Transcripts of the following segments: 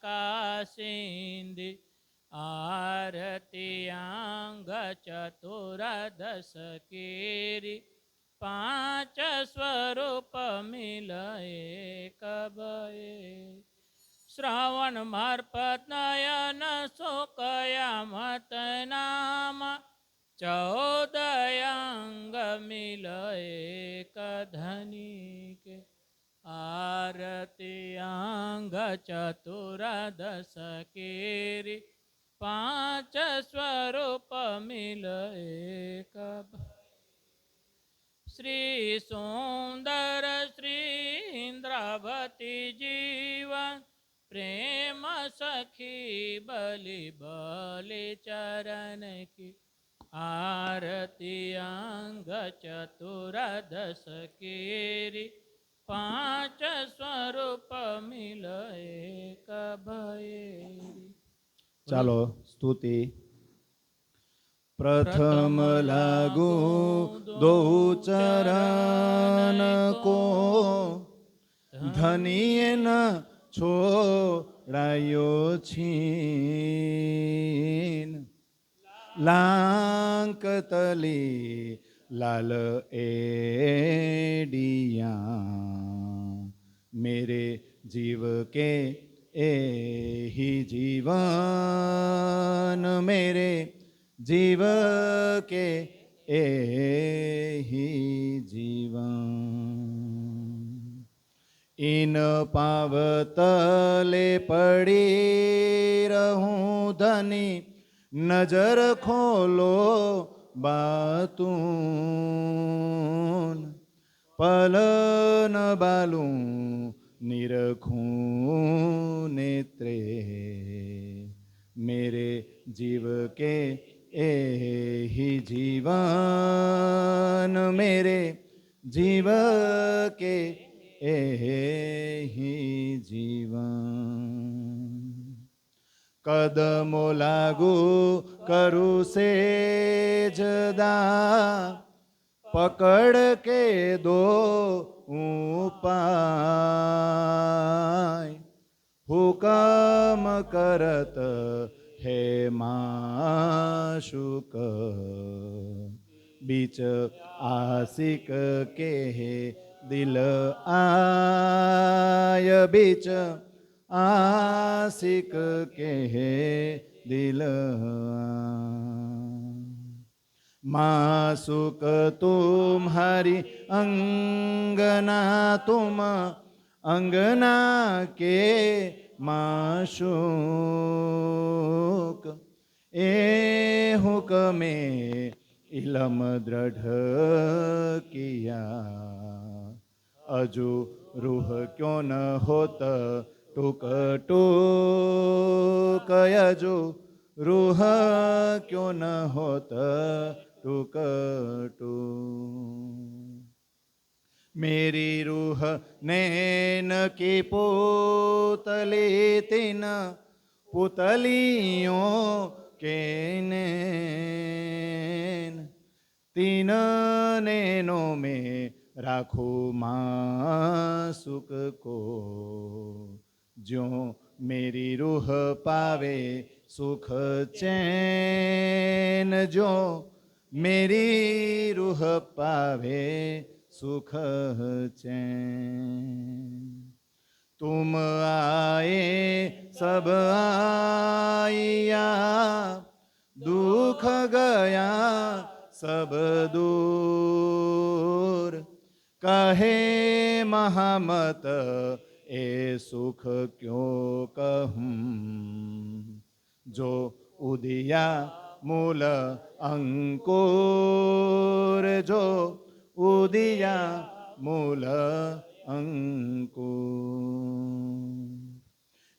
काशिन्दी आरत्याङ्ग चतुर्दश केरी पांच स्वरूप मिल एक भये श्रावण मार्फत नयन शुकयामत नाम 14 अंग मिल एक धनी के आरती अंग चतुर्दश केरी पांच स्वरूप मिल एक श्री सुंदर श्री इंद्रावती जीवन प्रेम सखी बलि बलि चरण की आरती अंग चतुर्दश केरी पांच स्वरूप मिल एक भयेरी। ચાલો સ્તુતિ. પ્રથમ લાગુ દો ચરણ કો ધનિય ન છોડાયો છીન લાંક તલી લાલ એડિયા મેરે જીવ કે એહી જીવન મેરે जीव के एही जीवन इन पावतले पड़ी रहूं धनी नजर खोलो बातून पलन बालूं निरखूं नेत्रे मेरे जीव के एही जीवन मेरे जीव के एही जीवन कदमो लागू करू से जदा पकड़ के दो उपाय हुकम करत है माशुक बीच आशिक के दिल आय बीच आशिक के दिल माशुक तुम्हारी अंगना तुम अंगना के माशुक ए हुक्मे इलम दृढ़ किया अजू रूह क्यों न होत टूक टूक अजू रूह क्यों न होत टूक टूक मेरी रूह नैन की पुतली तीन पुतलियों के नैन तीन नैनों में राखू मासुक को ज्यों मेरी रूह पावे सुख चैन जो मेरी रूह पावे सुख चैन तुम आए सब आया दुख गया सब दूर कहे महामत ए सुख क्यों कहूँ जो उदिया मूल अंकुर जो उदिया मूल अंकुर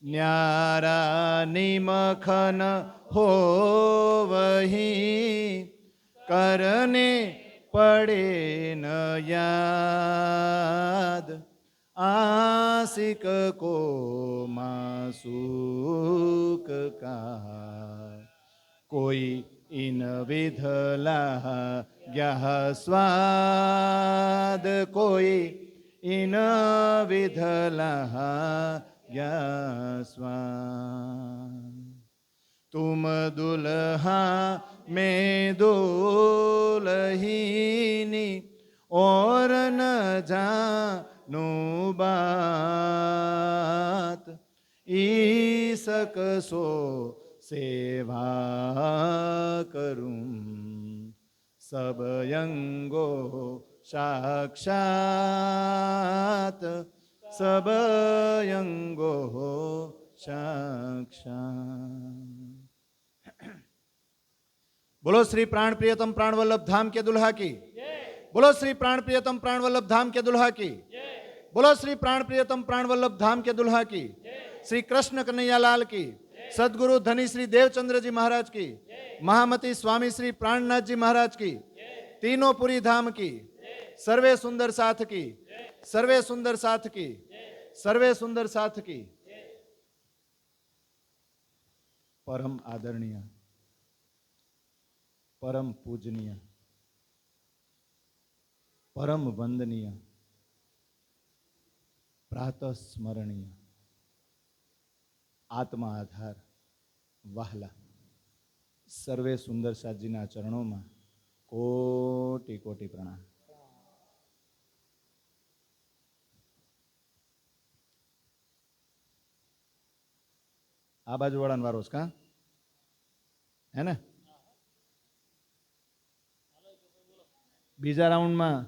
न्यारा निमखन हो वही करने पड़े न याद आशिक को मासूक का कोई इन विधला यह स्वाद कोई इन विधला ज्ञास्वा तुम दुल्हा मैं दुल्हीनी और न जानू बात ईसक सो सेवा करूं सब यंगो साक्षात सब यंगो साक्षात। बोलो श्री प्राण प्रियतम प्राण वल्लभ धाम के दुल्हा की, बोलो श्री प्राण प्रियतम प्राण वल्लभ धाम के दुल्हा की, बोलो श्री प्राण प्रियतम प्राण वल्लभ धाम के दुल्हा की, श्री कृष्ण कन्हैया लाल की, सदगुरु धनी श्री देवचंद्र जी महाराज की, महामती स्वामी श्री प्राणनाथ जी महाराज की, तीनों पुरी धाम की, सर्वे सुंदर साथ की, सर्वे सुंदर साथ की, सर्वे सुंदर साथ की। परम आदरणीय, परम पूजनीय, परम वंदनीय, प्रातः स्मरणीय, आत्मा आधार वहला सर्वे सुंदर साथजीना चरणों में कोटि कोटि प्रणाम। आ बाजू वाળાનો વારો છે કા હે ને? બીજા રાઉન્ડમાં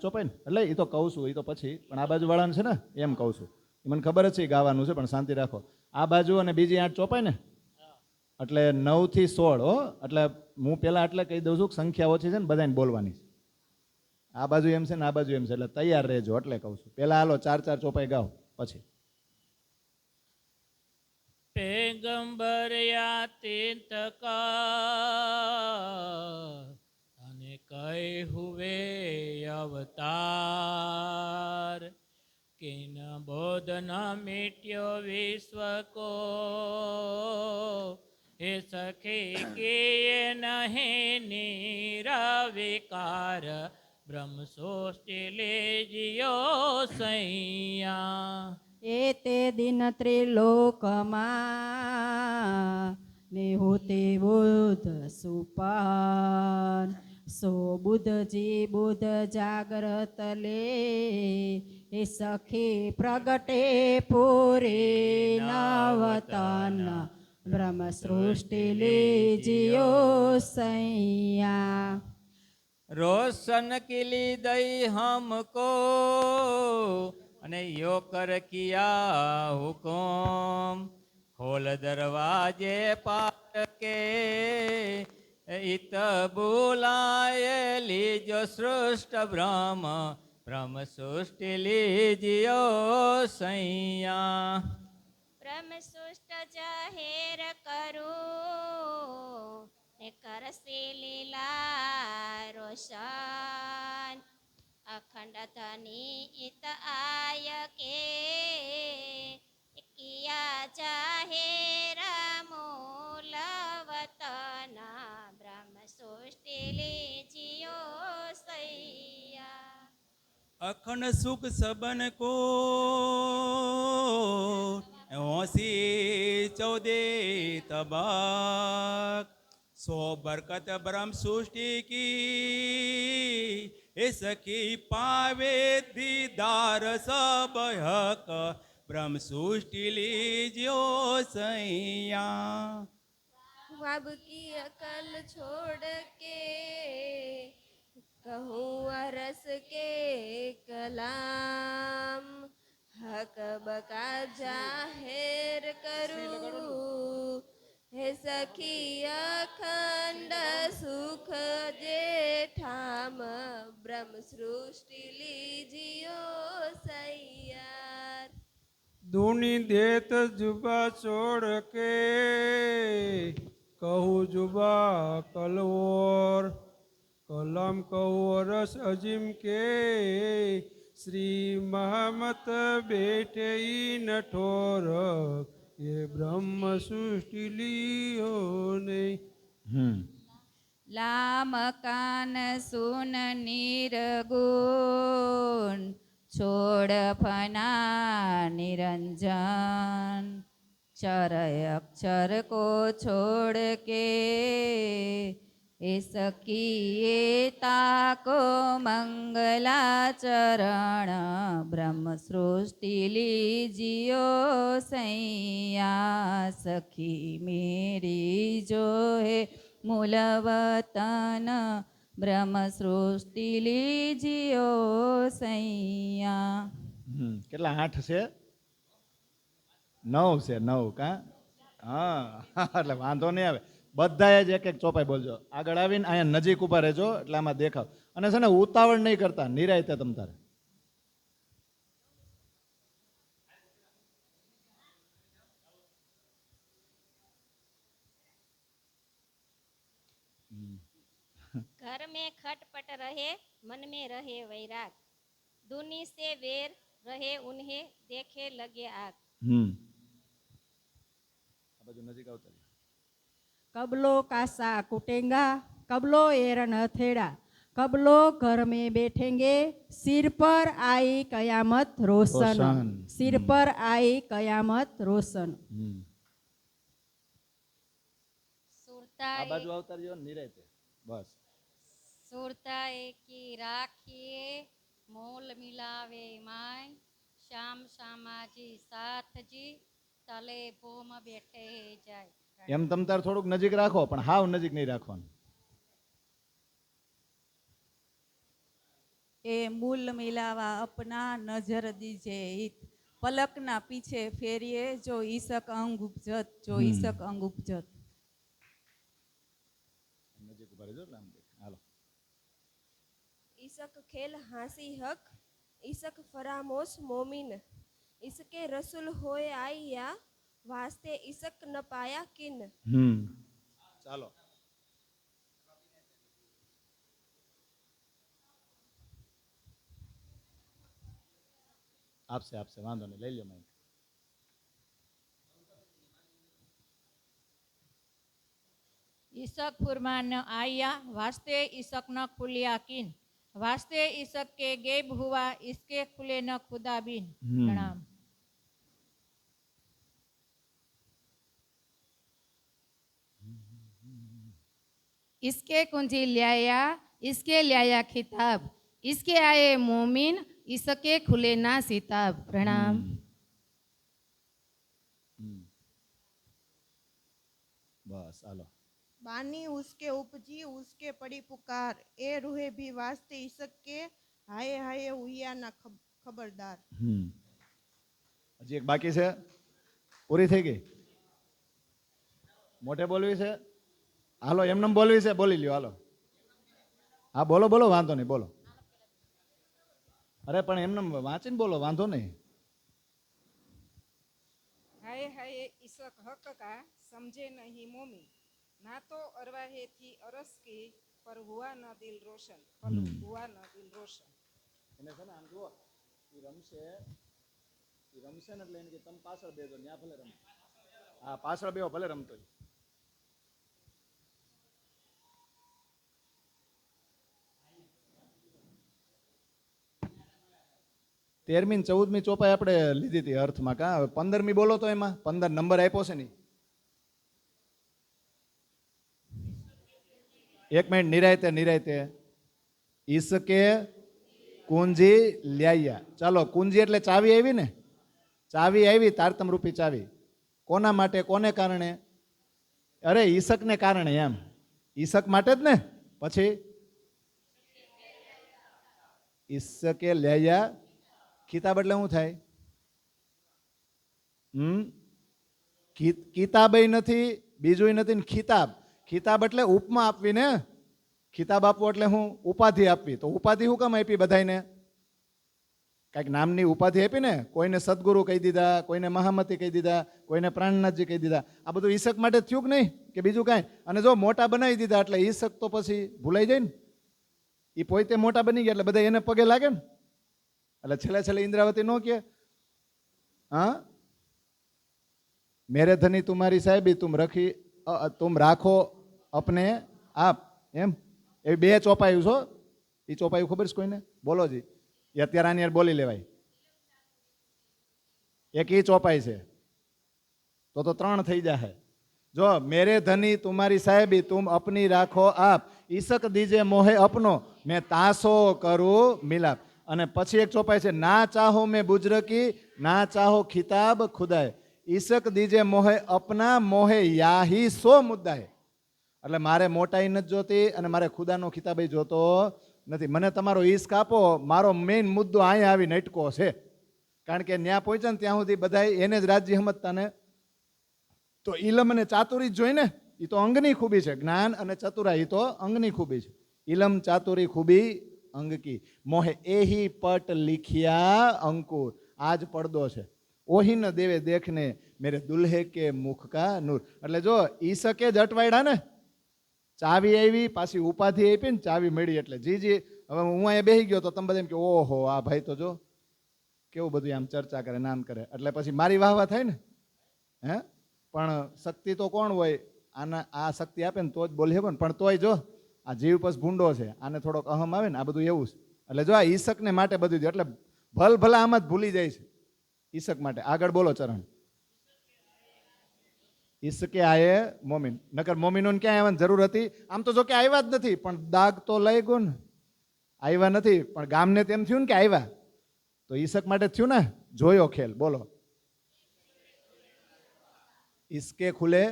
ચોપાય ને એટલે એ તો કહું છું, એ તો પછી, પણ આ બાજુ વાળાને છે ને એમ કહું છું, એ મને ખબર જ છે ગાવાનું છે, પણ શાંતિ રાખો. આ બાજુ અને બીજી 8 ચોપાય ને એટલે 9 થી 16 હો, એટલે હું પેલા એટલે કહી દઉં છું કે સંખ્યા ઓછી છે ને બધાને બોલવાની છે. આ બાજુ એમ છે ને આ બાજુ એમ છે, એટલે તૈયાર રહેજો એટલે કહું છું. પેલા હાલો 4 ચોપાઈ ગાઓ પછી. પેગંબર તીર્થકાર અને કઈ હુવે અવતાર કિન બોધ ન મિટ્યો વિશ્વ કો હે સખી કે નહીં નિરવિકાર બ્રહ્મ સૃષ્ટિ લેજિયો સૈયા. એતે દિન ત્રિલોકમાં નેહોતે બુદ્ધ સુપાન સો બુદ્ધજી બુદ્ધ જાગ્રત લે એ સખી પ્રગટે પૂરે નવતન બ્રહ્મ સૃષ્ટિ લેજિયો સૈયા. रोशन किली दई हमको અને યો કર કિયા હુકમ ખોલ દરવાજે પાર કે ઈત બોલાય લીજો સૃષ્ટ બ્રહ્મ બ્રહ્મ સૃષ્ટિ લીજ્યો સૈયા. બ્રહ્મ સૃષ્ટ જાહેર કરું ને કરશે લીલા રોશન અખંડ ધની ઈત આય કે કિયા જાહેર મૂલ વતના બ્રહ્મ સૃષ્ટિ લીજિયો સૈયા. અખંડ સુખ સબન કો હોસી ચૌદે તબાક सो बरकत ब्रह्म सृष्टि की ए सखी पावे दीदार सब हक ब्रह्म सृष्टि लीजियो सैया. ख्वाब की अकल छोड़ के कहूँ अरस के कलाम हक बका जाहिर करूँ हे सखी अखंड सुख जेठाम ब्रह्म सृष्टि लीजियो सैयार. दूनी देत जुबा छोड़ के कहूँ जुबा कलवर कलम कहूँ रस अजिम के श्री महमत बेटे नठोर ये ब्रह्म सृष्टि लियो नहीं. લામ કાન સુન નિર્ગુણ છોડ ફના નિરંજન ચર અક્ષર કો છોડ કે એ સખીએ તાકો મંગલાચરણ બ્રહ્મ સૃષ્ટિ લીજિયો સૈયા સખી મેરી જો હે મૂલ વતન બ્રહ્મ સૃષ્ટિ લીજિયો સૈયા. કેટલા 8 છે? 9 છે, 9 કા? હા એટલે વાંધો નહીં આવે. બધાએ જ એક એક ચોપાઈ બોલજો. આગળ આવીને અહીંયા નજીક ઉભા રહેજો એટલે આમાં દેખાવ. અને છે ને ઉતાવળ નહીં કરતા, નિરાયતે તમ તારે. घर में खटपट रहे मन में रहे वैराग दूनी से वेर रहे उन्हें देखे लगे आग. આ બાજુ નજીક આવતા રહ્યો. कबलो कासा कुटेंगा कबलो एरन हथेड़ा कबलो घर में बैठेंगे सिर पर आई कयामत रोशन रोशन। सिर पर आई कयामत रोशन. सुरता આ બાજુ આવતા રહ્યો નિરાયતે. બસ सुरता की राखिए मोल मिलावे माय श्याम श्यामाजी साथ जी तले भूम बैठे जाए. એમ તમ તાર થોડુંક નજીક રાખો પણ હાવ નજીક નહીં રાખવાનું. ए मूल मिलावा अपना नजर दीजे हित पलक ना पीछे फेरिए जो ईसक अंग उपजत जो ईसक अंग उपजत. નજીક ઉભા રહેજો એટલે આમ દેખાય. હાલો. ईसक खेल हासी हक ईसक फरामोश मोमिन इसके रसूल होए आई या वास्ते ईसक न पाया किन. ચાલો. આપશે આપશે વાંધો નહીં, લઈ લો માઈક. ईसक फुरमा न आया वास्ते ईसक न खुलिया किन वास्ते ईसक के गैब हुआ इसके खुले न खुदा बिन. प्रणाम. इसके कुंजी ल्याया इसके ल्याया खिताब इसके आए मोमिन इसके खुले ना सिताब. प्रणाम. બસ હાલો. बानी उसके उपजी उसके पड़ी पुकार ए रूहे भी वास्ते ईसक के हाय हाय हुआ ना खबरदार. હજી એક બાકી છે. પૂરી થઈ ગઈ? મોટે બોલવી છે? હાલો એમને બોલવી છે, બોલી લ્યો હાલો. હા બોલો બોલો, વાંધો નહીં બોલો. અરે પણ એમને વાંચીને બોલો, વાંધો નહીં. हाय हाय ईसक हक का समझे नहीं मोमी ना तो अरवाहे थी अरस की पर हुआ न दिल रोशन पर हुआ न दिल रोशन. એને છે ને આમ જુઓ, એ રમશે ને એટલે એને કે તમે પાછળ બેસો, ત્યાં ભલે રમે. હા પાછળ બેહો, ભલે રમતો. 13મી ને 14મી ચોપાઈ આપણે લીધી હતી અર્થમાં. કા 15મી બોલો તો એમાં 15 નંબર આપ્યો છે ને. એક મિનિટ, નિરાયતે નિરાયતે. ઈસકે કુંજી લ્યાયા. ચાલો, કુંજી એટલે ચાવી આવી ને, ચાવી આવી, તારતમ રૂપી ચાવી. કોના માટે, કોને કારણે? અરે ઈસકને કારણે એમ. ઈસક માટે જ ને. પછી ઈસકે લ્યાયા કિતાબ એટલે શું થાય? કિતાબ નથી, બીજું નથી ને ખિતાબ. ખિતાબ એટલે ઉપમા આપવી ને. ખિતાબ આપવો એટલે હું ઉપાધિ આપવી. તો ઉપાધિ શું કામ આપી બધાને? કાંઈક નામની ઉપાધિ આપી ને. કોઈને સદગુરુ કહી દીધા, કોઈને મહામતી કહી દીધા, કોઈને પ્રાણનાથજી કહી દીધા. આ બધું ઈસક માટે થયું કે નહીં, કે બીજું કાંઈ? અને જો મોટા બનાવી દીધા એટલે ઈસક તો પછી ભૂલાઈ જાય ને. એ પોતે મોટા બની ગયા એટલે બધા એને પગે લાગે ને. એટલે છેલ્લે છેલ્લે ઇન્દ્રાવતી નો કે હા મેરે ધની તુમારી સાહેબી તુમ રાખો અપને આપ. એમ એવી બે ચોપાયું છો. એ ચોપાયું ખબર છે કોઈને? બોલો જી. એ અત્યારે આની યાર બોલી લેવાય. એક ઈ ચોપાઈ છે તો 3 થઈ જાય. જો મેરે ધની તુમારી સાહેબી તુમ અપની રાખો આપ, ઈસક દીજે મોહે અપનો મેં તાસો કરું મિલાપ. અને પછી એક ચોપાઈ છે, ના ચાહો મેં બુજરકી ના ચાહો ખિતાબ ખુદાય, ઈસક દીજે મોહે અપના મોહે યાહી સો મુદ્દાય. એટલે મારે મોટાઈ નથી જોતી અને મારે ખુદાનો ખિતાબ જોતો નથી. મને તમારો ઈશ્ક આપો, મારો મેઇન મુદ્દો અહીંયા આવીને અટકો છે. કારણ કે ન્યા પહોંચ્યા ને ત્યાં સુધી બધા એને જ રાજ્ય સમજતા ને. તો ઇલમ અને ચાતુરી જોઈને એ તો અંગની ખૂબી છે. જ્ઞાન અને ચતુરાઈ તો અંગની ખૂબી છે. ઇલમ ચાતુરી ખૂબી અંગ કી, મોહે એહી પટ લિખિયા અંકુર. આજ પડદો છે. ઓહી ન દેવે દેખને મેરે દુલ્હે કે મુખ કા નૂર. એટલે જો ઈસકે જ અટવાયડા ને, ચાવી આવી પાછી ઉપાધિ આપી ને ચાવી મળી. એટલે જી હવે હું અહીંયા બેસી ગયો તો તમે બધા એમ કે ઓહો આ ભાઈ તો જો કેવું બધું આમ ચર્ચા કરે નામ કરે. એટલે પછી મારી વાહ થાય ને. હે પણ શક્તિ તો કોણ હોય? આના આ શક્તિ આપે ને તો જ બોલી શકે ને. પણ તોય જો આ જીવ પસ ભૂંડો છે, આને થોડોક અહમ આવે ને, આ બધું એવું છે. એટલે જો આ ઈસકને માટે બધું એટલે ભલા આમાં જ ભૂલી જાય છે ઈસક માટે. આગળ બોલો ચરણ. ઈસકે આયે મોમિન. નકર મોમિનોને ક્યાં આવવાની જરૂર હતી? આમ તો જો કે આવ્યા જ નથી, પણ દાગ તો લઈ ગયો ને. આવ્યા નથી પણ ગામને તેમ થયું ને કે આવ્યા, તો ઈસક માટે થયું ને. જોયો ખેલ. બોલો. ઈસકે ખુલે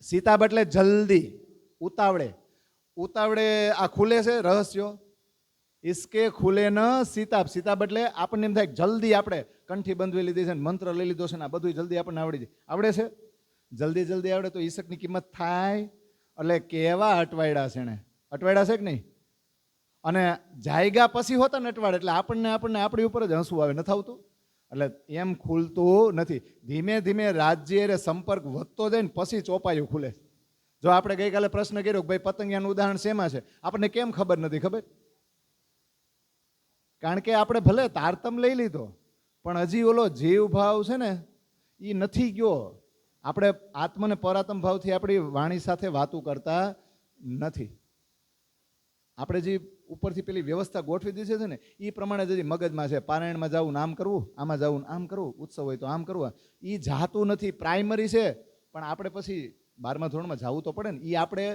સીતાબ એટલે જલ્દી, ઉતાવળે. ઉતાવળે આ ખુલે છે રહસ્યો. ઈસકે ખુલે ન સીતાબ. સીતાબ એટલે આપણને એમ થાય જલ્દી આપણે કંઠી બંધવી લીધી છે ને, મંત્ર લઈ લીધો છે ને, આ બધું જલ્દી આપણને આવડી જાય. આવડે છે જલ્દી આવડે તો ઈસકની કિંમત થાય. એટલે કેવા અટવાયડા છે ને. અટવાયડા છે કે નહીં? અને જાયગા પછી હોતા ને અટવાડ એટલે આપણને આપણી ઉપર જ હસવું આવે. નથી આવતું? એટલે એમ ખુલતું નથી. ધીમે ધીમે રાજ્ય સંપર્ક વધતો જાય ને પછી ચોપાયું ખુલે. જો આપણે ગઈકાલે પ્રશ્ન કર્યો કે ભાઈ પતંગિયાનું ઉદાહરણ શેમાં છે, આપણને કેમ ખબર નથી? ખબર? કારણ કે આપણે ભલે તારતમ લઈ લીધો પણ હજી ઓલો જીવ ભાવ છે ને એ નથી ગયો. આપણે આત્મને પરાત્મ ભાવથી આપણી વાણી સાથે વાતું કરતા નથી. આપણે જે ઉપરથી પેલી વ્યવસ્થા ગોઠવી દીધી છે ને એ પ્રમાણે જે મગજમાં છે, પારાયણમાં જવું આમ કરવું, આમાં જવું આમ કરવું, ઉત્સવ હોય તો આમ કરવું, એ જાતું નથી. પ્રાઇમરી છે પણ આપણે પછી 12મા ધોરણમાં જવું તો પડે ને. એ આપણે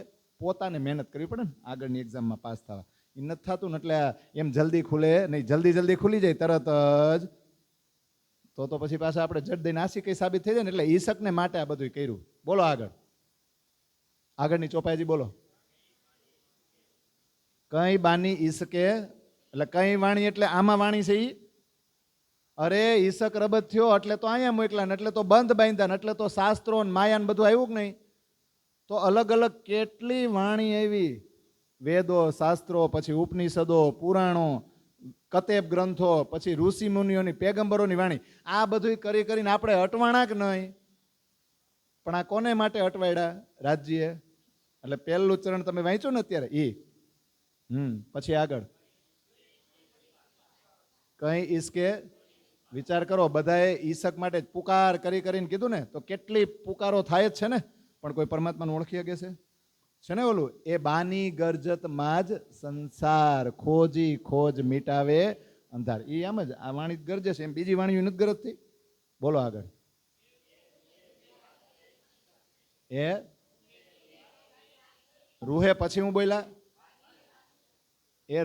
પોતાને મહેનત કરવી પડે ને આગળની એક્ઝામમાં પાસ થવા. એ નથી થતું ને એટલે એમ જલ્દી ખુલે નહીં. જલ્દી ખુલી જાય તરત જ તો પછી પાછા આપણે જડ દઈને આસી કઈ સાબિત થઈ જાય ને. એટલે ઈસકને માટે આ બધું કર્યું. બોલો આગળની ચોપાઈજી બોલો. કઈ બાની ઈસકે એટલે કઈ વાણી એટલે આમાં વાણી છે ઈ. અરે ઈસક રબત થયો એટલે તો અહીંયા મોકલા ને, એટલે તો બંધ બાંધ્યા ને, એટલે તો શાસ્ત્રો ને માયા ને બધું આવ્યું કે નહીં? તો અલગ અલગ કેટલી વાણી આવી. વેદો, શાસ્ત્રો, પછી ઉપનિષદો, પુરાણો, કતેબ ગ્રંથો, પછી ઋષિ મુનિઓની, પેગંબરોની વાણી. આ બધું કરીને આપણે અટવાણા કે નહીં? પણ આ કોને માટે અટવાયડા? રાજ્ય. એટલે પહેલું ચરણ તમે વાંચ્યું ને અત્યારે ઈ. પછી આગળ કઈ ઈસકે વિચાર કરો. બધાએ ઈસક માટે પુકાર કરીને કીધું ને, તો કેટલી પુકારો થાય જ છે ને, પણ કોઈ પરમાત્માને ઓળખી શકે છે ને? ઓલું એ બાની ગરજત માં જ સંસાર ખોજ મિટાવે અંધાર. એ આમ જ આ વાણી ગરજે છે, એમ બીજી વાણી નથી ગરજતી. બોલો આગળ. એ રૂહે પછી હું બોલ્યા એ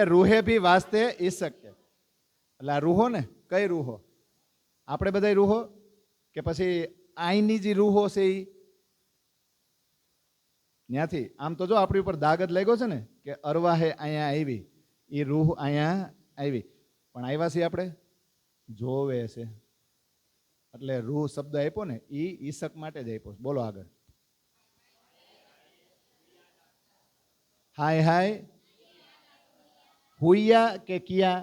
રૂહે ભી વાસ્તે ઈસક કે. એટલે આ રૂહો ને કઈ રૂહો? આપણે બધા રૂહો કે પછી આઈની જે રૂહો છે એ ત્યાંથી? આમ તો જો આપણી ઉપર દાગ જ લાગ્યો છે ને કે અરવાહે અહીંયા આવી, એ રૂહ અહીંયા આવી. પણ આવ્યા છીએ આપણે જોવે છે. એટલે રૂહ શબ્દ આપ્યો ને એ ઈસક માટે જ આપ્યો. બોલો આગળ. હાય હુયા કે કિયા?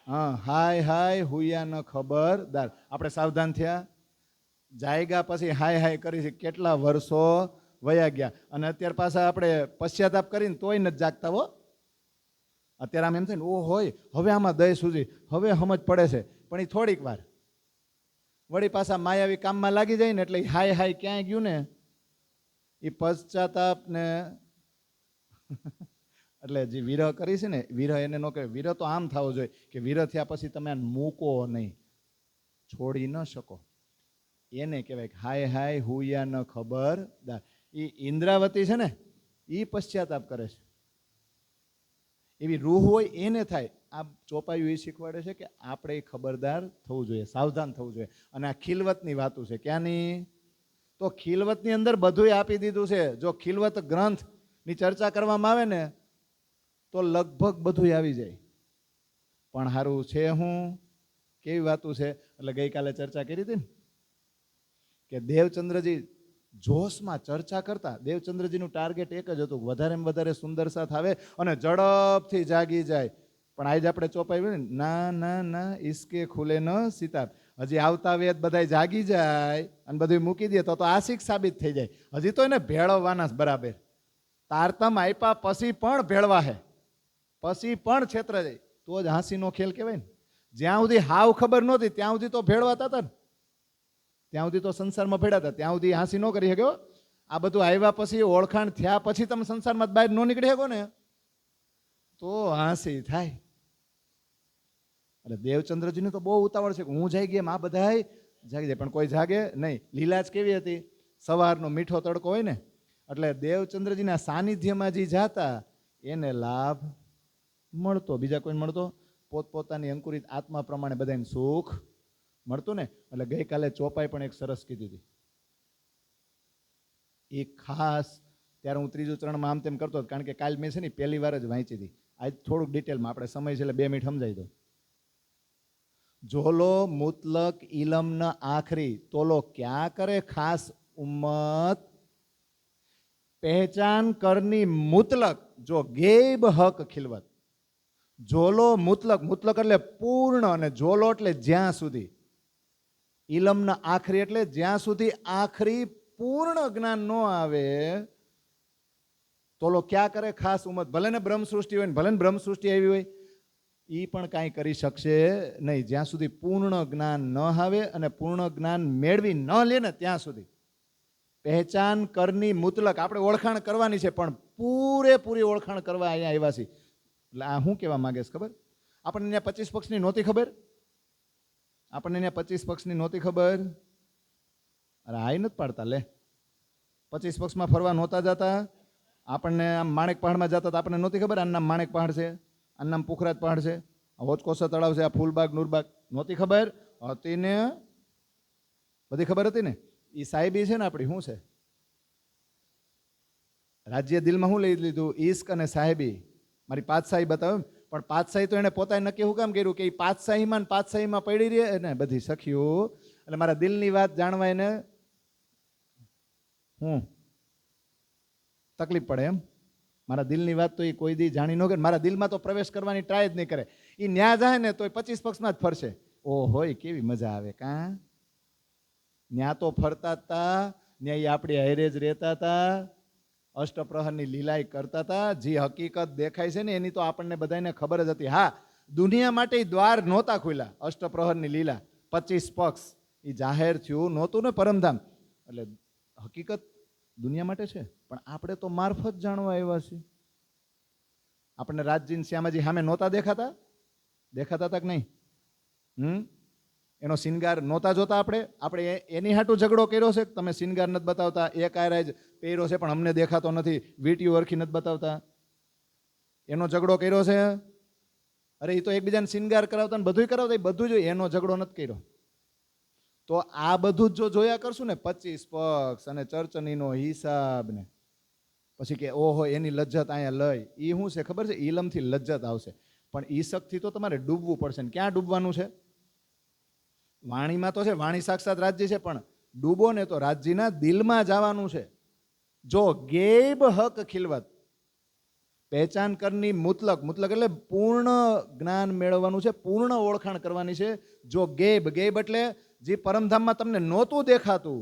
હા, હાય હુયા ન ખબરદાર. આપણે સાવધાન થયા. જાયગા પછી હાય કરી છે. કેટલા વર્ષો વયા ગયા અને અત્યારે પાછા આપણે પશ્ચાતાપ કરીને તોય નથી જાગતા હો. અત્યારે આમ એમ થાય ને ઓ હોય હવે આમાં દય સુધી હવે સમજ પડે છે, પણ એ થોડીક વાર વળી પાછા માયાવી કામમાં લાગી જાય ને એટલે હાય ક્યાંય ગયું ને. એ પશ્ચાતાપ ને એટલે જે વિરહ કરી છે ને, વિરહ એને ન કહેવાય. વિરહ તો આમ થવો જોઈએ કે વિરહ થયા પછી તમે આને મૂકો નહીં, છોડી ન શકો. એને કહેવાય કે હાય હાય હુયા ન ખબરદાર. એ ઇન્દ્રાવતી છે ને, એ પશ્ચાતાપ કરે છે. એવી રૂહ હોય એને થાય. આ ચોપાયું એ શીખવાડે છે કે આપણે ખબરદાર થવું જોઈએ, સાવધાન થવું જોઈએ. અને આ ખિલવતની વાતું છે. ક્યાંની? તો ખિલવતની અંદર બધું આપી દીધું છે. જો ખિલવત ગ્રંથની ચર્ચા કરવામાં આવે ને તો લગભગ બધું આવી જાય. પણ સારું છે હું કેવી વાતું છે. એટલે ગઈકાલે ચર્ચા કરી હતી ને કે દેવચંદ્રજી જોશમાં ચર્ચા કરતા. દેવચંદ્રજીનું ટાર્ગેટ એક જ હતું, વધારેમાં વધારે સુંદરસા થાવે અને ઝડપથી જાગી જાય. પણ આજે આપણે ચોપાયું ને, ના ના ના ઈસકે ખુલે ન સિતાબ. હજી આવતા વેદ બધા જાગી જાય અને બધું મૂકી દે તો આશિક સાબિત થઈ જાય. હજી તો એને ભેળવવાના બરાબર. તારતમ આપ્યા પછી પણ ભેળવા હે, પછી પણ છેત્ર જાય તો જ હાંસીનો ખેલ કહેવાય ને. જ્યાં સુધી હાવ ખબર નહોતી ત્યાં સુધી તો ભેળવાતા હતા ને, ત્યાં સુધી તો સંસારમાં ભેળાતા, ત્યાં સુધી હાંસી ન કરી શક્યો. આ બધું આવ્યા પછી, ઓળખાણ થયા પછી તમે સંસારમાં બહાર ન નીકળી શકો ને તો હાંસી થાય. એટલે દેવચંદ્રજીને તો બહુ ઉતાવળ છે કે હું જાગી ગયા, આ બધા જાગી જાય, પણ કોઈ જાગે નહીં. લીલા જ કેવી હતી? સવારનો મીઠો તડકો હોય ને, એટલે દેવચંદ્રજીના સાનિધ્યમાં જે જાતા એને લાભ મળતો, બીજા કોઈ મળતો? પોતપોતાની અંકુરિત આત્મા પ્રમાણે બધાને સુખ મળતું ને. એટલે ગઈકાલે ચોપાઈ પણ એક સરસ કીધી હતી. એ ખાસ ત્યારે હું ત્રીજું ચરણમાં આમ તેમ કરતો હતો, કારણ કે કાલ મેં છે ને પહેલી વાર જ વાંચી હતી. આજ થોડુંક ડિટેલમાં, આપણે સમય છે એટલે 2 મિનિટ સમજાવી દો. જોલો મુતલક ઇલમ ન આખરી તોલો ક્યાં કરે ખાસ ઉમ્મત પહેચાન કરની મુતલક જો ગેબ હક ખિલવત. જોલો મુતલક, મુતલક એટલે પૂર્ણ અને જોલો એટલે જ્યાં સુધી. ઇલમના આખરી એટલે જ્યાં સુધી આખરી પૂર્ણ જ્ઞાન ન આવે તોલો ક્યાં કરે ખાસ ઉમ્મત. ભલે ને બ્રહ્મ સૃષ્ટિ હોય ને, ભલે ને બ્રહ્મ સૃષ્ટિ આવી હોય, એ પણ કાંઈ કરી શકશે નહીં જ્યાં સુધી પૂર્ણ જ્ઞાન ન આવે અને પૂર્ણ જ્ઞાન મેળવી ન લે ને ત્યાં સુધી. પહેચાન કરની મુતલક, આપણે ઓળખાણ કરવાની છે પણ પૂરેપૂરી ઓળખાણ કરવા અહીંયા આવ્યા છીએ. એટલે આ શું કહેવા માંગે છે ખબર? આપણને અહીંયા 25 પક્ષની નહોતી ખબર, આપણને અહીંયા 25 પક્ષની નહોતી ખબર. અરે આઈ નથી પાડતા લે. 25 પક્ષમાં ફરવા નહોતા જતા, આપણને આમ માણેક પહાડમાં જતા તો આપણને નહોતી ખબર આનું નામ માણેક પહાડ છે, આનું નામ પુખરાજ પહાડ છે, આ હોચકોસા તળાવ છે, આ ફૂલબાગ નૂરબાગ. નહોતી ખબર? હતી ને, બધી ખબર હતી ને. એ સાહેબી છે ને આપણી શું છે? રાજ્ય દિલમાં શું લઈ લીધું? ઈશ્ક અને સાહેબી. મારી પાતશાહી બતાવે, પણ પાતશાહી તો એને પોતાએ નક્કી શું કામ કર્યું કે એ પાતશાહીમાં પડી રહે ને બધી સખીઓ. એટલે મારા દિલની વાત જાણવા એને હું તકલીફ પડે એમ. મારા દિલની વાત તો એ કોઈ દી જાણી ન કરે, મારા દિલમાં તો પ્રવેશ કરવાની ટ્રાય જ નહીં કરે. એ ન્યા જાય ને તો 25 પક્ષમાં જ ફરશે. ઓહો કેવી મજા આવે કાં. ન્યા તો ફરતા હતા, ન્યા એ આપણી હારે જ રહેતા હતા, અષ્ટપ્રહરની લીલાઈ કરતા હતા. જે હકીકત દેખાય છે ને એની તો આપણને બધાને ખબર જ હતી. હા, દુનિયા માટે દ્વાર નહોતા ખુલ્યા. અષ્ટપ્રહરની લીલા 25 પક્ષ એ જાહેર થયું નહોતું ને પરમધામ. એટલે હકીકત દુનિયા માટે છે, પણ આપણે તો મારફત જાણવા આવ્યા છીએ. આપણને રાજજી શ્યામાજી સામે નહોતા દેખાતા? દેખાતા હતા કે નહીં? એનો શિંગાર નહોતા જોતા? આપણે એની હાટું ઝઘડો કર્યો છે? તમે શિંગાર નથી બતાવતા, એક આયરા જ પહેર્યો છે પણ અમને દેખાતો નથી, વીટીયું અરખી નથી બતાવતા, એનો ઝઘડો કર્યો છે? અરે એ તો એકબીજાને શિંગાર કરાવતા ને બધું કરાવતા, બધું જ એનો ઝઘડો નથી કર્યો. તો આ બધું જ જો જોયા કરશું ને 25 પક્ષ અને ચર્ચનીનો હિસાબ ને પછી કે ઓહો એની લજ્જત અહીંયા લઈ, એ શું છે ખબર છે? ઇલમથી લજ્જત આવશે, પણ ઈશકથી તો તમારે ડૂબવું પડશે. ને ક્યાં ડૂબવાનું છે? વાણીમાં તો છે, વાણી સાક્ષાત રાજ્ય છે, પણ ડૂબો ને તો રાજ્યના દિલમાં જવાનું છે. જો ગેબ હક ખિલવત પહેચાન કરની મુતલક, મુતલક એટલે પૂર્ણ જ્ઞાન મેળવવાનું છે, પૂર્ણ ઓળખાણ કરવાની છે. જો ગેબ, ગેબ એટલે જે પરમધામમાં તમને નહોતું દેખાતું,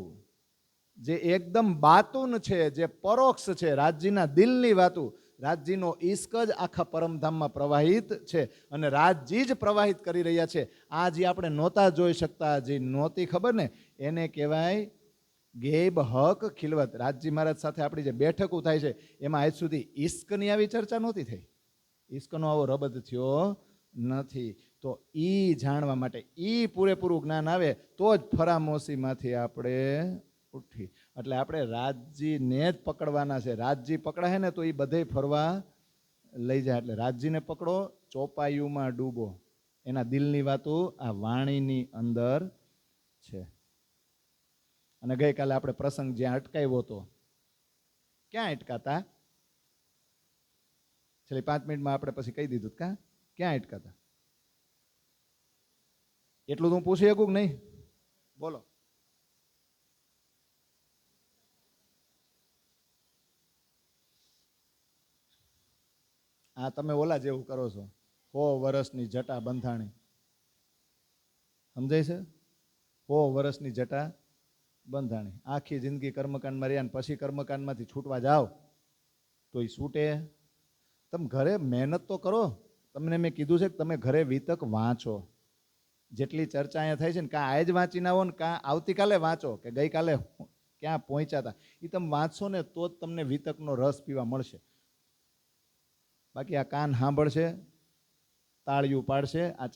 જે એકદમ બાતુન છે, જે પરોક્ષ છે, રાજ્યના દિલની વાતું, રાજ્યનો ઈશ્ક જ આખા પરમધામમાં પ્રવાહિત છે અને રાજજી જ પ્રવાહિત કરી રહ્યા છે. આ જે આપણે નહોતા જોઈ શકતા, જે નહોતી ખબર ને, એને કહેવાય ગેબ હક ખિલવત. રાજજી મહારાજ સાથે આપણી જે બેઠકો થાય છે એમાં આજ સુધી ઈશ્કની આવી ચર્ચા નહોતી થઈ. ઈશ્કનો આવો રબદ થયો નથી. તો ઈ જાણવા માટે ઈ પૂરેપૂરું જ્ઞાન આવે તો જ ફરામોશીમાંથી આપણે ઉઠી. એટલે આપણે રાજજીને જ પકડવાના છે. રાજજી પકડાય ને તો એ બધે ફરવા લઈ જાય. એટલે રાજજીને પકડો, ચોપાયુમાં ડૂબો. એના દિલની વાતો આ વાણીની અંદર છે. અને ગઈકાલે આપણે પ્રસંગ જ્યાં અટકાવ્યો હતો, ક્યાં અટકાતા? છેલ્લી 5 મિનિટમાં આપણે પછી કહી દીધું ક્યાં અટકાતા? એટલું તો હું પૂછી શકું કે નહીં? બોલો. આ તમે ઓલા જેવું કરો છો, 100 વર્ષની જટા બંધાણી. સમજાય છે? 100 વર્ષની જટા બંધાણી. આખી જિંદગી કર્મકાંડમાં રહ્યા, પછી કર્મકાંડમાંથી છૂટવા જાઓ તો એ છૂટે? તમે ઘરે મહેનત તો કરો. તમને મેં કીધું છે કે તમે ઘરે વિતક વાંચો. જેટલી ચર્ચા અહીંયા થાય છે ને, કાં આજ વાંચી ના આવો ને કાં આવતીકાલે વાંચો કે ગઈકાલે ક્યાં પહોંચ્યા હતા. એ તમે વાંચશો ને તો જ તમને વિતકનો રસ પીવા મળશે. બાકી આ કાન સાંભળશે, તાળિયું પાડશે, આ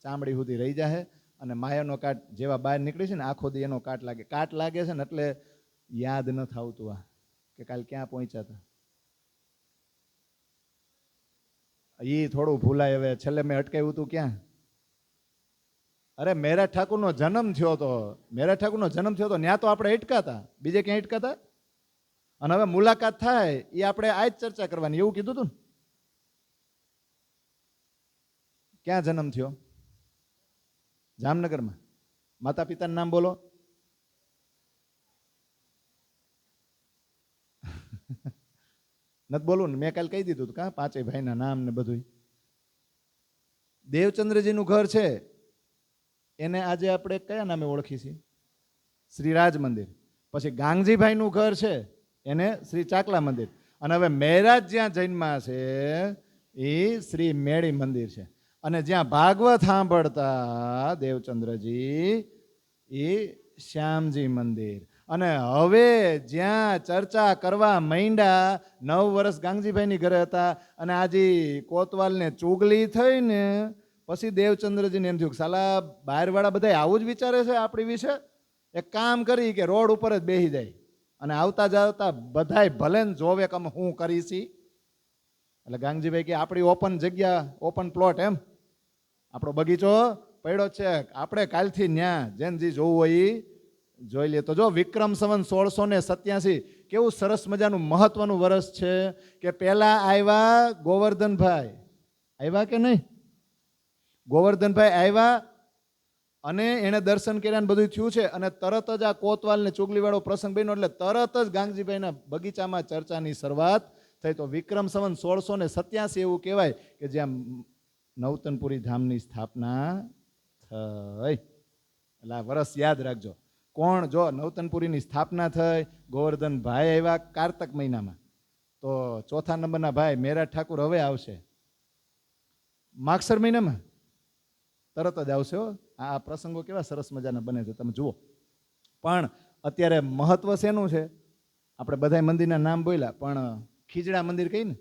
ચામડી સુધી રહી જાય. અને માયાનો કાટ જેવા બહાર નીકળી છે ને, આખો દી એનો કાટ લાગે છે ને, એટલે યાદ નથી આવતું આ કે કાલ ક્યાં પહોંચ્યા હતા. એ થોડું ભૂલાય. હવે છેલ્લે મેં અટકાવ્યું હતું ક્યાં? અરે મેરા ઠાકુરનો જન્મ થયો હતો. મેરા ઠાકુરનો જન્મ થયો હતો ત્યાં તો આપણે અટકાતા. બીજે ક્યાં અટકાતા? અને હવે મુલાકાત થાય એ આપણે આ જ ચર્ચા કરવાની, એવું કીધું હતું ને. ક્યાં જન્મ થયો? જામનગરમાં. માતા પિતાનું નામ બોલો. નથી બોલવું ને? મેં કાલે કહી દીધું કાં, 5 ભાઈના નામ ને બધું. દેવચંદ્રજીનું ઘર છે એને આજે આપણે કયા નામે ઓળખી છીએ? શ્રી રાજ મંદિર. પછી ગાંગજીભાઈનું ઘર છે એને શ્રી ચાકલા મંદિર. અને હવે મહેરાજ જ્યાં જન્મા છે એ શ્રી મેળી મંદિર છે. અને જ્યાં ભાગવત સાંભળતા દેવચંદ્રજી એ શ્યામજી મંદિર. અને હવે જ્યાં ચર્ચા કરવા માંડ્યા, 9 વર્ષ ગાંગજીભાઈની ઘરે હતા અને આજે કોતવાલને ચુગલી થઈ ને પછી દેવચંદ્રજીને એમ થયું કે સાલા બહારવાળા બધા આવું જ વિચારે છે આપણી વિશે. એક કામ કરી કે રોડ ઉપર જ બેસી જાય અને આવતા જતા બધાય ભલે ને જોવે કે અમે હું કરીશી. એટલે ગાંગજીભાઈ કે આપણી ઓપન જગ્યા, ઓપન પ્લોટ, એમ આપણો બગીચો પડ્યો છે, આપણે કાલથી ન્યા જેન જે જોવું હોય એ જોઈ લે. તો જો વિક્રમ સંવત 1687 કેવું સરસ મજાનું મહત્વનું વર્ષ છે કે પહેલા આવ્યા ગોવર્ધનભાઈ. આવ્યા કે નહીં? ગોવર્ધનભાઈ આવ્યા અને એને દર્શન કર્યા, બધું થયું છે. અને તરત જ આ કોતવાલ ને ચુગલીવાળો પ્રસંગ બન્યો એટલે તરત જ ગાંગજીભાઈના બગીચામાં ચર્ચાની શરૂઆત થઈ. તો વિક્રમ સંવત 1687 એવું કહેવાય કે જ્યાં નવતનપુરી ધામની સ્થાપના થઈ. એટલે આ વર્ષ યાદ રાખજો. કોણ? જો નવતનપુરીની સ્થાપના થઈ, ગોવર્ધનભાઈ આવ્યા કારતક મહિનામાં. તો ચોથા નંબરના ભાઈ મેરા ઠાકુર હવે આવશે માગસર મહિનામાં, તરત જ આવશે. આ પ્રસંગો કેવા સરસ મજાના બને છે, તમે જુઓ. પણ અત્યારે મહત્વ શેનું છે? આપણે બધા મંદિરના નામ બોલ્યા, પણ ખીજડા મંદિર કહી ને,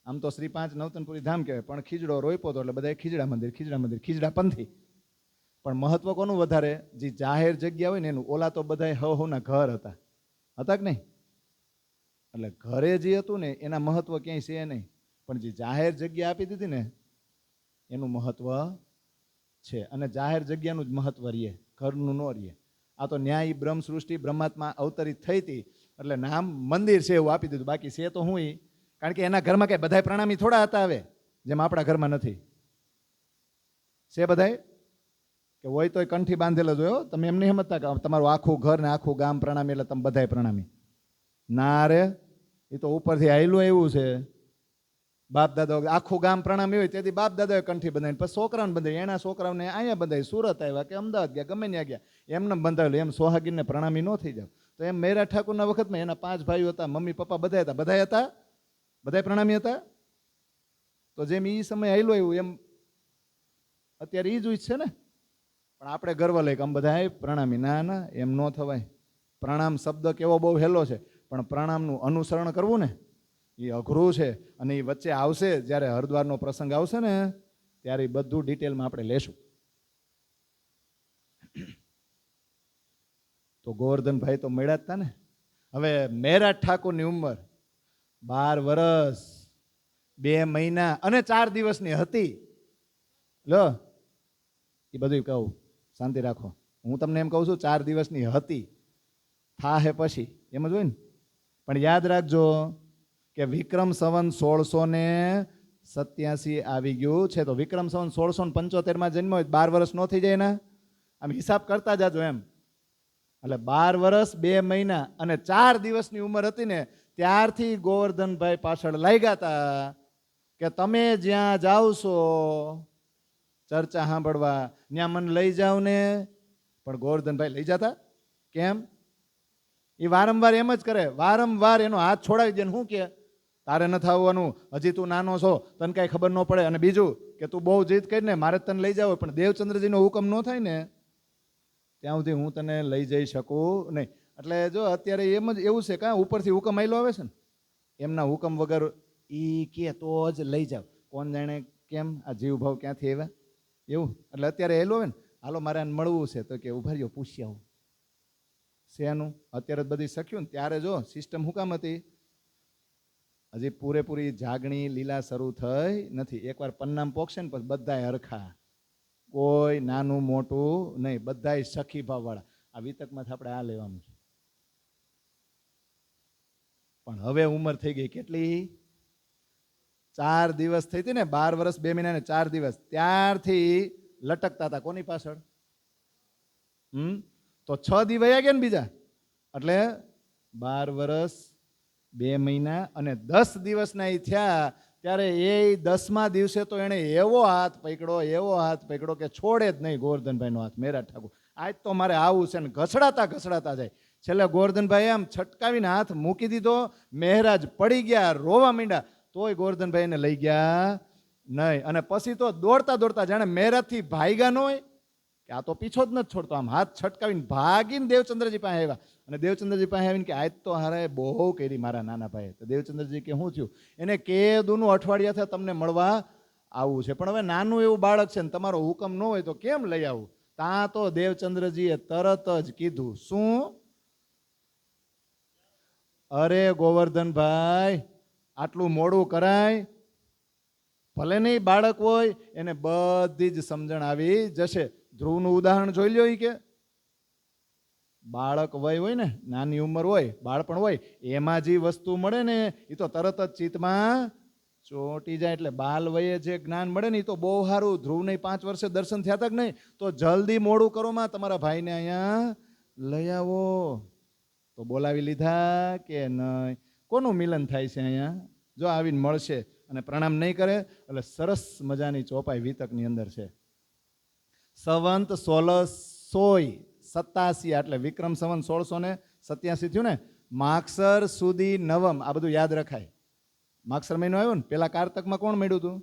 આમ તો શ્રી 5 નવતનપુરી ધામ કહેવાય, પણ ખીજડો રોપ્યો હતો એટલે બધા ખીજડા મંદિર, ખીજડા પંથી. પણ મહત્વ કોનું વધારે? જે જાહેર જગ્યા હોય ને એનું. ઓલા તો બધા હવના ઘર હતા કે નહીં? એટલે ઘરે જે હતું ને એના મહત્વ ક્યાંય છે નહીં, પણ જે જાહેર જગ્યા આપી દીધી ને એનું મહત્વ છે. અને જાહેર જગ્યાનું જ મહત્વ રહીએ, ઘરનું ન રહીએ. આ તો ન્યાય બ્રહ્મ સૃષ્ટિ બ્રહ્માત્મા અવતરિત થઈ હતી એટલે નામ મંદિર છે એવું આપી દીધું. બાકી છે તો હું, કારણ કે એના ઘરમાં કઈ બધા પ્રણામી થોડા હતા હવે, જેમ આપણા ઘરમાં નથી. છે બધાય કે હોય તોય કંઠી બાંધેલો જોયો. તમે એમ નહીં સમજતા કે તમારું આખું ઘર ને આખું ગામ પ્રણામી એટલે તમે બધાય પ્રણામી. ના રે, એ તો ઉપરથી આવેલું એવું છે. બાપ દાદા આખું ગામ પ્રણામી હોય તેથી બાપ દાદાએ કંઠી બંધાવી, પછી છોકરાઓને બંધાવી. એના છોકરાઓને અહીંયા બંધાવી, સુરત આવ્યા કે અમદાવાદ ગયા, ગમે ત્યાં ગયા, એમને બંધાવેલું. એમ સોહાગીરને પ્રણામી ન થઈ જાવ. તો એમ મેરા ઠાકુરના વખતમાં એના 5 ભાઈઓ હતા, મમ્મી પપ્પા બધા હતા, બધા પ્રણામી હતા. તો જેમ એ સમય આવેલો એવું એમ અત્યારે એ જ છે ને. પણ આપણે ગર્વ લઈએ કે આમ બધા પ્રણામી. ના ના, એમ ન થવાય. પ્રણામ શબ્દ કેવો બહુ હેલો છે, પણ પ્રણામનું અનુસરણ કરવું ને એ અઘરું છે. અને એ વચ્ચે આવશે જ્યારે હરદ્વારનો પ્રસંગ આવશે ને ત્યારે એ બધું ડિટેલમાં આપણે લેશું. તો ગોવર્ધનભાઈ તો મળ્યા જ હતા ને. હવે મેરાજ ઠાકોરની ઉંમર 12 વર્ષ 2 મહિના અને 4 દિવસની હતી. લો એ બધું કહું, શાંતિ રાખો. હું તમને એમ કહું છું 4 દિવસની હતી, થાહે પછી એમ જ હોય ને. પણ યાદ રાખજો કે વિક્રમ સંવત 1687 આવી ગયું છે. તો વિક્રમ સંવત 1675 જન્મ હોય, 12 વર્ષ ન થઈ જાય ને? આમ હિસાબ કરતા જાજો એમ. એટલે 12 વર્ષ 2 મહિના અને 4 દિવસની ઉંમર હતી ને ત્યારથી ગોવર્ધનભાઈ પાછળ લાગ્યા હતા કે તમે જ્યાં જાઓ છો ચર્ચા સાંભળવા, ત્યાં મને લઈ જાઓ ને. પણ ગોવર્ધનભાઈ લઈ જતા કેમ? એ વારંવાર એમ જ કરે, વારંવાર એનો હાથ છોડાવી દે. શું કે તારે નથી આવવાનું, હજી તું નાનો છો, તને કાંઈ ખબર ન પડે. અને બીજું કે તું બહુ જીદ કરીને મારે તને લઈ જાવ, પણ દેવચંદ્રજીનો હુકમ ન થાય ને ત્યાં સુધી હું તને લઈ જઈ શકું નહીં. એટલે જો અત્યારે એમ જ એવું છે કાં ઉપરથી હુકમ આવેલો આવે છે ને, એમના હુકમ વગર એ કે તો જ લઈ જાવ. કોણ જાણે કેમ આ જીવ ભાવ ક્યાંથી આવ્યા એવું. એટલે અત્યારે એલો આવે ને, હાલો મારે આને મળવું છે, તો કે ઉભા રહ્યો પૂછી આવું શેનું. અત્યારે જ બધી શક્યું ને, ત્યારે જો સિસ્ટમ હું કામ હતી, હજી પૂરેપૂરી જાગણી લીલા શરૂ થઈ નથી. એકવાર પન્નામ પોકશે ને પછી બધાય હરખા, કોઈ નાનું મોટું નહીં, બધાય સખી ભાવવાળા. આ વિતકમાંથી આપણે આ લેવાનું છે. પણ હવે ઉંમર થઈ ગઈ કેટલી? 4 દિવસ થઈ હતી ને, 12 વર્ષ 2 મહિના ને 4 દિવસ. ત્યારથી લટકતા હતા કોની પાછળ? તો 6 દી વયા ગયા ને બીજા, એટલે 12 વર્ષ 2 મહિના અને 10 દિવસના એ થયા. ત્યારે એ 10મા દિવસે તો એણે એવો હાથ પકડ્યો કે છોડે જ નહીં ગોવર્ધનભાઈનો હાથ. મેરાજ ઠાકોર આજ તો મારે આવું છે ને ઘસડાતા જાય. છેલ્લે ગોવર્ધનભાઈ આમ છટકાવીને હાથ મૂકી દીધો. મહેરાજ પડી ગયા, રોવા માંડ્યા, તોય ગોવર્ધનભાઈને લઈ ગયા નહીં. અને પછી તો દોડતા જાણે મહેરાજથી ભાગ્યા ન હોય કે આ તો પીછો જ નથી છોડતો, આમ હાથ છટકાવીને ભાગીને દેવચંદ્રજી પાસે આવ્યા. અને દેવચંદ્રજી પાસે આવીને કે આજ તો હારે બહુ કરી મારા નાના ભાઈ. તો દેવચંદ્રજી કે શું થયું? એને કેદુનું અઠવાડિયા થયા તમને મળવા આવું છે, પણ હવે નાનું એવું બાળક છે ને તમારો હુકમ ન હોય તો કેમ લઈ આવું? ત્યાં તો દેવચંદ્રજીએ તરત જ કીધું, શું? અરે ગોવર્ધનભાઈ આટલું મોડું કરાય? ભલે નહીં બાળક હોય, એને બધી જ સમજણ આવી જશે. ધ્રુવનું ઉદાહરણ જોઈ લ્યો. કે બાળક વય હોય ને, નાની ઉંમર હોય, બાળપણ હોય, એમાં જે વસ્તુ મળે ને એ તો તરત જ ચિત્તમાં ચોંટી જાય. એટલે બાલ વયે જે જ્ઞાન મળે ને એ તો બહુ સારું. ધ્રુવને 5 વર્ષે દર્શન થયા હતા કે નહીં? તો જલ્દી મોડું કરો માં તમારા ભાઈને અહીંયા લઈ આવો. તો બોલાવી લીધા કે નહીં? કોનું મિલન થાય છે અહીંયા? જો આવીને મળશે અને પ્રણામ નહીં કરે એટલે સરસ મજાની ચોપાઈ વિતકની અંદર છે. સંવત 1687 એટલે વિક્રમ સંવત 1687 થયું ને. માગસર સુધી નવમ, આ બધું યાદ રખાય. માગસર મહિનો આવ્યો ને, પેલા કારતકમાં કોણ મળ્યું હતું?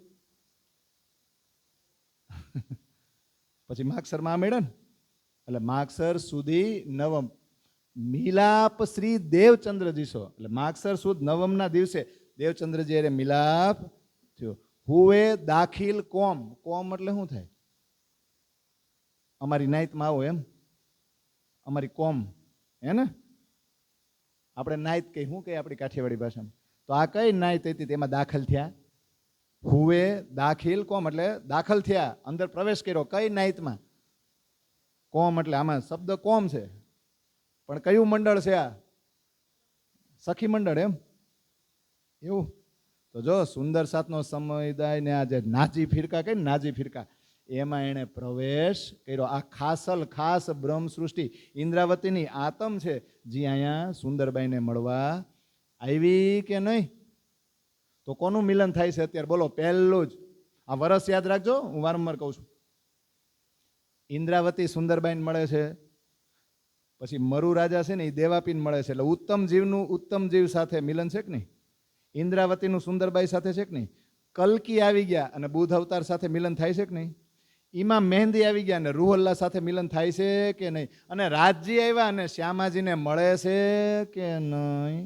પછી માગસરમાં આ મળ્યા ને. એટલે માગસર સુધી નવમ મિલાપ શ્રી દેવચંદ્રજીસો. એટલે માગસર સુદ નવમના દિવસે દેવચંદ્રજી અરે મિલાપ થયો. હુએ દાખિલ કોમ. કોમ એટલે શું થાય? અમારી નાઈતમાં આવો એમ, અમારી કોમ હે ને. આપણે નાઈત કઈ શું કહીએ આપણી કાઠિયાવાડી ભાષામાં? તો આ કઈ નાઈત હતી તેમાં દાખલ થયા? હુએ દાખિલ કોમ એટલે દાખલ થયા, અંદર પ્રવેશ કર્યો. કઈ નાઈતમાં? કોમ એટલે આમાં શબ્દ કોમ છે, પણ કયું મંડળ છે આ? સખી મંડળ એમ એવું. તો જો સુંદર સાતનો સમુદાય ને આ જે નાજી ફિરકા કઈ નાજી ફિરકા, એમાં એણે પ્રવેશ કર્યો. આ ખાસ બ્રહ્મ સૃષ્ટિ ઇન્દ્રાવતીની આતમ છે જે અહીંયા સુંદરબાઈને મળવા આવી કે નહીં? તો કોનું મિલન થાય છે અત્યારે બોલો? પહેલું જ આ વર્ષ યાદ રાખજો, હું વારંવાર કહું છું. ઇન્દ્રાવતી સુંદરબાઈને મળે છે, પછી મરુ રાજા છે ને એ દેવાપીને મળે છે. એટલે ઉત્તમ જીવનું ઉત્તમ જીવ સાથે મિલન છે કે નહીં? ઇન્દ્રાવતીનું સુંદરબાઈ સાથે છે કે નહીં? કલ્કી આવી ગયા અને બુધ અવતાર સાથે મિલન થાય છે કે નહીં? એ એમાં મહેંદી આવી ગયા ને રૂહલ્લા સાથે મિલન થાય છે કે નહીં, અને રાજજી આવ્યા અને શ્યામાજીને મળે છે કે નહીં,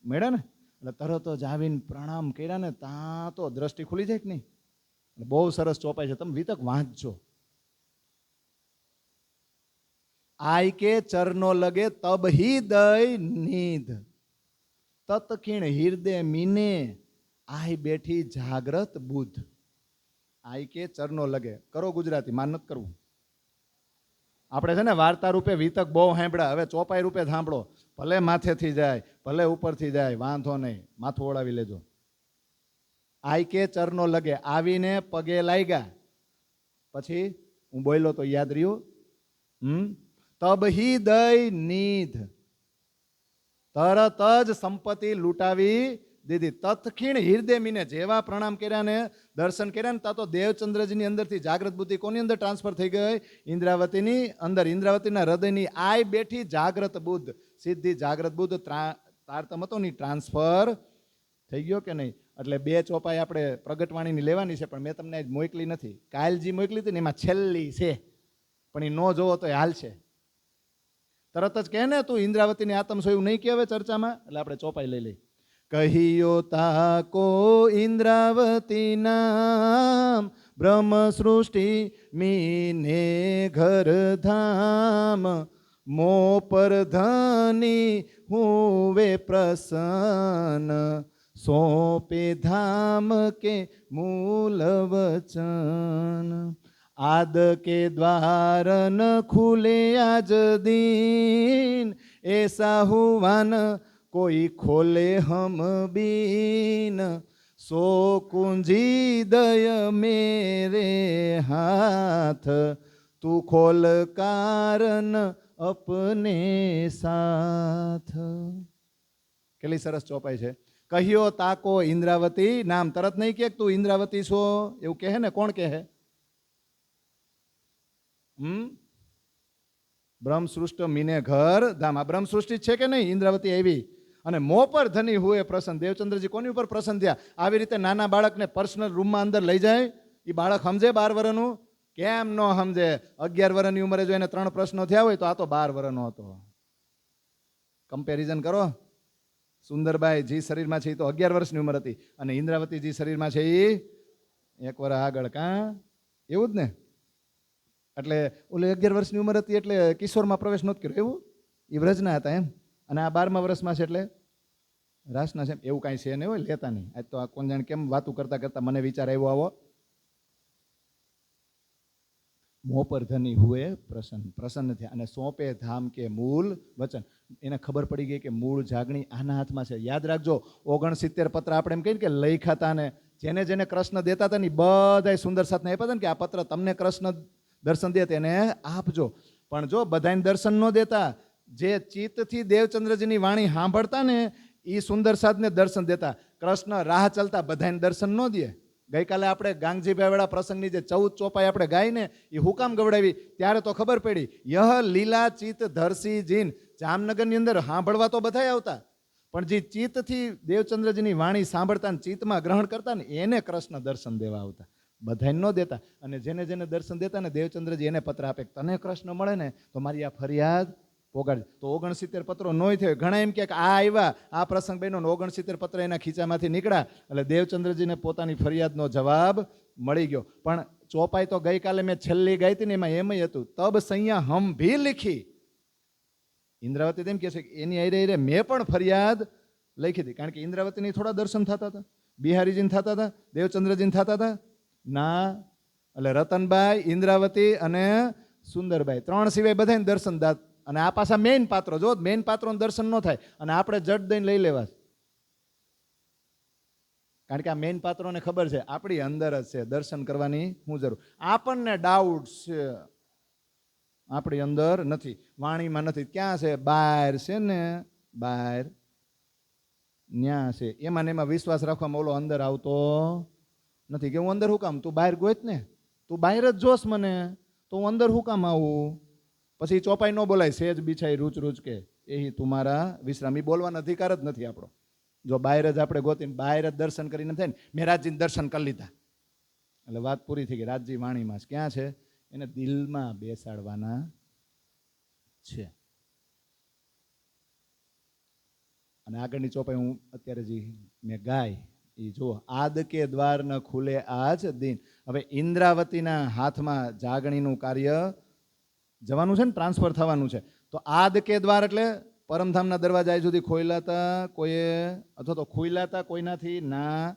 મળ્યા ને એટલે તરત જ આવીને પ્રણામ કર્યા ને ત્યાં તો દ્રષ્ટિ ખુલી જાય કે નહીં. બહુ સરસ ચોપાઈ છે, તમે વિતક વાંચજો. આય કે ચરનો લગે તબ હી દય નિધ તત્ખીણ હિરદે મીને આય બેઠી જાગ્રત બુદ્ધ. આય કે ચરનો લગે, કરો ગુજરાતી, માન નથી કરવું. આપણે છે ને વાર્તા રૂપે વિતક બહુ સાંભળ્યા, હવે ચોપાઈ રૂપે સાંભળો. ભલે માથેથી જાય, ભલે ઉપરથી જાય, વાંધો નહીં, માથું ઓળાવી લેજો. આય કે ચરનો લગે, આવીને પગે લાગ્યા. પછી હું બોલ્યો તો યાદ રહ્યું. તબ હી દય નિધ, તરત જ સંપત્તિ લૂંટાવી દીધી. તત્ખીણ હિરદે મીને, જેવા પ્રણામ કર્યા ને દર્શન કર્યા ને તા તો દેવચંદ્રજીની અંદરથી જાગૃત બુદ્ધિ કોની અંદર ટ્રાન્સફર થઈ ગઈ? ઇન્દ્રાવતીની અંદર. ઇન્દ્રાવતીના હૃદયની આય બેઠી જાગ્રત બુદ્ધ, સીધી જાગ્રત બુદ્ધ તારતમતોની ટ્રાન્સફર થઈ ગયો કે નહીં. એટલે બે ચોપાઈ આપણે પ્રગટવાણીની લેવાની છે, પણ મેં તમને આજ મોકલી નથી. કાલજી મોકલી હતી ને એમાં છેલ્લી છે, પણ એ ન જોવો તો એ હાલ છે. તરત જ કહે ને તું ઇન્દ્રાવતીની આતમ છો, એવું નહીં કહેવે ચર્ચામાં, એટલે આપણે ચોપાઈ લઈ લઈ. કહિયો તાકો ઇન્દ્રાવતી નામ બ્રહ્મ સૃષ્ટિ મીને ઘર ધામ મો પર ધની હુવે પ્રસન્ન સોંપે ધામ કે મૂલ વચન આદ કે દ્વાર ન ખુલે આજ દીન એસા હુવાન કોઈ ખોલે હમ બીન સો કુંજી દય મેરે હાથ તું ખોલ કારણ અપને સાથ. કેટલી સરસ ચોપાઈ છે. કહ્યો તાકો ઇન્દ્રાવતી નામ, તરત નહીં કે તું ઇન્દ્રાવતી છો એવું કહે ને, કોણ કહે? બ્રહ્મ સૃષ્ટ મીને ઘર ધામ. આ બ્રહ્મ સૃષ્ટિ છે કે નહીં? ઇન્દ્રાવતી આવી અને મો પર ધની હુએ પ્રસન્ન. દેવચંદ્રજી કોની ઉપર પ્રસન્ન થયા? આવી રીતે નાના બાળકને પર્સનલ રૂમમાં અંદર લઈ જાય, એ બાળક સમજે 12 વર્ષનું? કેમ ન સમજે? 11 વર્ષની ઉંમરે જો એને 3 પ્રશ્નો થયા હોય તો આ તો 12 વર્ષનો હતો. કમ્પેરિઝન કરો. સુંદરબાઈ જી શરીરમાં છે એ તો 11 વર્ષની ઉંમર હતી, અને ઇન્દ્રાવતી જી શરીરમાં છે એ 1 વર્ષ આગળ. કાં એવું જ ને? એટલે ઓલે 11 વર્ષની ઉંમર હતી એટલે કિશોરમાં પ્રવેશ નહોતો કર્યો, એવું? એ વ્રજના હતા એમ, અને આ 12મા વર્ષમાં છે એટલે રાસના છે. એવું કાંઈ છે નહીં હોય, લેતા નહીં. આજ તો આ કોણ જાણે કેમ વાતું કરતા કરતા મને વિચાર આવ્યો આવો. મોં પર ધની હુએ પ્રસન્ન થયા અને સોંપે ધામ કે મૂળ વચન. એને ખબર પડી ગઈ કે મૂળ જાગણી આના હાથમાં છે. યાદ રાખજો, 69 પત્ર આપણે એમ કહીએ કે લખ્યા હતા ને જેને જેને કૃષ્ણ દેતા હતા ને બધા સુંદર સાથને આપ્યા હતા ને કે આ પત્ર તમને કૃષ્ણ દર્શન દે તેને આપજો. પણ જો બધાને દર્શન ન દેતા, જે ચિત્તથી દેવચંદ્રજીની વાણી સાંભળતા ને એ સુંદર સાથને દર્શન દેતા. કૃષ્ણ રાહ ચાલતા બધાને દર્શન ન દે. ગઈકાલે આપણે ગાંગજીભાઈ વાળા પ્રસંગની જે 14 ચોપાઈ આપણે ગાઈ ને એ હુકામ ગવડાવી ત્યારે તો ખબર પડી. યહ લીલા ચિત્ત ધરસી જીન. જામનગરની અંદર સાંભળવા તો બધાય આવતા, પણ જે ચિત્તથી દેવચંદ્રજીની વાણી સાંભળતા ને ચિત્તમાં ગ્રહણ કરતા ને એને કૃષ્ણ દર્શન દેવા આવતા, બધાને ન દેતા. અને જેને જેને દર્શન દેતા ને દેવચંદ્રજી એને પત્ર આપે, તને કૃષ્ણ મળે ને તો મારી આ ફરિયાદ પોગાડ. તો 69 પત્રો નોય થયો. ઘણા એમ કે આ આવ્યા આ પ્રસંગ બન્યો, 69 પત્ર એના ખીચામાંથી નીકળ્યા, એટલે દેવચંદ્રજીને પોતાની ફરિયાદનો જવાબ મળી ગયો. પણ ચોપાઈ તો ગઈકાલે મેં છેલ્લી ગાઈ હતી ને એમાં એમ હતું, તબ સૈયા હમ ભી લીખી. ઇન્દ્રાવતી તેમ કહે છે કે એની આરે મેં પણ ફરિયાદ લખી હતી. કારણ કે ઇન્દ્રાવતીની થોડા દર્શન થતા હતા, બિહારીજીને થતા હતા, દેવચંદ્રજીને થતા હતા ના. એટલે રતનબાઈ, ઇન્દ્રાવતી અને સુંદરબાઈ 3 સિવાય બધાને દર્શન દાત. અને આ પાછા મેઇન પાત્રો, જો મેઇન પાત્રોનું દર્શન ન થાય અને આપણે જડ દઈને લઈ લેવા. કારણ કે આ મેઇન પાત્રોને ખબર છે આપણી અંદર જ છે, દર્શન કરવાની શું જરૂર. આપણને ડાઉટ છે, આપણી અંદર નથી, વાણીમાં નથી. ક્યાં છે? બહાર છે ને, બહાર ન્યા છે. એમાં ને એમાં વિશ્વાસ રાખવામાં ઓલો અંદર આવતો નથી. કે હું અંદર હું કામ? તું બહાર ગોત ને, તું બહાર જ જોશ મને, તો હું અંદર હું કામ આવું? પછી ચોપાઈ ન બોલાય, સેજ બિછાઈ રૂચ રૂચ કે એ તુમારા વિશ્રામ. એ બોલવાનો અધિકાર જ નથી આપણો. જો બહાર જ આપણે ગોતીને બહાર જ દર્શન કરીને થાય ને, મહેરાજજીને દર્શન કરી લીધા એટલે વાત પૂરી થઈ ગઈ. રાજજી વાણીમાં ક્યાં છે? એને દિલમાં બેસાડવાના છે. અને આગળની ચોપાઈ હું અત્યારે જે મેં ગાય એ જુઓ. આદ કે દ્વાર ન ખુલે આજ દિન. હવે ઇન્દ્રાવતીના હાથમાં જાગણીનું કાર્ય જવાનું છે ને, ટ્રાન્સફર થવાનું છે. તો આદ કે દ્વાર એટલે પરમધામના દરવાજા આજ સુધી ખોઈલાતા કોઈએ, અથવા તો ખોઈલાતા કોઈનાથી ના.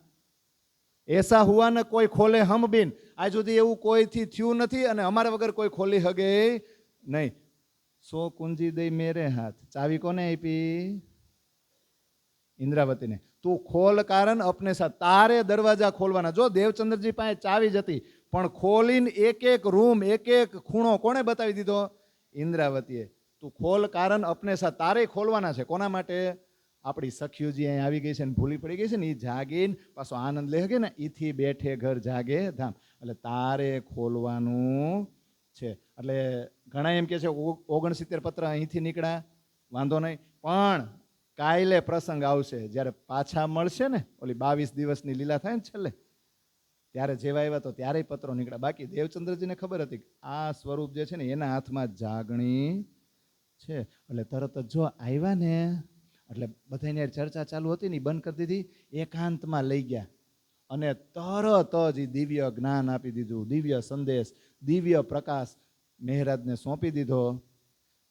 એસા હુઆ ન કોઈ ખોલે હમ બિન. આજ સુધી એવું કોઈથી થયું નથી અને અમારા વગર કોઈ ખોલી હગે નહીં. સો કુંજી દઈ મેરે હાથ. ચાવી કોને આપી? ઇન્દ્રાવતીને. તું ખોલ કારણ અપને સાથ. તારે દરવાજા ખોલવાના. જો દેવચંદ્રજી પાસે ચાવી જ હતી, પણ ખોલીને એક એક રૂમ, એક એક ખૂણો કોણે બતાવી દીધો? ઇન્દ્રાવતીએ. તું ખોલ કારણ અપને સાથ. તારે ખોલવાના છે. કોના માટે? આપણી સખીઓજી અહીં આવી ગઈ છે ને ભૂલી પડી ગઈ છે ને, એ જાગીને પાછો આનંદ લે કે ને, ઈથી બેઠે ઘર જાગે ધામ. એટલે તારે ખોલવાનું છે. એટલે ઘણા એમ કે છે 69 પત્ર અહીંથી નીકળ્યા, વાંધો નહીં, પણ કાલે પ્રસંગ આવશે જ્યારે પાછા મળશે ને, ઓલી 22 દિવસની લીલા થાય ને છેલ્લે, ત્યારે જેવા આવ્યા તો ત્યારે પત્રો નીકળ્યા. બાકી દેવચંદ્રજીને ખબર હતી કે આ સ્વરૂપ જે છે ને એના હાથમાં જાગણી છે. એટલે તરત જ જો આવ્યા ને એટલે બધાની ચર્ચા ચાલુ હતી ને બંધ કરી દીધી, એકાંતમાં લઈ ગયા અને તરત જ દિવ્ય જ્ઞાન આપી દીધું, દિવ્ય સંદેશ, દિવ્ય પ્રકાશ મહેરાજને સોંપી દીધો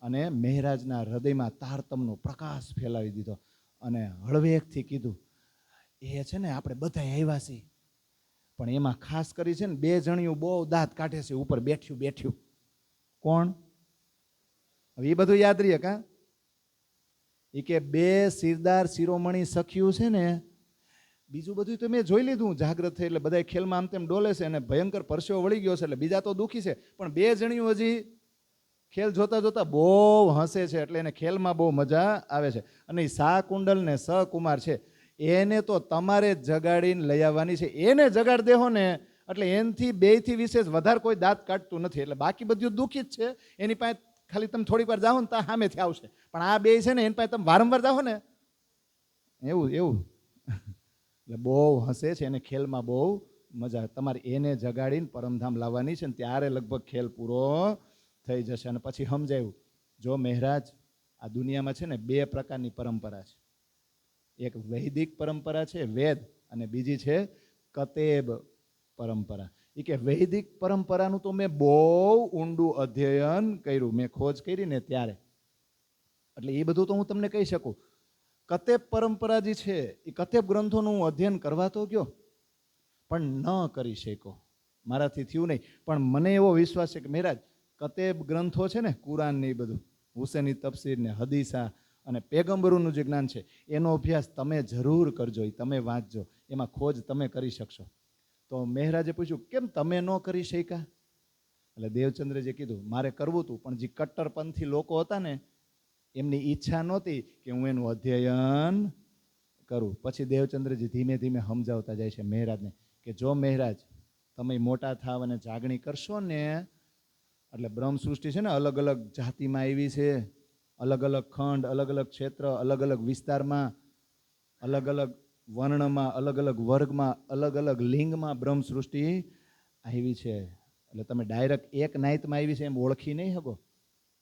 અને મહેરાજના હૃદયમાં તારતમનો પ્રકાશ ફેલાવી દીધો. અને હળવેકથી કીધું, એ છે ને આપણે બધા આવ્યા છીએ, પણ એમાં ખાસ કરી છે ને 2 જણિયું બહુ દાંત કાઢે છે ઉપર બેઠ્યું. કોણ? હવે એ બધું યાદ રહીએ કા? એ કે 2 સિરદાર શિરોમણી સખ્યું છે ને, બીજું બધું તો મેં જોઈ લીધું. જાગ્રત થઈ એટલે બધા ખેલમાં આમ તેમ ડોલે છે અને ભયંકર પરસેવો વળી ગયો છે, એટલે બીજા તો દુઃખી છે, પણ 2 જણિયું હજી ખેલ જોતા જોતા બહુ હસે છે. એટલે એને ખેલમાં બહુ મજા આવે છે. અને એ સા કુંડલ ને સકુમાર છે, એને તો તમારે જગાડીને લઈ આવવાની છે. એને જગાડ દેહો ને એટલે એનથી 2 થી વિશેષ વધારે કોઈ દાંત કાઢતું નથી. એટલે બાકી બધું દુઃખી જ છે. એની પાસે ખાલી તમે થોડીક વાર જાઓ ને ત્યાં સામેથી આવશે, પણ આ 2 છે ને એની પાસે તમે વારંવાર જાઓ ને એવું એટલે બહુ હસે છે. એને ખેલમાં બહુ મજા. તમારે એને જગાડીને પરમધામ લાવવાની છે ને ત્યારે લગભગ ખેલ પૂરો થઈ જશે. અને પછી સમજાયું, જો મહેરાજ આ દુનિયામાં છે ને 2 પ્રકારની પરંપરા છે. એક વૈદિક પરંપરા છે વેદ, અને બીજી છે કતેબ પરંપરા. એ કે વૈદિક પરંપરાનું તો મેં બહુ ઊંડું અધ્યયન કર્યું, મેં ખોજ કરી ને ત્યારે, એટલે એ બધું તો હું તમને કહી શકું. કતેબ પરંપરા જે છે એ કતેબ ગ્રંથોનું હું અધ્યયન કરવા તો ગયો, પણ ન કરી શક્યો, મારાથી થયું નહીં. પણ મને એવો વિશ્વાસ છે કે મહેરાજ કતેબ ગ્રંથો છે ને, કુરાન ને એ બધું, હુસેની તફસીર ને હદીસા અને પેગમ્બરોનું જે જ્ઞાન છે એનો અભ્યાસ તમે જરૂર કરજો, એ તમે વાંચજો, એમાં ખોજ તમે કરી શકશો. તો મહેરાજે પૂછ્યું, કેમ તમે ન કરી શક્યા? એટલે દેવચંદ્રજીએ કીધું, મારે કરવું હતું, પણ જે કટ્ટરપંથી લોકો હતા ને એમની ઈચ્છા નહોતી કે હું એનું અધ્યયન કરું. પછી દેવચંદ્રજી ધીમે ધીમે સમજાવતા જાય છે મહેરાજને કે જો મહેરાજ તમે મોટા થાવ અને જાગણી કરશો ને, એટલે બ્રહ્મ સૃષ્ટિ છે ને અલગ અલગ જાતિમાં આવી છે, અલગ અલગ ખંડ, અલગ અલગ ક્ષેત્ર, અલગ અલગ વિસ્તારમાં, અલગ અલગ વર્ણમાં, અલગ અલગ વર્ગમાં, અલગ અલગ લિંગમાં બ્રહ્મ સૃષ્ટિ આવી છે. એટલે તમે ડાયરેક્ટ એક નાઈતમાં આવી છે એમ ઓળખી નહીં શકો,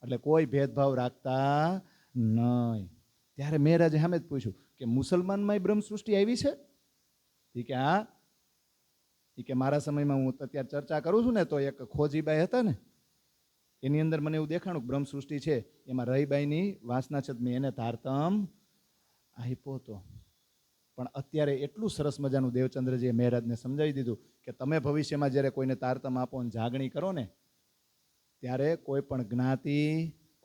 એટલે કોઈ ભેદભાવ રાખતા નહીં. ત્યારે મહેરાજે સામે જ પૂછ્યું કે મુસલમાનમાં બ્રહ્મ સૃષ્ટિ આવી છે? એ કે હા. એ કે મારા સમયમાં હું અત્યારે ચર્ચા કરું છું ને તો એક ખોજીબાઈ હતા ને, એની અંદર મને એવું દેખાણું બ્રહ્મ સૃષ્ટિ છે, એમાં રહીબાઈની વાસના છે, મેં એને તારતમ આપ્યો હતો. પણ અત્યારે એટલું સરસ મજાનું દેવચંદ્રજીએ મહેરાજને સમજાવી દીધું કે તમે ભવિષ્યમાં જ્યારે કોઈને તારતમ આપો અને જાગણી કરો ને, ત્યારે કોઈ પણ જ્ઞાતિ,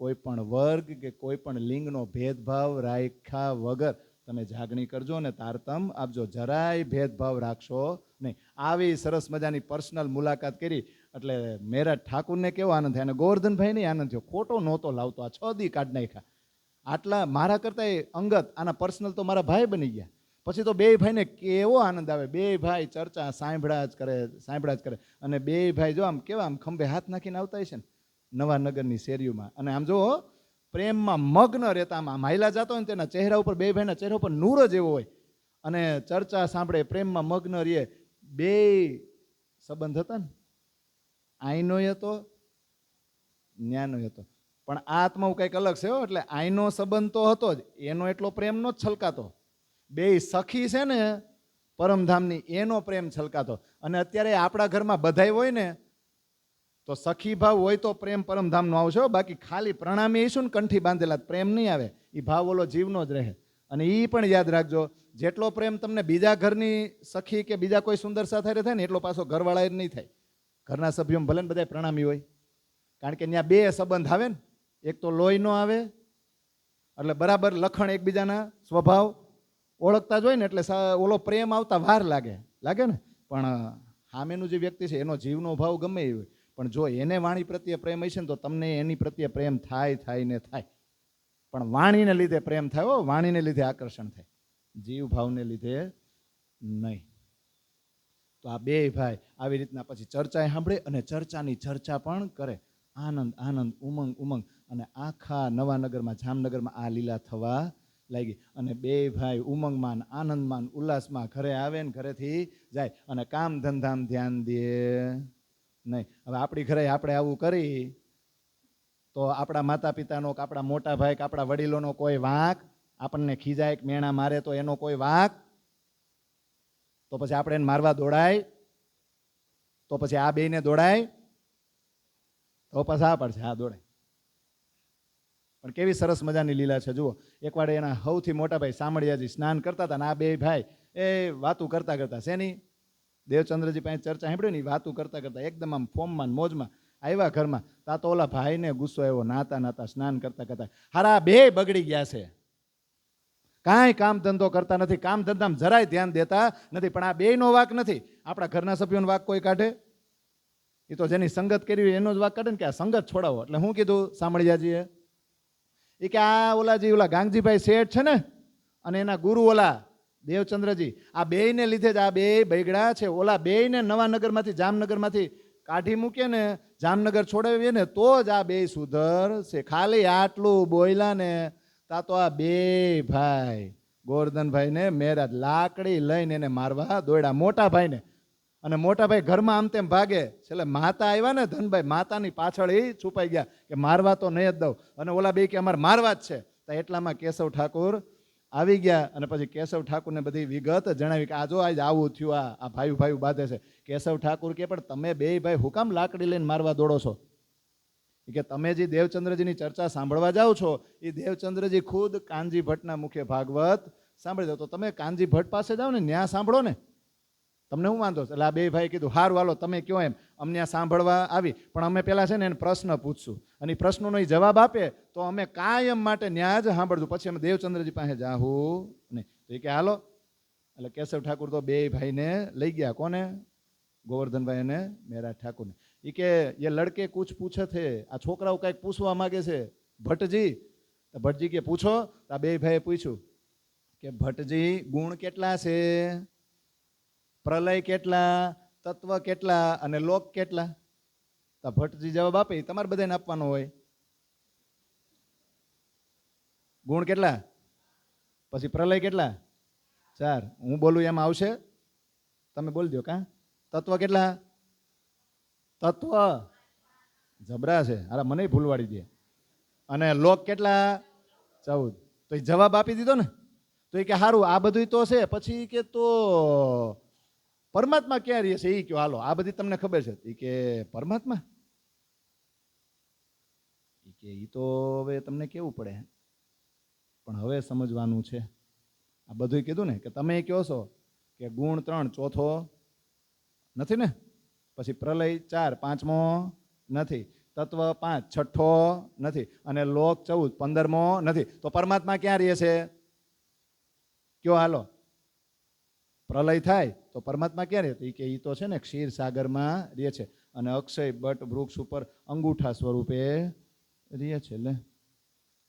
કોઈ પણ વર્ગ કે કોઈ પણ લિંગનો ભેદભાવ રાખ્યા વગર તમે જાગણી કરજો ને તારતમ આપજો, જરાય ભેદભાવ રાખશો નહીં. આવી સરસ મજાની પર્સનલ મુલાકાત કરી એટલે મહેરાજ ઠાકુરને કેવો આનંદ થાય અને ગોવર્ધનભાઈને આનંદ થયો. ખોટો નહોતો લાવતો, આ 6 દી કાઢ નાખ્યા. આટલા મારા કરતાં અંગત, આના પર્સનલ તો મારા ભાઈ બની ગયા. પછી તો 2 ભાઈને કેવો આનંદ આવે, 2 ભાઈ ચર્ચા સાંભળ્યા જ કરે અને 2 ભાઈ જો આમ કેવા આમ ખંભે હાથ નાખીને આવતા હોય છે ને નવા નગરની શેરીઓમાં, અને આમ જો પ્રેમમાં મગ્ન રહેતા, આમ હાયલા જતો હોય ને તેના ચહેરા ઉપર, 2 ભાઈના ચહેરા ઉપર નૂર જ એવો હોય, અને ચર્ચા સાંભળે, પ્રેમમાં મગ્ન રહે, 2 સંબંધ હતા ને, આઈનોય હતો, ન્યાનોય હતો. પણ આ આત્માઓ કંઈક અલગ છે હો. એટલે આઈનો સંબંધ તો હતો જ, એનો એટલો પ્રેમ નો જ છલકાતો. બે સખી છે ને પરમધામની, એનો પ્રેમ છલકાતો. અને અત્યારે આપણા ઘરમાં બધાય હોય ને તો સખી ભાવ હોય તો પ્રેમ પરમધામનો આવશે. બાકી ખાલી પ્રણામી આવીશું ને કંઠી બાંધેલા, પ્રેમ નહીં આવે. એ ભાવ ઓલો જીવનો જ રહે. અને એ પણ યાદ રાખજો, જેટલો પ્રેમ તમને બીજા ઘરની સખી કે બીજા કોઈ સુંદર સાથે થાય ને એટલો પાછો ઘરવાળા નહીં થાય. ઘરના સભ્યો ભલે ને બધા પ્રણામી હોય, કારણ કે ત્યાં બે સંબંધ આવે ને, એક તો લોહીનો આવે એટલે બરાબર લખણ એકબીજાના સ્વભાવ ઓળખતા જ હોય ને, એટલે ઓલો પ્રેમ આવતા વાર લાગે ને. પણ સામેનું જે વ્યક્તિ છે એનો જીવનો ભાવ ગમે એ હોય, પણ જો એને વાણી પ્રત્યે પ્રેમ હશે ને તો તમને એની પ્રત્યે પ્રેમ થાય ને થાય. પણ વાણીને લીધે પ્રેમ થાય હો, વાણીને લીધે આકર્ષણ થાય, જીવ ભાવને લીધે નહીં. તો આ બે ભાઈ આવી રીતના પછી ચર્ચા સાંભળે અને ચર્ચાની ચર્ચા પણ કરે. આનંદ ઉમંગ. અને આખા નવાનગરમાં જામનગરમાં આ લીલા થવા લાગી. અને બે ભાઈ ઉમંગમાં, આનંદમાં, ઉલ્લાસમાં ઘરે આવે ને ઘરેથી જાય. અને કામ ધંધામ ધ્યાન દે નહીં. હવે આપણી ઘરે આપણે આવું કરી તો આપણા માતા પિતાનો કે આપણા મોટા ભાઈ કે આપણા વડીલોનો કોઈ વાંક, આપણને ખીજાય કે મેણા મારે તો એનો કોઈ વાંક, તો પછી આપણે એને મારવા દોડાય, તો પછી આ બેયને દોડાય, તો પછી આ પડશે હા દોડાય. પણ કેવી સરસ મજાની લીલા છે જુઓ. એકવાર એના સૌથી મોટા ભાઈ સામળિયાજી સ્નાન કરતા હતા, અને આ બે ભાઈ એ વાતું કરતા શેની, દેવચંદ્રજી પાસે ચર્ચા સાંભળ્યું ને, વાતું કરતા એકદમ આમ ફોર્મમાં મોજમાં આવ્યા ઘરમાં. તા તો ઓલા ભાઈને ગુસ્સો આવ્યો, નાતા સ્નાન કરતા હારા બે બગડી ગયા છે, કાંઈ કામ ધંધો કરતા નથી, કામ ધંધામાં જરાય ધ્યાન દેતા નથી. પણ આ બેયનો વાક નથી, આપણા ઘરના સભ્યોનો વાક કોઈ કાઢે? એ તો જેની સંગત કરી એનો જ વાક કાઢે ને કે આ સંગત છોડાવો. એટલે શું કીધું સામળિયાજીએ? એ કે આ ઓલા ગાંગજીભાઈ શેઠ છે ને અને એના ગુરુ ઓલા દેવચંદ્રજી, આ બેયને લીધે જ આ બે બગડ્યા છે. ઓલા બેયને નવાનગરમાંથી જામનગરમાંથી કાઢી મૂકીએ ને, જામનગર છોડાવીએ ને તો જ આ બે સુધરશે. ખાલી આટલું બોયલા ને તા તો આ બે ભાઈ ગોરધનભાઈને મેરાજ લાકડી લઈને એને મારવા દોડ્યા મોટા ભાઈને. અને મોટા ભાઈ ઘરમાં આમ તેમ ભાગે, છેલ્લે માતા આવ્યા ને ધનભાઈ, માતાની પાછળ એ છુપાઈ ગયા કે મારવા તો નહીં જ દઉં. અને ઓલા બે કે અમારે મારવા જ છે. તો એટલામાં કેશવ ઠાકોર આવી ગયા. અને પછી કેશવ ઠાકુરને બધી વિગત જણાવી કે આ જો આજ આવું થયું, આ ભાઈ બાંધે છે. કેશવ ઠાકુર કે પણ તમે બે ભાઈ હું કામ લાકડી લઈને મારવા દોડો છો? કે તમે જે દેવચંદ્રજીની ચર્ચા સાંભળવા જાઓ છો એ દેવચંદ્રજી ખુદ કાનજી ભટ્ટના મુખ્ય ભાગવત સાંભળી જાઓ. તો તમે કાનજી ભટ્ટ પાસે જાઓ ને, ન્યા સાંભળો ને, તમને શું વાંધો? એટલે આ બે ભાઈ કીધું હારું હાલો તમે કયો એમ, અમને આ સાંભળવા આવી. પણ અમે પેલા છે ને એને પ્રશ્ન પૂછશું, અને એ પ્રશ્નોનો એ જવાબ આપે તો અમે કાયમ માટે ન્યા જ સાંભળશું, પછી અમે દેવચંદ્રજી પાસે જાહું નહીં. તો એ કે હાલો. એટલે કેશવ ઠાકુર તો બે ભાઈને લઈ ગયા. કોને? ગોવર્ધનભાઈ અને મેરા ઠાકુરને. એ કે ये लड़के कुछ पूछे थे, આ છોકરાઓ કંઈક પૂછવા માંગે છે ભટ્ટજી. તો ભટ્ટજી કે પૂછો. તો આ બે ભાઈએ પૂછ્યું કે ભટ્ટજી ગુણ કેટલા છે, પ્રલય કેટલા, તત્વ કેટલા અને લોક કેટલા? તો ભટ્ટજી જવાબ આપે, તમારે બધાને આપવાનો હોય. ગુણ કેટલા, પછી પ્રલય કેટલા? 4. હું બોલું એમ આવશે, તમે બોલી દો. કા તત્વ કેટલા? તત્વ જબરા છે, અરે મને ભૂલવાડી દે. અને લોક કેટલા? 14. તો એ જવાબ આપી દીધો ને. તો એ કે સારું આ બધું તો છે, પછી કે તો પરમાત્મા ક્યાં રહે છે એ કયો હાલો, આ બધી તમને ખબર છે? એ કે પરમાત્મા, એ કે એ તો હવે તમને કેવું પડે, પણ હવે સમજવાનું છે. આ બધું કીધું ને કે તમે કહો છો કે ગુણ 3 ચોથો નથી ને, પછી પ્રલય 4 પાંચમો નથી, તત્વ 5 છઠ્ઠો નથી, અને લોક 14 15મો નથી. તો પરમાત્મા ક્યાં રહે છે કયો હાલો? પ્રલય થાય તો પરમાત્મા ક્યાં રહે? કે એ તો છે ને ક્ષીર સાગરમાં રહે છે, અને અક્ષય બટ વૃક્ષ ઉપર અંગૂઠા સ્વરૂપે રહે છે. લે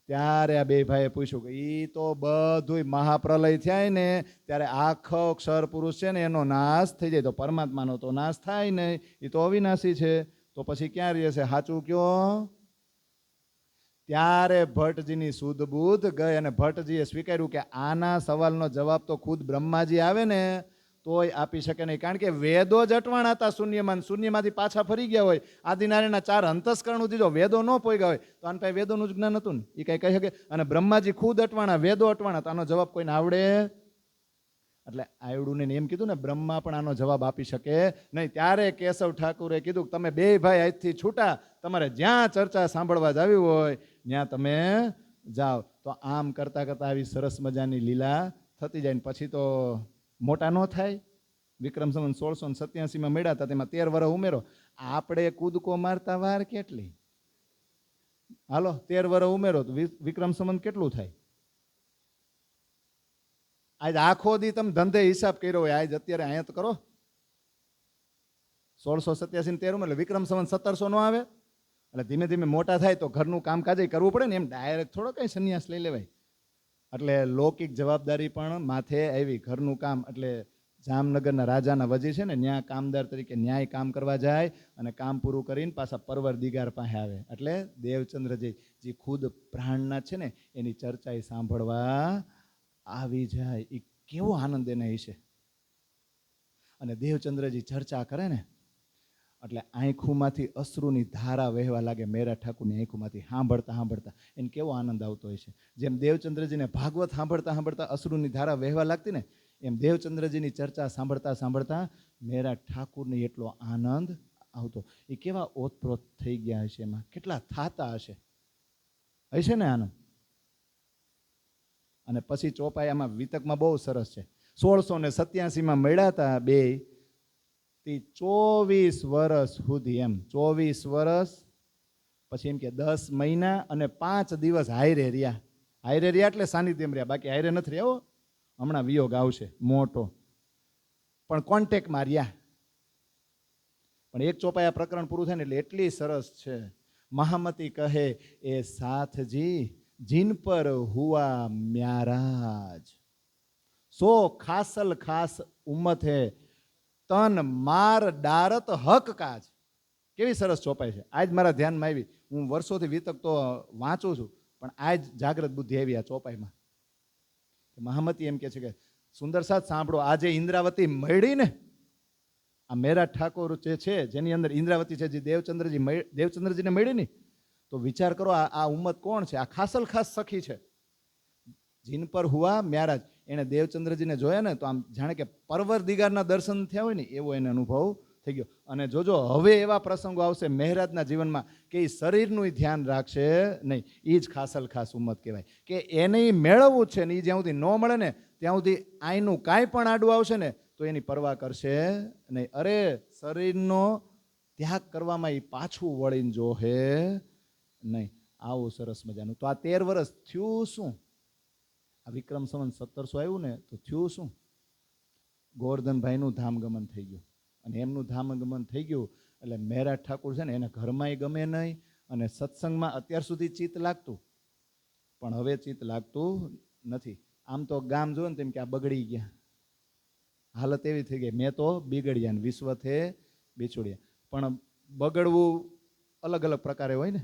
ત્યારે આ બે ભાઈએ પૂછ્યું કે એ તો બધું મહાપ્રલય થાય ને ત્યારે આખો ક્ષર પુરુષ છે ને એનો નાશ થઈ જાય, તો પરમાત્માનો તો નાશ થાય નહીં, એ તો અવિનાશી છે. તો પછી ક્યાં રહે છે સાચું કયો? ત્યારે ભટ્ટજીની સુધ બુદ્ધ ગઈ, અને ભટ્ટજીએ સ્વીકાર્યું કે આના સવાલનો જવાબ તો ખુદ બ્રહ્માજી આવે ને તોય આપી શકે નહીં, કારણ કે વેદો જ અટવાણ હતા શૂન્યમાં, શૂન્યમાંથી પાછા ફરી ગયા હોય. આદિનારાયણના 4 અંતસ્કરણ સુધી જો વેદો ન પોગ્યા હોય તો આને પાસે વેદોનું જ જ્ઞાન હતું ને, એ કઈ કહી શકે? અને બ્રહ્માજી ખુદ અટવાણા, વેદો અટવાણા, તો આનો જવાબ કોઈને આવડે? એટલે આવડું ને એમ કીધું ને, બ્રહ્મા પણ આનો જવાબ આપી શકે નહીં. ત્યારે કેશવ ઠાકુરે કીધું તમે બે ભાઈ આજથી છૂટા, તમારે જ્યાં ચર્ચા સાંભળવા જાવી હોય ત્યાં તમે જાઓ. તો આમ કરતા કરતા આવી સરસ મજાની લીલા થતી જાય. પછી તો મોટા ન થાય. વિક્રમ સંવત 1687 મળ્યા હતા, તેમાં 13 વર્ષ ઉમેરો. આપણે કૂદકો મારતા વાર કેટલી? હાલો 13 વર્ષ ઉમેરો તો વિક્રમ સંવત કેટલું થાય? આજ આખો દી તમે ધંધે હિસાબ કર્યો હોય, આજ અત્યારે અહીંયા તો કરો. 1687 ને 13 એટલે વિક્રમ સંવત 1700 નો આવે. એટલે ધીમે ધીમે મોટા થાય તો ઘરનું કામકાજ કરવું પડે ને, એમ ડાયરેક્ટ થોડો કઈ સંન્યાસ લઈ લેવાય. એટલે લૌકિક જવાબદારી પણ માથે આવી. ઘરનું કામ એટલે જામનગરના રાજાના વજી છે ને, ન્યા કામદાર તરીકે ન્યાય કામ કરવા જાય અને કામ પૂરું કરીને પાછા પરવર દિગાર પાસે આવે. એટલે દેવચંદ્રજી જે ખુદ પ્રાણના છે ને, એની ચર્ચા એ સાંભળવા આવી જાય. એ કેવો આનંદ એને હશે. અને દેવચંદ્રજી ચર્ચા કરે ને એટલે આંખોમાંથી અશ્રુની ધારા વહેવા લાગે. મેરા ઠાકુરની આંખોમાંથી સાંભળતા સાંભળતા એને કેવો આનંદ આવતો હોય છે. જેમ દેવચંદ્રજીને ભાગવત સાંભળતા સાંભળતા અશ્રુની ધારા વહેવા લાગતી ને, એમ દેવચંદ્રજીની ચર્ચા સાંભળતા સાંભળતા મેરા ઠાકુરને એટલો આનંદ આવતો. એ કેવા ઓતપ્રોત થઈ ગયા હશે, એમાં કેટલા થાતા હશે ને આનંદ. અને પછી ચોપાયામાં વિતકમાં બહુ સરસ છે. 1687 મળ્યા હતા બે, 24 વર્ષ સુધી, એમ 24 વર્ષ પછી એમ કે 10 મહિના અને 5 દિવસ હાયરે રહ્યા. હાયરે રહ્યા એટલે સાનિધ્યમ રહ્યા, બાકી હાયરે નથી રહ્યા. હમણાં વિયોગ આવશે મોટો, પણ કોન્ટેક્ટમાં રહ્યા. પણ એક ચોપાયા પ્રકરણ પૂરું થાય ને એટલે એટલી સરસ છે. મહામતી કહે એ સાથજી जिन पर हुआ म्याराज, सो खासल खास उम्मत है तन मार डारत हक काज. केवी सरस ચોપાઈ છે. આજ મારા ધ્યાનમાં આવી. હું વર્ષોથી વિતક તો વાંચું છું, પણ આજ જાગ્રત બુદ્ધિ આવી આ ચોપાઈમાં. મહામતી એમ કે છે કે સુંદર સાથ સાંભળો, આજે ઇન્દ્રાવતી મળી ને, આ મેરા ઠાકોર જે છે જેની અંદર ઇન્દ્રાવતી છે, જે દેવચંદ્રજીને મળી ને, તો વિચાર કરો આ ઉમ્મત કોણ છે? આ ખાસલ ખાસ સખી છે. જીન પર હુઆ મ્યારાજ, એને દેવચંદ્રજીને જોયા ને તો આમ જાણે કે પરવર દિગારના દર્શન થયા હોય ને એવો એને અનુભવ થઈ ગયો. અને જોજો હવે એવા પ્રસંગો આવશે મહેરાજના જીવનમાં કે એ શરીરનું ધ્યાન રાખશે નહીં. એ જ ખાસલ ખાસ ઉમ્મત કહેવાય. કે એને મેળવવું છે ને, એ જ્યાં સુધી ન મળે ને ત્યાં સુધી આઈનું કાંઈ પણ આડું આવશે ને તો એની પરવા કરશે નહીં. અરે શરીરનો ત્યાગ કરવામાં એ પાછું વળીને જોહે નહીં. આવું સરસ મજાનું. તો આ 13 વર્ષ થયું શું? આ વિક્રમ સંવત 1700 આવ્યું ને તો થયું શું? ગોરધનભાઈનું ધામગમન થઈ ગયું. અને એમનું ધામગમન થઈ ગયું એટલે મેરા ઠાકુર છે ને એને ઘરમાંય ગમે નહીં, અને સત્સંગમાં અત્યાર સુધી ચિત્ત લાગતું, પણ હવે ચિત્ત લાગતું નથી. આમ તો ગામ જોયું ને તેમ કે આ બગડી ગયા, હાલત એવી થઈ ગઈ, મેં તો બિગડ્યા ને વિશ્વ થે બિછોડ્યા. પણ બગડવું અલગ અલગ પ્રકારે હોય ને.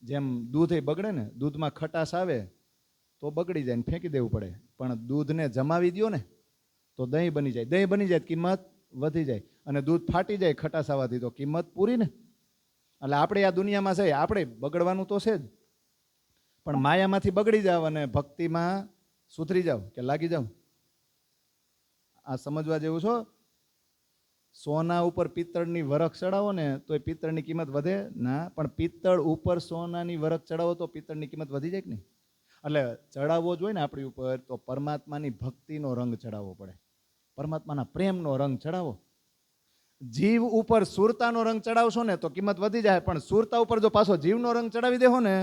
જેમ દૂધ એ બગડે ને, દૂધમાં ખટાશ આવે તો બગડી જાય ને ફેંકી દેવું પડે, પણ દૂધને જમાવી દો ને તો દહીં બની જાય. દહીં બની જાય કિંમત વધી જાય, અને દૂધ ફાટી જાય ખટાશ આવવાથી તો કિંમત પૂરી ને. એટલે આપણે આ દુનિયામાં છે, આપણે બગડવાનું તો છે જ, પણ માયામાંથી બગડી જાવ અને ભક્તિમાં સુધરી જાવ કે લાગી જાવ. આ સમજવા જેવું છો. સોના ઉપર પિત્તળની વરખ ચડાવો ને તો એ પિત્તળની કિંમત વધે ના, પણ પિત્તળ ઉપર સોનાની વરખ ચડાવો તો પિત્તળની કિંમત વધી જાય કે નહીં. એટલે ચડાવવો જોઈએ ને આપણી ઉપર તો પરમાત્માની ભક્તિનો રંગ ચડાવવો પડે, પરમાત્માના પ્રેમનો રંગ ચડાવો. જીવ ઉપર સુરતાનો રંગ ચડાવશો ને તો કિંમત વધી જાય, પણ સુરતા ઉપર જો પાછો જીવનો રંગ ચડાવી દેહો ને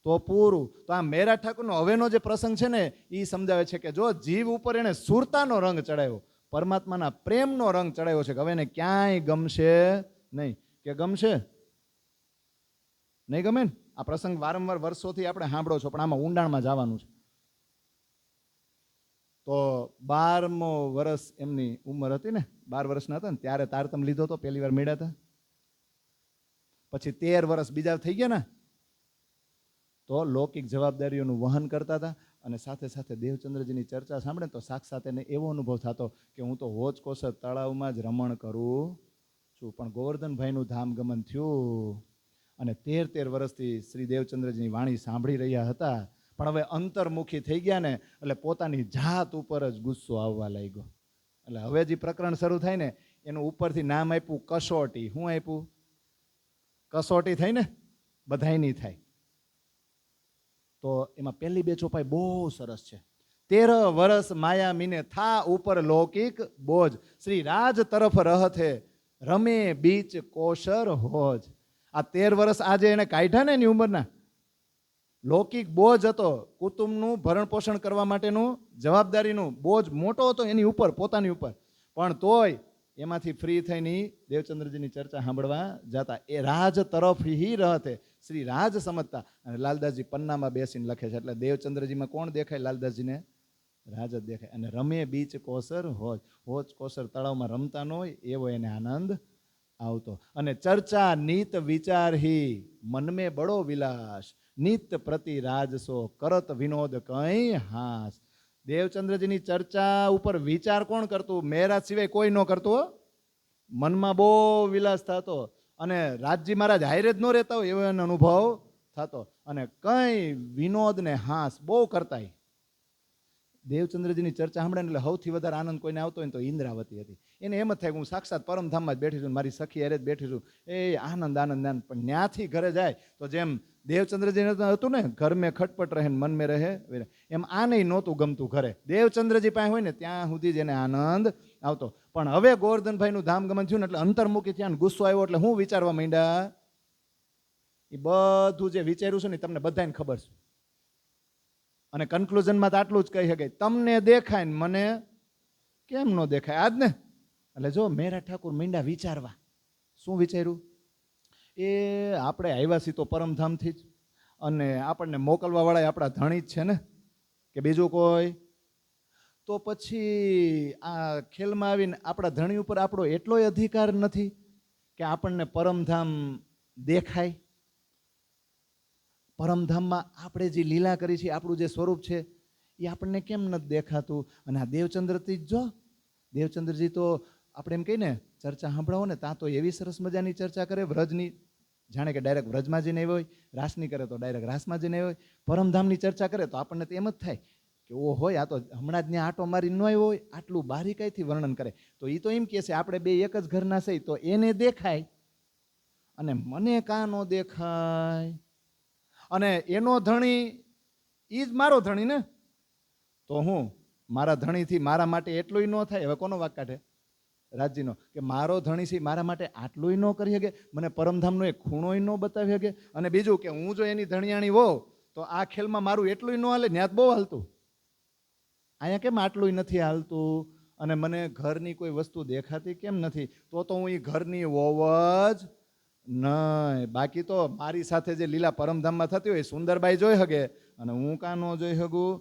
તો પૂરું. તો આ મેરા ઠાકુરનો હવેનો જે પ્રસંગ છે ને એ સમજાવે છે કે જો જીવ ઉપર એને સુરતાનો રંગ ચડાવ્યો, પરમાત્માના પ્રેમનો રંગ ચડાવ્યો છે, કે હવે એને ક્યાંય ગમશે નહીં. કે ગમશે નહીં? ગમે ને. આ પ્રસંગ વારંવાર વર્ષોથી આપણે સાંભળો છો, પણ આમાં ઊંડાણમાં જવાનું છે. તો 12મો વર્ષ એમની ઉંમર હતી ને, 12 વર્ષના હતા ને ત્યારે તારતમ લીધો તો, પહેલી વાર મળ્યા હતા. પછી 13 વર્ષ બીજા થઈ ગયા ને તો લૌકિક જવાબદારીઓનું વહન કરતા હતા. અને સાથે સાથે દેવચંદ્રજીની ચર્ચા સાંભળે તો સાક્ષાત એને એવો અનુભવ થતો કે હું તો હોજ કોસર તળાવમાં જ રમણ કરું છું. પણ ગોવર્ધનભાઈનું ધામગમન થયું અને 13 વર્ષથી શ્રી દેવચંદ્રજીની વાણી સાંભળી રહ્યા હતા, પણ હવે અંતર્મુખી થઈ ગયા ને એટલે પોતાની જાત ઉપર જ ગુસ્સો આવવા લાગ્યો. એટલે હવે જે પ્રકરણ શરૂ થાય ને એનું ઉપરથી નામ આપ્યું કસોટી. શું આપ્યું? કસોટી થઈ ને, બધાયની થાય. તો એમાં પહેલી 2 ચોપાઈ બહુ સરસ છે. 13 વર્ષ માયા મીને થા ઉપર લૌકિક બોજ, શ્રી રાજ તરફ રહથે રમે બીચ કોશર હોજ. આ 13 વર્ષ આજે એને કાઢ્યા ને એની ઉંમરના, લૌકિક બોજ હતો, કુટુંબનું ભરણ પોષણ કરવા માટેનું જવાબદારીનું બોજ મોટો હતો એની ઉપર, પોતાની ઉપર, પણ તોય એમાંથી ફ્રી થઈને દેવચંદ્રજીની ચર્ચા સાંભળવા જતા. એ રાજ તરફ હી રહતે, શ્રી રાજ સમજતા. અને લાલદાસજી પન્નામાં બેસીને લખે છે, એટલે દેવચંદ્રજીમાં કોણ દેખાય? લાલદાસજીને રાજ જ દેખાય. અને રમે બીચ કોસર હોજ, હોજ કોસર તળાવમાં રમતા ન હોય એવો એને આનંદ આવતો. અને ચર્ચા નીત વિચાર હી મન મેં બડો વિલાસ, નિત પ્રતિ રાજસો કરત વિનોદ કઈ હાસ. દેવચંદ્રજીની ચર્ચા ઉપર વિચાર કોણ કરતું? મહેરાજ સિવાય કોઈ ન કરતું. મનમાં બહુ વિલાસ થતો અને રાજજી મહારાજ હારે જ ન રહેતા હોય એવો એનો અનુભવ થતો. અને કઈ વિનોદ ને હાસ બહુ કરતા. દેવચંદ્રજીની ચર્ચા સાંભળે એટલે સૌથી વધારે આનંદ કોઈને આવતો હોય તો ઇન્દ્રાવતી હતી. એને એમ જ થાય હું સાક્ષાત પરમધામમાં જ બેઠી છું, મારી સખી હારે જ બેઠી છું, એ આનંદ આનંદ આનંદ. પણ ત્યાંથી ઘરે જાય તો જેમ દેવચંદ્રજીને હતું ને ઘર મેં ખટપટ રહે મન મેં રહે, એમ આ નહીં નહોતું ગમતું ઘરે. દેવચંદ્રજી પાસે હોય ને ત્યાં સુધી જ એને આનંદ આવતો. પણ હવે ગોવર્ધનભાઈનું ધામગમન થયું ને એટલે અંતર્મુખી થયા ને ગુસ્સો આવ્યો એટલે હું વિચારવા માંડ્યા. એ બધું જે વિચાર્યું છે ને તમને બધાને ખબર છે. અને કન્ક્લુઝનમાં તો આટલું જ કહી શકાય, તમને દેખાય ને મને કેમ ન દેખાય આજ ને. એટલે જો મેરા ઠાકુર મીંડા વિચારવા. શું વિચાર્યું? એ આપણે આવ્યા છીએ તો પરમધામથી જ, અને આપણને મોકલવા વાળા આપણા ધણી જ છે ને, કે બીજું કોઈ? તો પછી આ ખેલમાં આવીને આપણા ધણી ઉપર આપણો એટલોય અધિકાર નથી કે આપણને પરમધામ દેખાય? પરમધામમાં આપણે જે લીલા કરી છે, આપણું જે સ્વરૂપ છે એ આપણને કેમ નથી દેખાતું? અને આ દેવચંદ્રથી જો, દેવચંદ્રજી તો આપણે એમ કહીને ચર્ચા સાંભળાવો ને ત્યાં તો એવી સરસ મજાની ચર્ચા કરે વ્રજની, જાણે કે ડાયરેક્ટ વ્રજમાં જઈને આવ્યો હોય, રાસની કરે તો ડાયરેક્ટ રાસમાં જઈને આવ્યો હોય, પરમધામની ચર્ચા કરે તો આપણને તો એમ જ થાય કે ઓ હોય આ તો હમણાં જ ત્યાં આટો મારી ન આવ્યો હોય, આટલું બારીકાઈથી વર્ણન કરે. તો એ તો એમ કહે છે આપણે બે એક જ ઘરના છે તો એને દેખાય અને મને કાં ન દેખાય? અને એનો ધણી એ જ મારો ધણી ને, તો હું મારા ધણીથી મારા માટે એટલું ન થાય? હવે કોનો વાક કાઢે? રાજજીનો, કે મારો ધણી છે મારા માટે આટલું ન કરી શકે, મને પરમધામનો એક ખૂણોય ન બતાવી શકે. અને બીજું કે હું જો એની ધણિયાણી હોઉં તો આ ખેલમાં મારું એટલું ન હાલે, ન્યાત બહુ હાલતું, અહીંયા કેમ આટલું નથી હાલતું? અને મને ઘરની કોઈ વસ્તુ દેખાતી કેમ નથી? તો હું એ ઘરની હોવ જ નહીં. બાકી તો મારી સાથે જે લીલા પરમધામમાં થતી હોય સુંદરબાઈ જોઈ શકે અને હું કાં ન જોઈ શકું?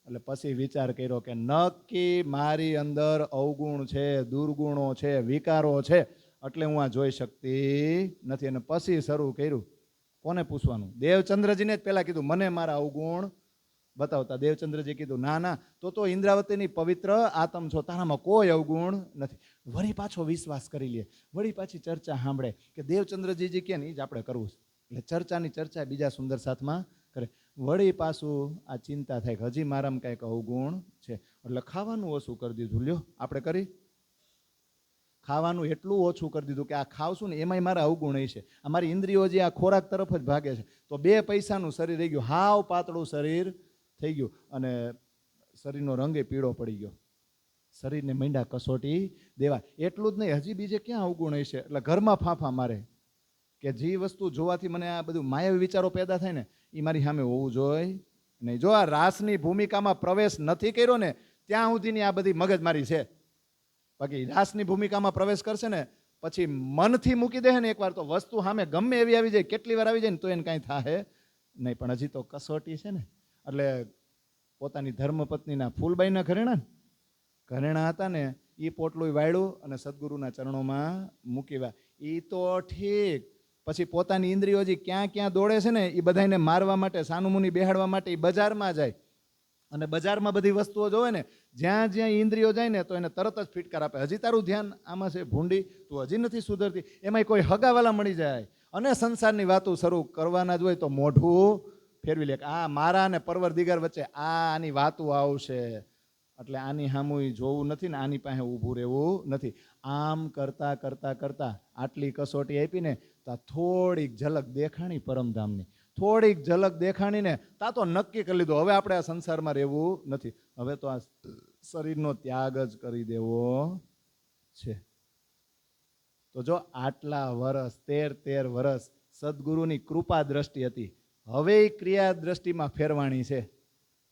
એટલે પછી વિચાર કર્યો કે નક્કી મારી અંદર અવગુણ છે, દુર્ગુણો છે, વિકારો છે, એટલે હું આ જોઈ શકતી નથી. અને પછી શરૂ કર્યું, કોને પૂછવાનું? દેવચંદ્રજીને જ પહેલાં કીધું મને મારા અવગુણ બતાવતા. દેવચંદ્રજી કીધું ના ના, તો ઇન્દ્રાવતીની પવિત્ર આત્મ છો, તારામાં કોઈ અવગુણ નથી. વળી પાછો વિશ્વાસ કરી લે, વળી પાછી ચર્ચા સાંભળે કે દેવચંદ્રજી કે ને એ જ આપણે કરવું છે. એટલે ચર્ચાની ચર્ચા બીજા સુંદર સાથમાં કરે. વળી પાછું આ ચિંતા થાય કે હજી મારામાં કંઈક અવગુણ છે, એટલે ખાવાનું ઓછું કરી દીધું. લ્યો આપણે કરી ખાવાનું એટલું ઓછું કરી દીધું કે આ ખાવશું ને એમાંય મારા અવગુણ છે. અમારી ઇન્દ્રિયો જે આ ખોરાક તરફ જ ભાગે છે. તો 2 પૈસાનું શરીર રહી ગયું, હાવ પાતળું શરીર થઈ ગયું અને શરીરનો રંગે પીળો પડી ગયો. શરીરને મીંડા કસોટી દેવા. એટલું જ નહીં, હજી બીજે ક્યાં અવગુણ છે? એટલે ઘરમાં ફાંફા મારે કે જે વસ્તુ જોવાથી મને આ બધું માયાવી વિચારો પેદા થાય ને એ મારી સામે હોવું જોઈએ નહીં. જો આ રાસની ભૂમિકામાં પ્રવેશ નથી કર્યો ને ત્યાં સુધીની આ બધી મગજમારી છે. બાકી રાસની ભૂમિકામાં પ્રવેશ કરશે ને પછી મનથી મૂકી દે ને એકવાર તો વસ્તુ સામે ગમે એવી આવી જાય, કેટલી વાર આવી જાય ને તો એને કાંઈ થાય નહીં. પણ હજી તો કસોટી છે ને. એટલે પોતાની ધર્મપત્નીના ફૂલબાઈના ઘરેણા હતા ને એ પોટલું વાળ્યું અને સદગુરુના ચરણોમાં મૂકીવા. એ તો ઠીક, પછી પોતાની ઇન્દ્રિયો જે ક્યાં ક્યાં દોડે છે ને એ બધાને મારવા માટે, સાનુમુની બેહાડવા માટે એ બજારમાં જાય અને બજારમાં બધી વસ્તુઓ જોવે ને, જ્યાં જ્યાં ઇન્દ્રિયો જાય ને તો એને તરત જ ફિટકાર આપે. હજી તારું ધ્યાન આમાં છે ભૂંડી, તું હજી નથી સુધરતી. એમાંય કોઈ હગાવાલા મળી જાય અને સંસારની વાતો શરૂ કરવાના જ હોય તો મોઢું ફેરવી લે. આ મારા અને પરવરદિગાર વચ્ચે આની વાતો આવશે, એટલે આની સામું જોવું નથી ને આની પાસે ઊભું રહેવું નથી. આમ કરતા કરતા કરતા આટલી કસોટી આપીને તો થોડીક ઝલક દેખાણી પરમધામની, થોડીક ઝલક દેખાણીને તા તો નક્કી કરી લીધું હવે આપણે આ સંસારમાં રહેવું નથી, હવે તો આ શરીરનો ત્યાગ જ કરી દેવો છે. તો જો આટલા વર્ષ 13 વર્ષ સદગુરુની કૃપા દ્રષ્ટિ હતી, હવે ક્રિયા દ્રષ્ટિમાં ફેરવાણી છે.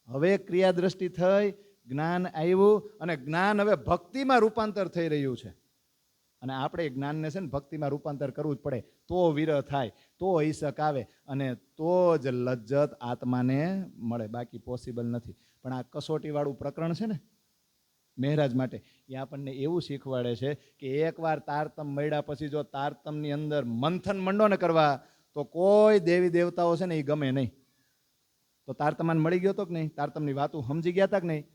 હવે ક્રિયા દ્રષ્ટિ થઈ, જ્ઞાન આવ્યું અને જ્ઞાન હવે ભક્તિમાં રૂપાંતર થઈ રહ્યું છે. અને આપણે જ્ઞાનને છે ને ભક્તિમાં રૂપાંતર કરવું જ પડે, તો વિરહ થાય, તો ઈશક આવે અને તો જ લજ્જત આત્માને મળે, બાકી પોસિબલ નથી. પણ આ કસોટીવાળું પ્રકરણ છે ને મહેરાજ માટે, એ આપણને એવું શીખવાડે છે કે એકવાર તારતમ મળ્યા પછી જો તારતમની અંદર મંથન મંડો ને કરવા તો કોઈ દેવી દેવતાઓ છે ને એ ગમે નહીં. તો તારતમાન મળી ગયો હતો કે નહીં, તારતમની વાતો સમજી ગયા હતા કે નહીં?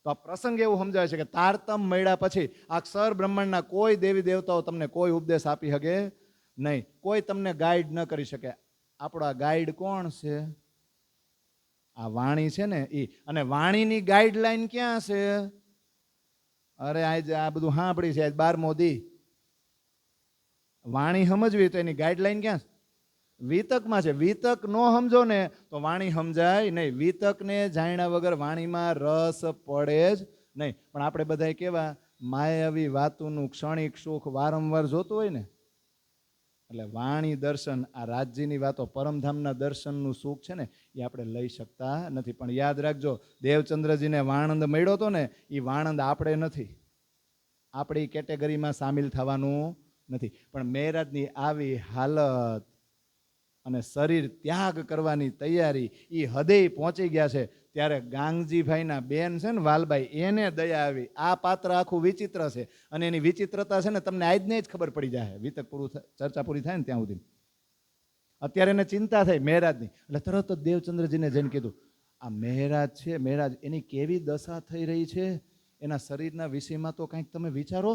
તો આ પ્રસંગ એવું સમજાવે છે કે તારતમ મળ્યા પછી આ અક્ષર બ્રહ્માંડના કોઈ દેવી દેવતાઓ તમને કોઈ ઉપદેશ આપી શકે નહીં, કોઈ તમને ગાઈડ ન કરી શકે. આપણો આ ગાઈડ કોણ છે? આ વાણી છે ને એ. અને વાણીની ગાઈડલાઈન ક્યાં છે? અરે આજે આ બધું સાંભળી છે, આજ 12મો દી. વાણી સમજવી તો એની ગાઈડલાઈન ક્યાં છે? વિતકમાં છે. વિતક નો સમજો ને તો વાણી સમજાય નહીં. વિતકને જાણ્યા વગર વાણીમાં રસ પડે જ નહીં. પણ આપણે બધા કેવા માયાવી વાતોનું ક્ષણિક સુખ વારંવાર જોતું હોય ને, એટલે વાણી દર્શન, આ રાજ્યની વાતો, પરમધામના દર્શનનું સુખ છે ને એ આપણે લઈ શકતા નથી. પણ યાદ રાખજો, દેવચંદ્રજીને વાણંદ મળ્યો હતો ને, એ વાણંદ આપણે નથી, આપણી કેટેગરીમાં સામેલ થવાનું નથી. પણ મહેરાજની આવી હાલત અને શરીર ત્યાગ કરવાની તૈયારી એ હદે પહોંચી ગયા છે, ત્યારે ગાંગજીભાઈના બેન છે ને વાલબાઈ, એને દયા આવી. આ પાત્ર આખું વિચિત્ર છે અને એની વિચિત્રતા છે ને તમને આજને જ ખબર પડી જાય, વિતક ચર્ચા પૂરી થાય ને ત્યાં સુધી. અત્યારે એને ચિંતા થઈ મહેરાજની, એટલે તરત જ દેવચંદ્રજીને જઈને કીધું, આ મહેરાજ છે, મહેરાજ એની કેવી દશા થઈ રહી છે, એના શરીરના વિષયમાં તો કંઈક તમે વિચારો.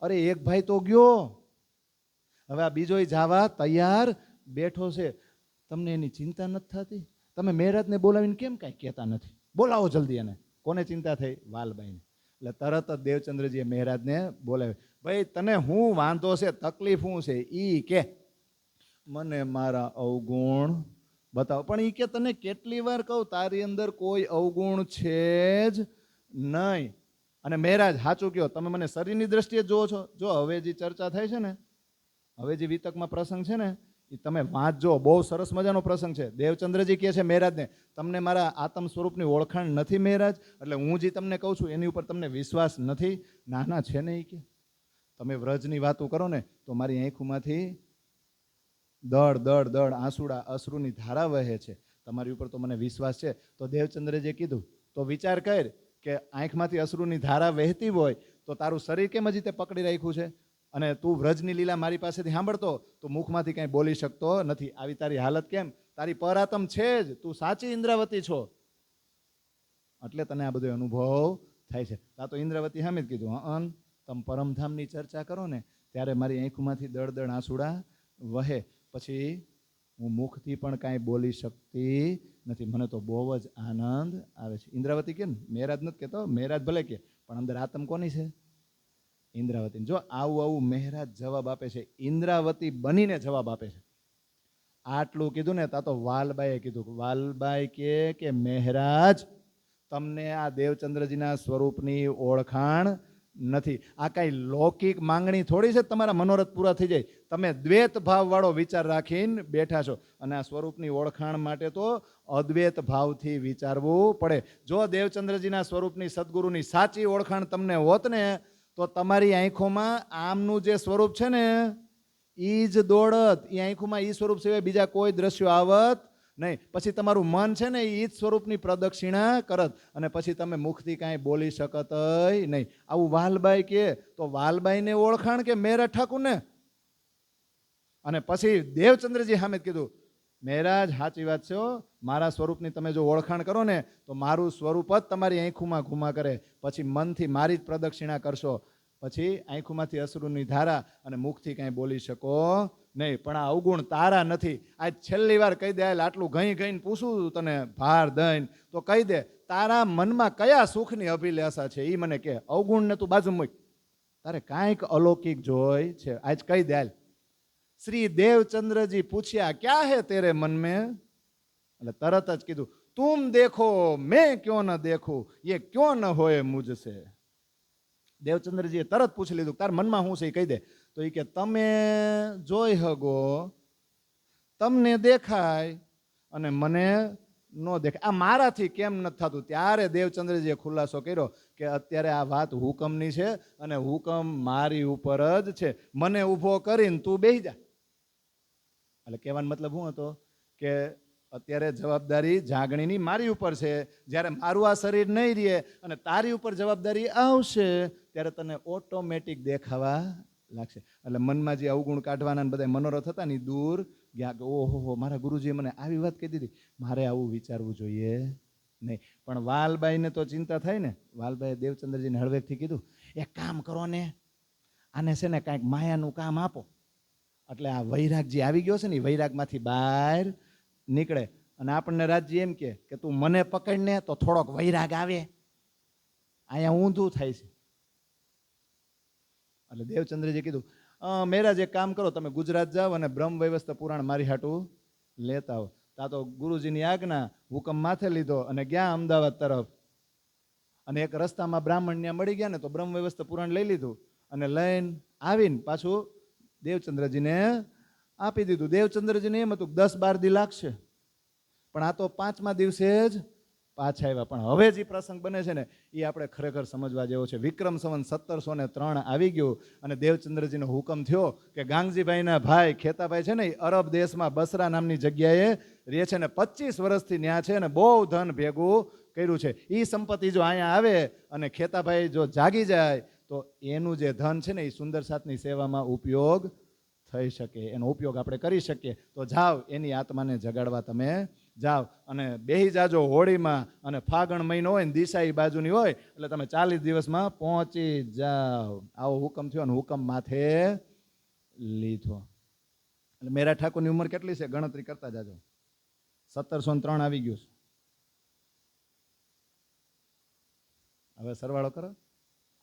અરે એક ભાઈ તો ગયો, હવે આ બીજો જવા તૈયાર બેઠો છે, તમને એની ચિંતા નથી થતી? તમે મહેરાજને બોલાવીને કેમ કાંઈ કહેતા નથી? બોલાવો જલ્દી એને. કોને ચિંતા થઈ? વાલબાઈને. એટલે તરત જ દેવચંદ્રજીએ મહેરાજને બોલાવ્યો. ભાઈ તને શું વાંધો છે, તકલીફ શું છે? ઈ કે મને મારા અવગુણ બતાવો. પણ ઈ કે તને કેટલી વાર કહું, તારી અંદર કોઈ અવગુણ છે જ નહીં. અને મહેરાજ સાચું કહો, તમે મને શરીરની દ્રષ્ટિએ જુઓ છો? જો હવે જે ચર્ચા થાય છે ને, હવે જે વિતકમાં પ્રસંગ છે ને, એ તમે વાંચજો, બહુ સરસ મજાનો પ્રસંગ છે. દેવચંદ્રજી કહે છે મહેરાજને, તમને મારા આત્મ સ્વરૂપની ઓળખાણ નથી મહેરાજ? એટલે હું જે તમને કહું છું એની ઉપર તમને વિશ્વાસ નથી? ના છે નહીં. કે તમે વ્રજની વાતો કરો ને તો મારી આંખોમાંથી દળ દળ દળ આંસુડા અશ્રુની ધારા વહે છે. તમારી ઉપર તો મને વિશ્વાસ છે. તો દેવચંદ્રજીએ કીધું, તો વિચાર કર કે આંખમાંથી અશ્રુની ધારા વહેતી હોય તો તારું શરીર કેમ હજી તે પકડી રાખ્યું છે? અને તું વ્રજની લીલા મારી પાસેથી સાંભળતો તો મુખમાંથી કાંઈ બોલી શકતો નથી. આવી તારી હાલત કેમ? તારી પરાતમ છે જ, તું સાચી ઇન્દ્રાવતી છો, એટલે તને આ બધો અનુભવ થાય છે. આ તો ઇન્દ્રાવતી સામે જ કીધું, તમે પરમધામની ચર્ચા કરો ને ત્યારે મારી આંખોમાંથી દળ દળ આંસુડા વહે, પછી હું મુખથી પણ કાંઈ બોલી શકતી નથી, મને તો બહુ જ આનંદ આવે છે. ઇન્દ્રાવતી કે ને, મહેરાજ નથી કહેતો, મહેરાજ ભલે કે, પણ અંદર આત્મ કોની છે? ઇન્દ્રાવતી. જો આવું મહેરાજ જવાબ આપે છે, ઇન્દ્રાવતી બનીને જવાબ આપે છે. આટલું કીધું ને તા તો વાલબાઈએ કીધું, વાલબાઈ કે મહેરાજ તમને આ દેવચંદ્રજીના સ્વરૂપની ઓળખાણ નથી. આ કાંઈ લૌકિક માંગણી થોડી છે તમારા મનોરથ પૂરા થઈ જાય. તમે દ્વૈત ભાવવાળો વિચાર રાખીને બેઠા છો, અને આ સ્વરૂપની ઓળખાણ માટે તો અદ્વૈત ભાવથી વિચારવું પડે. જો દેવચંદ્રજીના સ્વરૂપની સદગુરુની સાચી ઓળખાણ તમને હોત ને તો તમારી આંખોમાં આમનું જે સ્વરૂપ છે ને એ જ દોડત, એ આંખોમાં એ સ્વરૂપ સિવાય બીજા કોઈ દ્રશ્યો આવત નહીં. પછી તમારું મન છે ને એ જ સ્વરૂપની પ્રદક્ષિણા કરત, અને પછી તમે મુખથી કાંઈ બોલી શકત નહીં. આવું વાલબાઈ કે તો વાલબાઈને ઓળખાણ કે મહેરાજ ઠાકુરને? અને પછી દેવચંદ્રજી સામે કીધું, મહેરાજ સાચી વાત છે હો. મારા સ્વરૂપની તમે જો ઓળખાણ કરો ને તો મારું સ્વરૂપ જ તમારી આંખોમાં ઘુમા કરે. પછી મનથી મારી જ પ્રદક્ષિણા કરશો, પછી આંખોમાંથી અશ્રુની ધારા અને મુખથી કાંઈ બોલી શકો નહીં. પણ આ અવગુણ તારા નથી. આજ છેલ્લી વાર કહી દે, આટલું ઘઈ ઘઈને પૂછું તને ભાર દઈને તો કહી દે, તારા મનમાં કયા સુખની અભિલાષા છે એ મને કહે. અવગુણને તું બાજુ મૂક, તારે કાંઈક અલૌકિક જોઈ છે. આજ કહી દે. શ્રી દેવચંદ્રજી પૂછ્યા, ક્યાં હે તેરે મન મેં? એટલે તરત જ કીધું, તુમ દેખો મેં ક્યો ન દેખું, ये क्यों न होए मुझसे. દેવચંદ્રજીએ તરત પૂછી લીધું, તાર મનમાં શું છે એ કહી દે. તો એ કે તમે જોઈ હગો, તમને દેખાય અને મને ન દેખાય, આ મારાથી કેમ નથી થતું? ત્યારે દેવચંદ્રજીએ ખુલાસો કર્યો કે અત્યારે આ વાત હુકમની છે અને હુકમ મારી ઉપર જ છે. મને ઊભો કરીને તું બેસી જા. એટલે કહેવાનો મતલબ શું હતો કે અત્યારે જવાબદારી જાગણીની મારી ઉપર છે. જ્યારે મારું આ શરીર નહીં રહે અને તારી ઉપર જવાબદારી આવશે ત્યારે તને ઓટોમેટિક દેખાવા લાગશે. એટલે મનમાં જે અવગુણ કાઢવાના બધા મનોરથ હતા ને દૂર ગયા કે ઓહો મારા ગુરુજીએ મને આવી વાત કહી દીધી, મારે આવું વિચારવું જોઈએ નહીં. પણ વાલબાઈને તો ચિંતા થાય ને. વાલબાઈએ દેવચંદ્રજીને હળવેકથી કીધું, એક કામ કરો ને, આને છે ને કાંઈક માયાનું કામ આપો. એટલે આ વૈરાગ જે આવી ગયો છે ને એ વૈરાગમાંથી બહાર નીકળે. અને આપણને રાજજી એમ કે તું મને પકડને તો થોડોક વૈરાગ આવે. અહીંયા ઊંધું થાય છે. એટલે દેવચંદ્રજીએ કીધું, મહેરાજ એક કામ કરો, તમે ગુજરાત જાઓ અને બ્રહ્મ વૈવસ્ત પુરાણ મારી હાટું લેતા આવો. તા તો ગુરુજીની આજ્ઞા, હુકમ માથે લીધો અને ગયા અમદાવાદ તરફ. અને એક રસ્તામાં બ્રાહ્મણ ત્યાં મળી ગયા ને તો બ્રહ્મ વૈવસ્ત પુરાણ લઈ લીધું અને લઈને આવીને પાછું દેવચંદ્રજીને આપી દીધું. દેવચંદ્રજીને એમ હતું 10-12 દી લાગશે, પણ આ તો 5મા દિવસે જ પાછા આવ્યા. પણ હવે જે પ્રસંગ બને છે ને એ આપણે ખરેખર સમજવા જેવો છે. વિક્રમ સંવત 1703 આવી ગયું અને દેવચંદ્રજીનો હુકમ થયો કે ગાંગજીભાઈના ભાઈ ખેતાભાઈ છે ને એ અરબ દેશમાં બસરા નામની જગ્યાએ રહે છે ને 25 વર્ષથી ન્યા છે ને બહુ ધન ભેગું કર્યું છે. એ સંપત્તિ જો અહીંયા આવે અને ખેતાભાઈ જો જાગી જાય તો એનું જે ધન છે ને એ સુંદર સાતની સેવામાં ઉપયોગ થઈ શકે, એનો ઉપયોગ આપણે કરી શકીએ. તો જાઓ એની આત્માને જગાડવા તમે જાઓ અને બેહી જાજો હોળીમાં. અને ફાગણ મહિનો હોય ને દિશા એ બાજુની હોય એટલે તમે 40 દિવસમાં પહોંચી જાઓ. આવો હુકમ થયો અને હુકમ માથે લીધો. એટલે મેરા ઠાકોરની ઉંમર કેટલી છે ગણતરી કરતા જાજો. 1703 આવી ગયું છે. હવે સરવાળો કરો.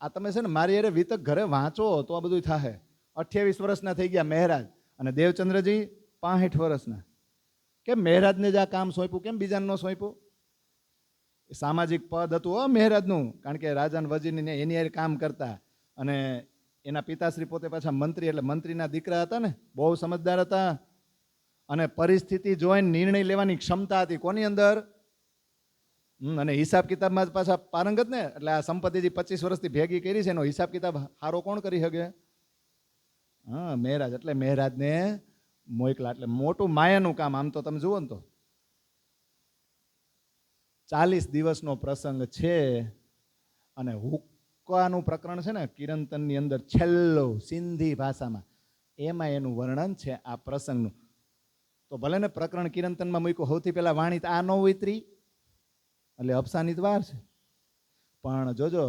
આ તમે છે ને મારી અરે વિતક ઘરે વાંચો તો આ બધું થાય. 28 વર્ષના થઈ ગયા મહેરાજ અને દેવચંદ્રજી 65 વર્ષના. કેમ મહેરાજને જ આ કામ સોંપ્યું, કેમ બીજાને ન સોંપ્યું? સામાજિક પદ હતું મહેરાજનું, કારણ કે રાજાન વજીરને એની હારે કામ કરતા. અને એના પિતાશ્રી પોતે પાછા મંત્રી, એટલે મંત્રીના દીકરા હતા ને, બહુ સમજદાર હતા. અને પરિસ્થિતિ જોઈને નિર્ણય લેવાની ક્ષમતા હતી કોની અંદર? અને હિસાબ કિતાબમાં જ પાછા પારંગત ને. એટલે આ સંપત્તિ જે 25 વર્ષથી ભેગી કરી છે એનો હિસાબ કિતાબ સારો કોણ કરી શકે? હા, મહેરાજ. એટલે મહેરાજને મોકલા. એટલે મોટું માયાનું કામ. આમ તો તમે જુઓ ને તો 40 દિવસનો પ્રસંગ છે. અને હુક્કાનું પ્રકરણ છે ને કિરંતનની અંદર છેલ્લો સિંધી ભાષામાં, એમાં એનું વર્ણન છે આ પ્રસંગનું. તો ભલે ને પ્રકરણ કિરંતનમાં મૂક્યું, સૌથી પહેલા વાણી આ ન ઉતરી એટલે અફસાની વાર છે. પણ જોજો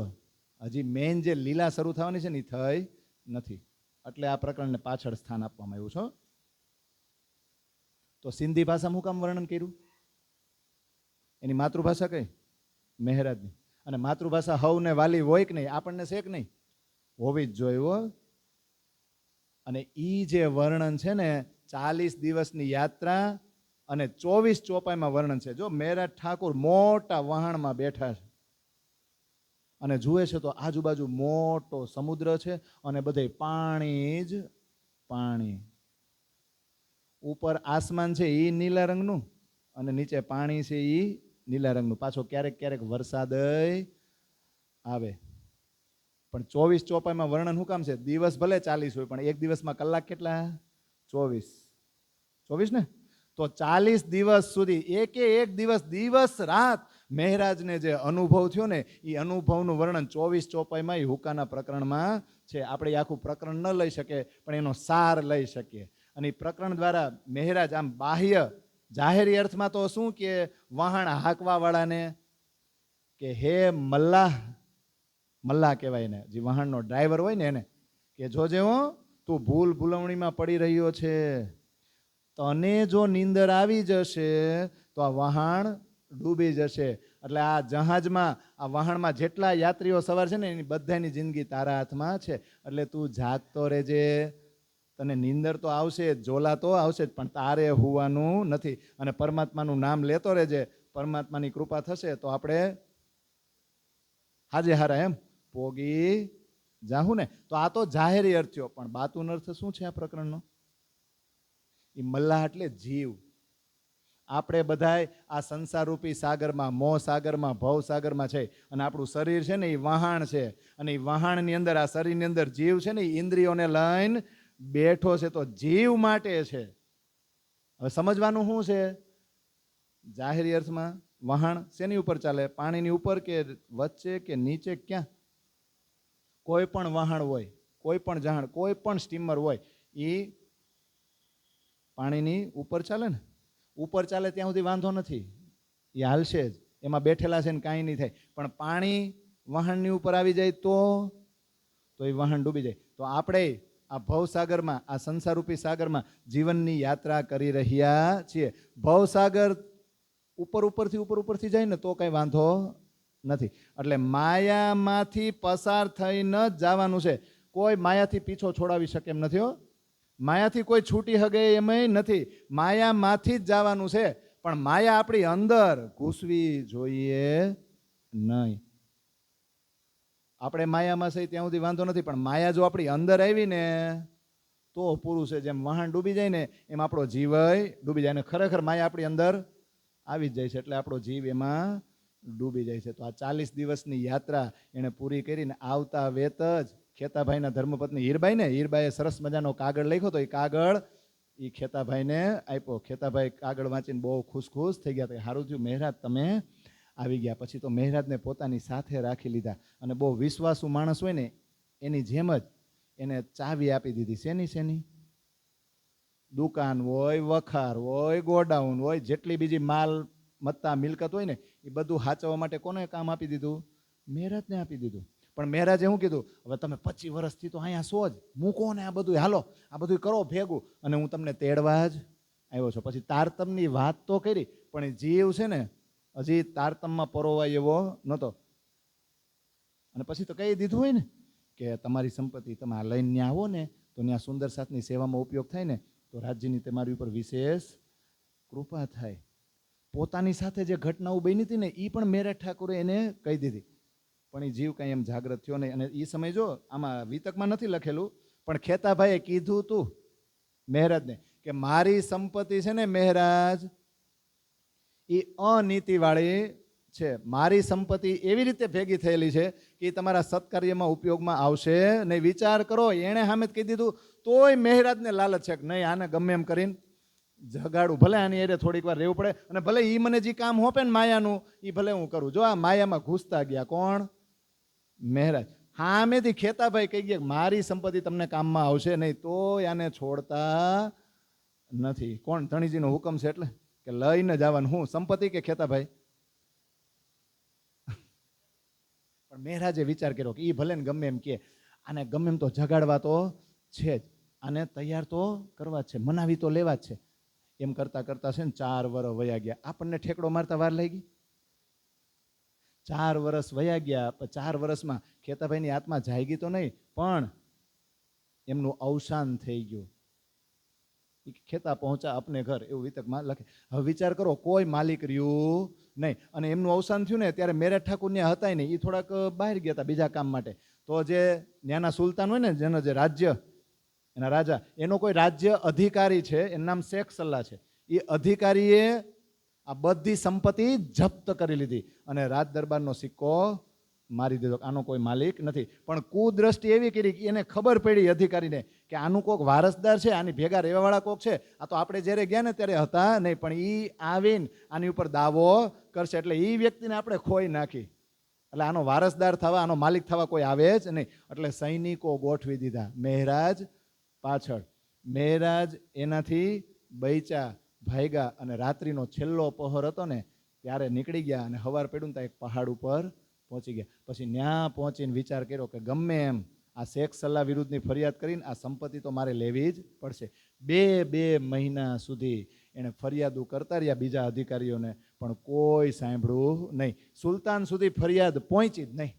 હજી મેઇન જે લીલા શરૂ થવાની છે ને એ થઈ નથી. એટલે આ પ્રકરણને પાછળ સ્થાન આપવામાં આવ્યું છે. તો સિંધી ભાષામાં શું કામ વર્ણન કર્યું? એની માતૃભાષા કઈ? મહેરાજની. અને માતૃભાષા હવને વાલી હોય કે નહીં? આપણને છે કે નહીં? હોવી જ જોઈએ. અને એ જે વર્ણન છે ને 40 દિવસની યાત્રા અને 24 ચોપાઈમાં વર્ણન છે. જો મહેરાજ ઠાકોર મોટા વહાણમાં બેઠા છે અને જુએ છે તો આજુબાજુ મોટો સમુદ્ર છે અને બધે પાણી જ પાણી. ઉપર આસમાન છે એ નીલા રંગનું અને નીચે પાણી છે એ નીલા રંગનું. પાછો ક્યારેક ક્યારેક વરસાદ આવે. પણ 24 ચોપાઈમાં વર્ણન શું કામ છે? દિવસ ભલે 40 હોય પણ એક દિવસમાં કલાક કેટલા? 24 ને. તો 40 દિવસ સુધી એક દિવસ દિવસ રાત મહેરાજને જે અનુભવ થયો ને એ અનુભવનું વર્ણન 24 ચોપાઈમાં એ હુક્કાના પ્રકરણમાં છે. આપણે આખું પ્રકરણ ન લઈ શકીએ પણ એનો સાર લઈ શકીએ. અને એ પ્રકરણ દ્વારા મહેરાજ આમ બાહ્ય જાહેરી અર્થમાં તો શું કે વહાણ હાંકવા વાળાને કે હે મલ્લાહ, મલ્લાહ કહેવાય એને, જે વહાણનો ડ્રાઈવર હોય ને એને, કે જોજે હો તું ભૂલ ભૂલવણીમાં પડી રહ્યો છે, તને જો નીંદર આવી જશે તો આ વહાણ ડૂબી જશે. એટલે આ જહાજમાં, આ વહાણમાં જેટલા યાત્રીઓ સવાર છે ને એની બધાની જિંદગી તારા હાથમાં છે. એટલે તું જાગતો રહેજે, તને નીંદર તો આવશે, ઝોલા તો આવશે જ, પણ તારે હોવાનું નથી. અને પરમાત્માનું નામ લેતો રહેજે, પરમાત્માની કૃપા થશે તો આપણે હાજે હારા એમ પોગી જાહું ને. તો આ તો જાહેરી અર્થ થયો, પણ બાતુન અર્થ શું છે આ પ્રકરણનો? એ મલ્લાહ એટલે જીવ. આપણે બધાય આ સંસારરૂપી સાગરમાં, મોહ સાગરમાં, ભવ સાગરમાં છે. અને આપણું શરીર છે ને એ વહાણ છે. અને એ વહાણની અંદર, આ શરીરની અંદર જીવ છે ને એ ઇન્દ્રિયોને લઈને બેઠો છે. તો જીવ માટે છે. હવે સમજવાનું શું છે? જાહેરી અર્થમાં વહાણ શેની ઉપર ચાલે? પાણીની ઉપર કે વચ્ચે કે નીચે? ક્યાં? કોઈ પણ વહાણ હોય, કોઈ પણ જહાજ, કોઈ પણ સ્ટીમર હોય, એ પાણીની ઉપર ચાલે ને. ઉપર ચાલે ત્યાં સુધી વાંધો નથી, એ હાલશે જ, એમાં બેઠેલા છે ને કાંઈ નહીં થાય. પણ પાણી વહાણની ઉપર આવી જાય તો એ વહાણ ડૂબી જાય. તો આપણે આ ભવસાગરમાં, આ સંસારરૂપી સાગરમાં જીવનની યાત્રા કરી રહ્યા છીએ. ભવસાગર ઉપરથી જાય ને તો કંઈ વાંધો નથી. એટલે માયામાંથી પસાર થઈને જ જવાનું છે. કોઈ માયાથી પીછો છોડાવી શકે એમ નથી હો. માયાથી કોઈ છૂટી હગે એમય નથી. માયામાંથી જ જવાનું છે. પણ માયા આપણી અંદર ઘૂસવી જોઈએ નહીં. આપણે માયામાં છે ત્યાં સુધી વાંધો નથી, પણ માયા જો આપણી અંદર આવી ને તો પૂરું છે. જેમ વહાણ ડૂબી જાય ને એમ આપણો જીવય ડૂબી જાય. અને ખરેખર માયા આપણી અંદર આવી જ જાય છે, એટલે આપણો જીવ એમાં ડૂબી જાય છે. તો આ 40 દિવસની યાત્રા એણે પૂરી કરીને આવતા વેત જ ખેતાભાઈના ધર્મપત્ની હીરબાઈએ સરસ મજાનો કાગળ લખ્યો તો એ કાગળ એ ખેતાભાઈને આપ્યો. ખેતાભાઈ કાગળ વાંચીને બહુ ખુશ થઈ ગયા. સારું થયું મહેરાજ તમે આવી ગયા. પછી તો મહેરાજને પોતાની સાથે રાખી લીધા. અને બહુ વિશ્વાસુ માણસ હોય ને એની જેમ જ એને ચાવી આપી દીધી. શેની? દુકાન હોય, વખાર હોય, ગોડાઉન હોય, જેટલી બીજી માલ મત્તા મિલકત હોય ને એ બધું સાચવવા માટે કોને કામ આપી દીધું? મહેરાજને આપી દીધું. પણ મહેરાજે શું કીધું? હવે તમે 25 વર્ષથી તો અહીંયા છો જ, મૂકો ને આ બધું, હાલો આ બધું કરો ભેગું, અને હું તમને તેડવા જ આવ્યો છું. પછી તારતમની વાત તો કરી, પણ એ જીવ છે ને હજી તારતમમાં પરોવાય એવો નહોતો. અને પછી તો કહી દીધું હોય ને કે તમારી સંપત્તિ તમે આ લઈને ત્યાં આવો ને તો ત્યાં સુંદર સાથની સેવામાં ઉપયોગ થાય ને તો રાજ્યની તમારી ઉપર વિશેષ કૃપા થાય. પોતાની સાથે જે ઘટનાઓ બની હતી ને એ પણ મેરઠ ઠાકુરે એને કહી દીધી. પણ એ જીવ કાંઈ એમ જાગૃત થયો નહીં. અને એ સમય જો આમાં વિતકમાં નથી લખેલું, પણ ખેતાભાઈએ કીધું તું મહેરાજને કે મારી સંપત્તિ છે ને મહેરાજ એ અનીતિવાળી છે. મારી સંપત્તિ એવી રીતે ભેગી થયેલી છે કે તમારા સત્કાર્યમાં ઉપયોગમાં આવશે નહીં. વિચાર કરો, એણે સામે કહી દીધું તોય મહેરાજને લાલચ છે કે નહીં આને ગમે એમ કરીને જગાડું, ભલે આની એરે થોડીક વાર રહેવું પડે, અને ભલે એ મને જે કામ હોપે ને માયાનું એ ભલે હું કરું. જો આ માયામાં ઘૂસતા ગયા કોણ? મહેરાજ. સામેથી ખેતાભાઈ કહી ગયા મારી સંપત્તિ તમને કામમાં આવશે નહીં, તો આને છોડતા નથી. કોણ? ધણીજીનો હુકમ છે એટલે કે લઈને જવાનું. હું સંપત્તિ કે ખેતાભાઈ? પણ મહેરાજે વિચાર કર્યો કે એ ભલે ને ગમે એમ કે આને ગમે એમ તો જગાડવા તો છે જ, આને તૈયાર તો કરવા જ છે, મનાવી તો લેવા જ છે. એમ કરતા કરતા છે ને 4 વર્ષ વયા ગયા. આપણને ઠેકડો મારતા વાર લાગી. 4 વર્ષ વયા ગયા. 4 વર્ષમાં ખેતાભાઈની આત્મા જાગી તો નહીં, પણ એમનું અવસાન થઈ ગયું. ખેતા પહોંચા અપને ઘર, એવું વિતકમાં લખે. હવે વિચાર કરો, કોઈ માલિક રહ્યું નહીં. અને એમનું અવસાન થયું ને ત્યારે મેરઠ ઠાકુર ત્યાં હતા નહીં, એ થોડાક બહાર ગયા હતા બીજા કામ માટે. તો જે ત્યાંના સુલતાન હોય ને, જેનો જે રાજ્ય, એના રાજા, એનો કોઈ રાજ્ય અધિકારી છે, એનું નામ શેખ સલ્લા છે. એ અધિકારીએ આ બધી સંપત્તિ જપ્ત કરી લીધી અને રાજ દરબારનો સિક્કો મારી દીધો. આનો કોઈ માલિક નથી. પણ કુદ્રષ્ટિ એવી કરી કે એને ખબર પડી અધિકારીને કે આનું કોઈક વારસદાર છે, આની ભેગા રહેવાવાળા કોઈક છે. આ તો આપણે જ્યારે ગયા ને ત્યારે હતા નહીં, પણ એ આવીને આની ઉપર દાવો કરશે, એટલે એ વ્યક્તિને આપણે ખોઈ નાખી. એટલે આનો વારસદાર થવા, આનો માલિક થવા કોઈ આવે જ નહીં. એટલે સૈનિકો ગોઠવી દીધા મહેરાજ પાછળ. મહેરાજ એનાથી બૈચા, ભાગ્યા અને રાત્રિનો છેલ્લો પહોર હતો ને ત્યારે નીકળી ગયા અને હવાર પડ્યું ને ત્યાં એક પહાડ ઉપર પહોંચી ગયા. પછી ત્યાં પહોંચીને વિચાર કર્યો કે ગમે એમ આ શેખ સલ્લા વિરુદ્ધની ફરિયાદ કરીને આ સંપત્તિ તો મારે લેવી જ પડશે. 2 મહિના સુધી એણે ફરિયાદો કરતા રહ્યા બીજા અધિકારીઓને, પણ કોઈ સાંભળ્યું નહીં. સુલતાન સુધી ફરિયાદ પહોંચી જ નહીં.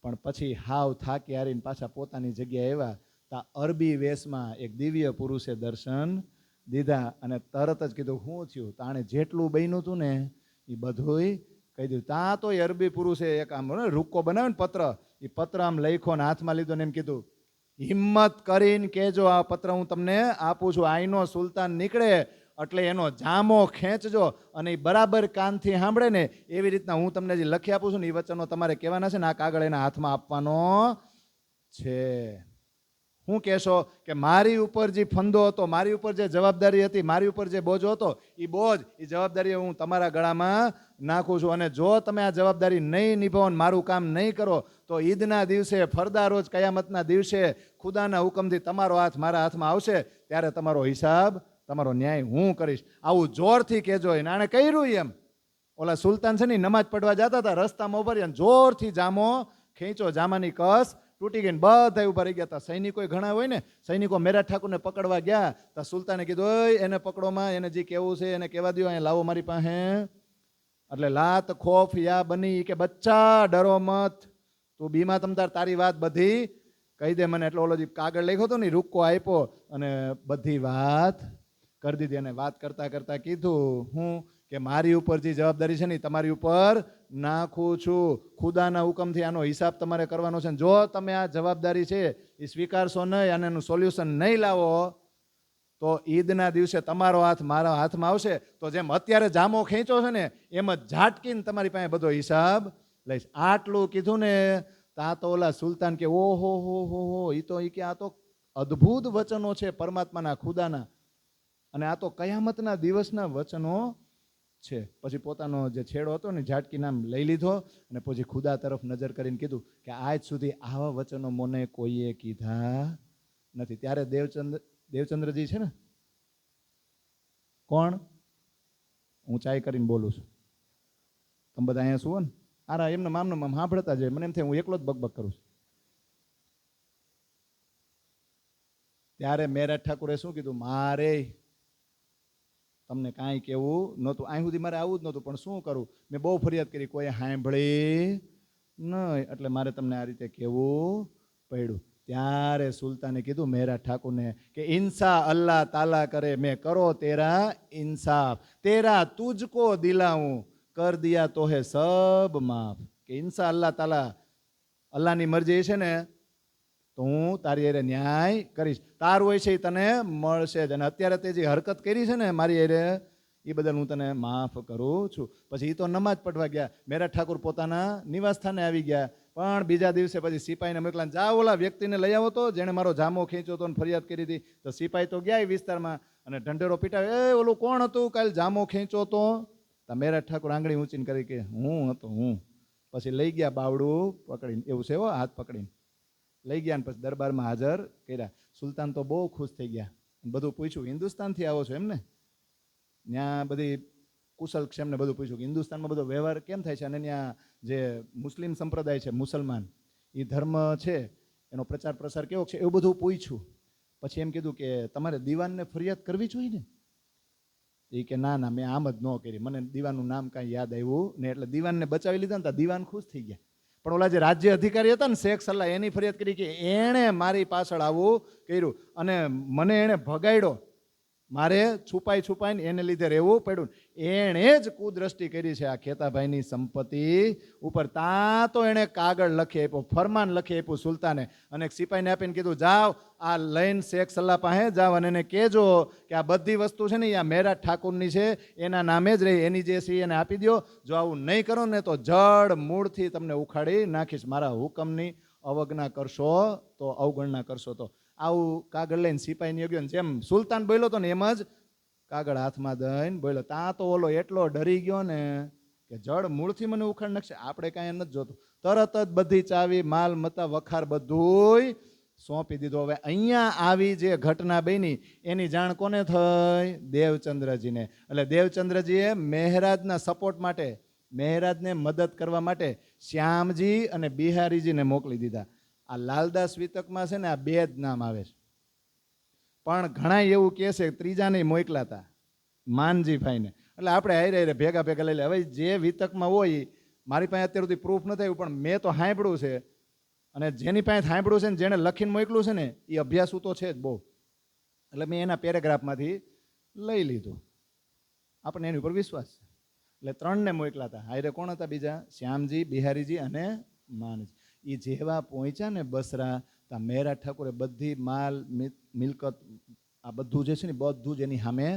પણ પછી હાવ થાકી હારીને પાછા પોતાની જગ્યાએ આવ્યા તા અરબી વેશમાં એક દિવ્ય પુરુષે દર્શન દીધા અને તરત જ કીધું શું થયું. તાણે જેટલું બન્યું હતું ને એ બધુંય કહી દીધું. ત્યાં તો એ અરબી પુરુષે એક આમ રૂક્કો બનાવ્યો ને પત્ર, એ પત્ર આમ લખ્યો ને હાથમાં લીધો ને એમ કીધું, હિંમત કરીને કહેજો આ પત્ર હું તમને આપું છું. આઈનો સુલતાન નીકળે એટલે એનો જામો ખેંચજો અને એ બરાબર કાનથી સાંભળે ને એવી રીતના હું તમને જે લખી આપું છું ને એ વચનો તમારે કહેવાના છે ને આ કાગળ એના હાથમાં આપવાનો છે. હું કહેશો કે મારી ઉપર જે ફંદો હતો, મારી ઉપર જે જવાબદારી હતી, મારી ઉપર જે બોજો હતો, એ બોજ એ જવાબદારી હું તમારા ગળામાં નાખું છું. અને જો તમે આ જવાબદારી નહીં નિભાવો, મારું કામ નહીં કરો તો ઈદના દિવસે, ફરદા રોજ, કયામતના દિવસે ખુદાના હુકમથી તમારો હાથ મારા હાથમાં આવશે, ત્યારે તમારો હિસાબ, તમારો ન્યાય હું કરીશ. આવું જોરથી કહેજો. આણે કર્યું એમ. ઓલા સુલતાન છે ને નમાજ પડવા જતા હતા, રસ્તામાં ઉભા રહ્યા, જોરથી જામો ખેંચો, જામાની કસ તૂટી ગઈ, બધા ઉભા રહી ગયા હતા. સૈનિકો ઘણા હોય ને, સૈનિકો મેરા ઠાકુરને પકડવા ગયા તો સુલતાને કીધું, ઓય એને પકડોમાં, એને જે કેવું છે એને કહેવા દો, અહીંયા લાવો મારી પાસે. એટલે લાત ખોફ યા બની કે બચ્ચા ડરો મત, તું બીમા તમતાર તારી વાત બધી કહી દે મને. એટલે ઓલો જે કાગળ લખ્યો હતો ને રૂક્કો આપ્યો અને બધી વાત કરી દીધી. અને વાત કરતા કરતા કીધું હું કે મારી ઉપર જે જવાબદારી છે ને તમારી ઉપર નાખું છું. ખુદાના હુકમથી આનો હિસાબ તમારે કરવાનો છે. જો તમે આ જવાબદારી છે એ સ્વીકારશો નહીં અને એનું સોલ્યુશન નહીં લાવો તો ઈદના દિવસે તમારો હાથ મારા હાથમાં આવશે, તો જેમ અત્યારે જામો ખેંચો છે ને એમ જ ઝાટકીને તમારી પાસે બધો હિસાબ લઈશ. આટલું કીધું ને તા તો ઓલા સુલતાન કે ઓહો હો એ તો એ કે આ તો અદ્ભુત વચનો છે પરમાત્માના, ખુદાના, અને આ તો કયામતના દિવસના વચનો છે. પછી પોતાનો જે છેડો હતો ને ઝાટકી નામ લઈ લીધો અને પછી ખુદા તરફ નજર કરીને કીધું કે આજ સુધી આવા વચનો મને કોઈએ કીધા નથી. ત્યારે દેવચંદ્રજી છે ને, કોણ, હું ચાય કરીને બોલું છું, તમે બધા અહીંયા શું ને આરા એમને મામનો મામ સાંભળતા જાય, મને એમ થાય હું એકલો જ બકબક કરું છું. ત્યારે મેરા ઠાકુરે શું કીધું, મારે તમને કાંઈ કેવું નહોતું, અહીં સુધી મારે આવું જ નહોતું, પણ શું કરું, મેં બહુ ફરિયાદ કરી, કોઈ સાંભળી નહીં, એટલે મારે તમને આ રીતે કહેવું પડ્યું. ત્યારે સુલતાને કીધું મેરા ઠાકુરને કે ઇન્સા અલ્લાહ તાલા કરે, મેં કરો તેરા ઇન્સાફ, તેરા તુજકો દિલાઉં, કર દિયા તો હે સબ માફ. કે ઇન્સા અલ્લાહ તાલા, અલ્લાહની મરજી છે ને તો હું તારી હારે ન્યાય કરીશ, તારું હોય છે એ તને મળશે જ. અને અત્યારે તે જે હરકત કરી છે ને મારી હારે એ બદલ હું તને માફ કરું છું. પછી એ તો નમાજ પઢવા ગયા, મેરા ઠાકુર પોતાના નિવાસ સ્થાને આવી ગયા. પણ બીજા દિવસે પછી સિપાહીને મોકલાને જા ઓલા વ્યક્તિને લઈ આવો તો જેણે મારો જામો ખેંચ્યો હતો અને ફરિયાદ કરી હતી. તો સિપાહી તો ગયા એ વિસ્તારમાં અને ઢંઢેરો પીટાવ્યો, એ ઓલું કોણ હતું કાલે જામો ખેંચ્યો તો? મેરા ઠાકુર આંગળી ઊંચીને કરી કે હું હતો હું. પછી લઈ ગયા બાવડું પકડીને, એવું છે હાથ પકડીને લઈ ગયા. ને પછી દરબારમાં હાજર કર્યા. સુલતાન તો બહુ ખુશ થઈ ગયા, બધું પૂછ્યું, હિન્દુસ્તાનથી આવો છો એમને? ત્યાં બધી કુશલ ક્ષેમને બધું પૂછ્યું કે હિન્દુસ્તાનમાં બધો વ્યવહાર કેમ થાય છે, અને ત્યાં જે મુસ્લિમ સંપ્રદાય છે, મુસલમાન એ ધર્મ છે, એનો પ્રચાર પ્રસાર કેવો છે, એવું બધું પૂછ્યું. પછી એમ કીધું કે તમારે દીવાનને ફરિયાદ કરવી જોઈએ ને? એ કે ના ના, મેં આમ જ ન કરી, મને દીવાનનું નામ કાંઈ યાદ આવ્યું ને, એટલે દીવાનને બચાવી લીધા ને તો દીવાન ખુશ થઈ ગયા. પણ ઓલા જે રાજ્ય અધિકારી હતા ને શેખ સલ્લા, એની ફરિયાદ કરી કે એણે મારી પાછળ આવું કર્યું અને મને એણે ભગાડ્યો, મારે છુપાઈને એને લીધે રહેવું પડ્યું. એણે જ કુદ્રષ્ટિ કરી છે આ ખેતાભાઈની સંપત્તિ ઉપર. તાં તો એણે કાગળ લખી આપ્યો, ફરમાન લખી આપ્યું સુલતાને, અને એક સિપાહીને આપીને કીધું જાઓ આ લઈને શેખ સલ્લા પાસે જાઓ અને એને કહેજો કે આ બધી વસ્તુ છે ને આ મેરા ઠાકુરની છે, એના નામે જ રહી, એની જે છે એને આપી દો. જો આવું નહીં કરો ને તો જડ મૂળથી તમને ઉખાડી નાખીશ, મારા હુકમની અવગણના કરશો તો, અવગણના કરશો તો. આવું કાગળ લઈને સિપાહીને ગયો, જેમ સુલતાન બોલ્યો હતો ને એમ જ કાગળ હાથમાં દઈને બોલ્યો. ત્યાં તો ઓલો એટલો ડરી ગયો ને કે જડ મૂળથી મને ઉખાડ નાખશે, આપણે કાંઈ નથી જોતું. તરત જ બધી ચાવી, માલ મતા, વખાર બધુંય સોંપી દીધો. હવે અહીંયા આવી જે ઘટના બની એની જાણ કોને થઈ? દેવચંદ્રજીને. એટલે દેવચંદ્રજીએ મહેરાજના સપોર્ટ માટે, મહેરાજને મદદ કરવા માટે શ્યામજી અને બિહારીજીને મોકલી દીધા. આ લાલદાસ વિતકમાં છે ને આ બે જ નામ આવે છે, પણ ઘણા એવું કહે છે ત્રીજાને મોકલા હતા, માનજીભાઈને. એટલે આપણે હારે ભેગા ભેગા લઈ લે. હવે જે વિતકમાં હોય, મારી પાસે અત્યાર સુધી પ્રૂફ નથી આવ્યું, પણ મેં તો સાંભળ્યું છે. અને જેની પાસે સાંભળ્યું છે ને જેણે લખીને મોકલું છે ને એ અભ્યાસુ તો છે જ બહુ. એટલે મેં એના પેરેગ્રાફમાંથી લઈ લીધું. આપણને એની ઉપર વિશ્વાસ છે. એટલે ત્રણને મોકલા હતા. હારે કોણ હતા બીજા? શ્યામજી, બિહારીજી અને માનજી. એ જેવા પહોંચ્યા ને બસરા, ત્યાં મહેરા ઠાકુરે બધી માલ મિલકત આ બધું જે છે ને બધું જ એની સામે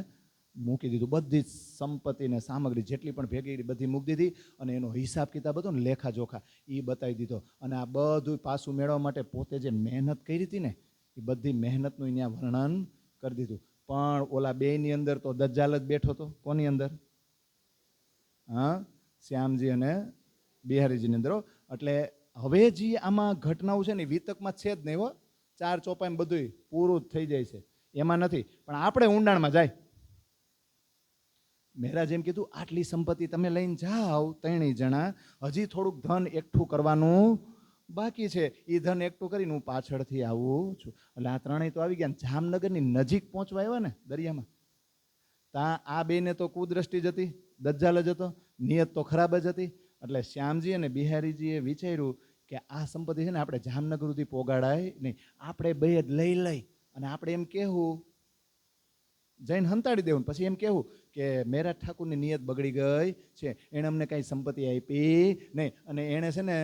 મૂકી દીધું. બધી જ સંપત્તિ ને સામગ્રી જેટલી પણ ભેગી બધી મૂકી દીધી. અને એનો હિસાબ કિતાબ હતો ને લેખા જોખા એ બતાવી દીધો. અને આ બધું પાછું મેળવવા માટે પોતે જે મહેનત કરી હતી ને એ બધી મહેનતનું અહીંયા વર્ણન કરી દીધું. પણ ઓલા બેની અંદર તો દજ્જાલ જ બેઠો હતો. કોની અંદર? હા, શ્યામજી અને બિહારીજીની અંદર. એટલે હવે જે આમાં ઘટનાઓ છે ને વિતકમાં છે જ નહીં હો. 4 ચોપાઈમાં બધું પૂરું જ થઈ જાય છે, એમાં નથી. પણ આપણે ઊંડાણમાં જાય. મહેરાજ એમ કીધું આટલી સંપત્તિ તમે લઈને જાઓ 3 જણા, હજી થોડુંક ધન એકઠું કરવાનું બાકી છે. એ ધન એકઠું કરીને હું પાછળથી આવું છું. એટલે આ ત્રણેય તો આવી ગયા. જામનગરની નજીક પહોંચવા આવ્યા ને દરિયામાં, ત્યાં આ બેને તો કુદ્રષ્ટિ જ હતી, દજ્જાલ જ હતો, નિયત તો ખરાબ જ હતી. એટલે શ્યામજી અને બિહારીજીએ વિચાર્યું કે આ સંપત્તિ છે ને આપણે જામનગર સુધી પોગાડાય નહીં, આપણે બે જ લઈ અને આપણે એમ કહેવું, જઈને હંતાડી દેવું. પછી એમ કહેવું કે મહેરાજ ઠાકુરની નિયત બગડી ગઈ છે, એણે અમને કાંઈ સંપત્તિ આપી નહીં, અને એણે છે ને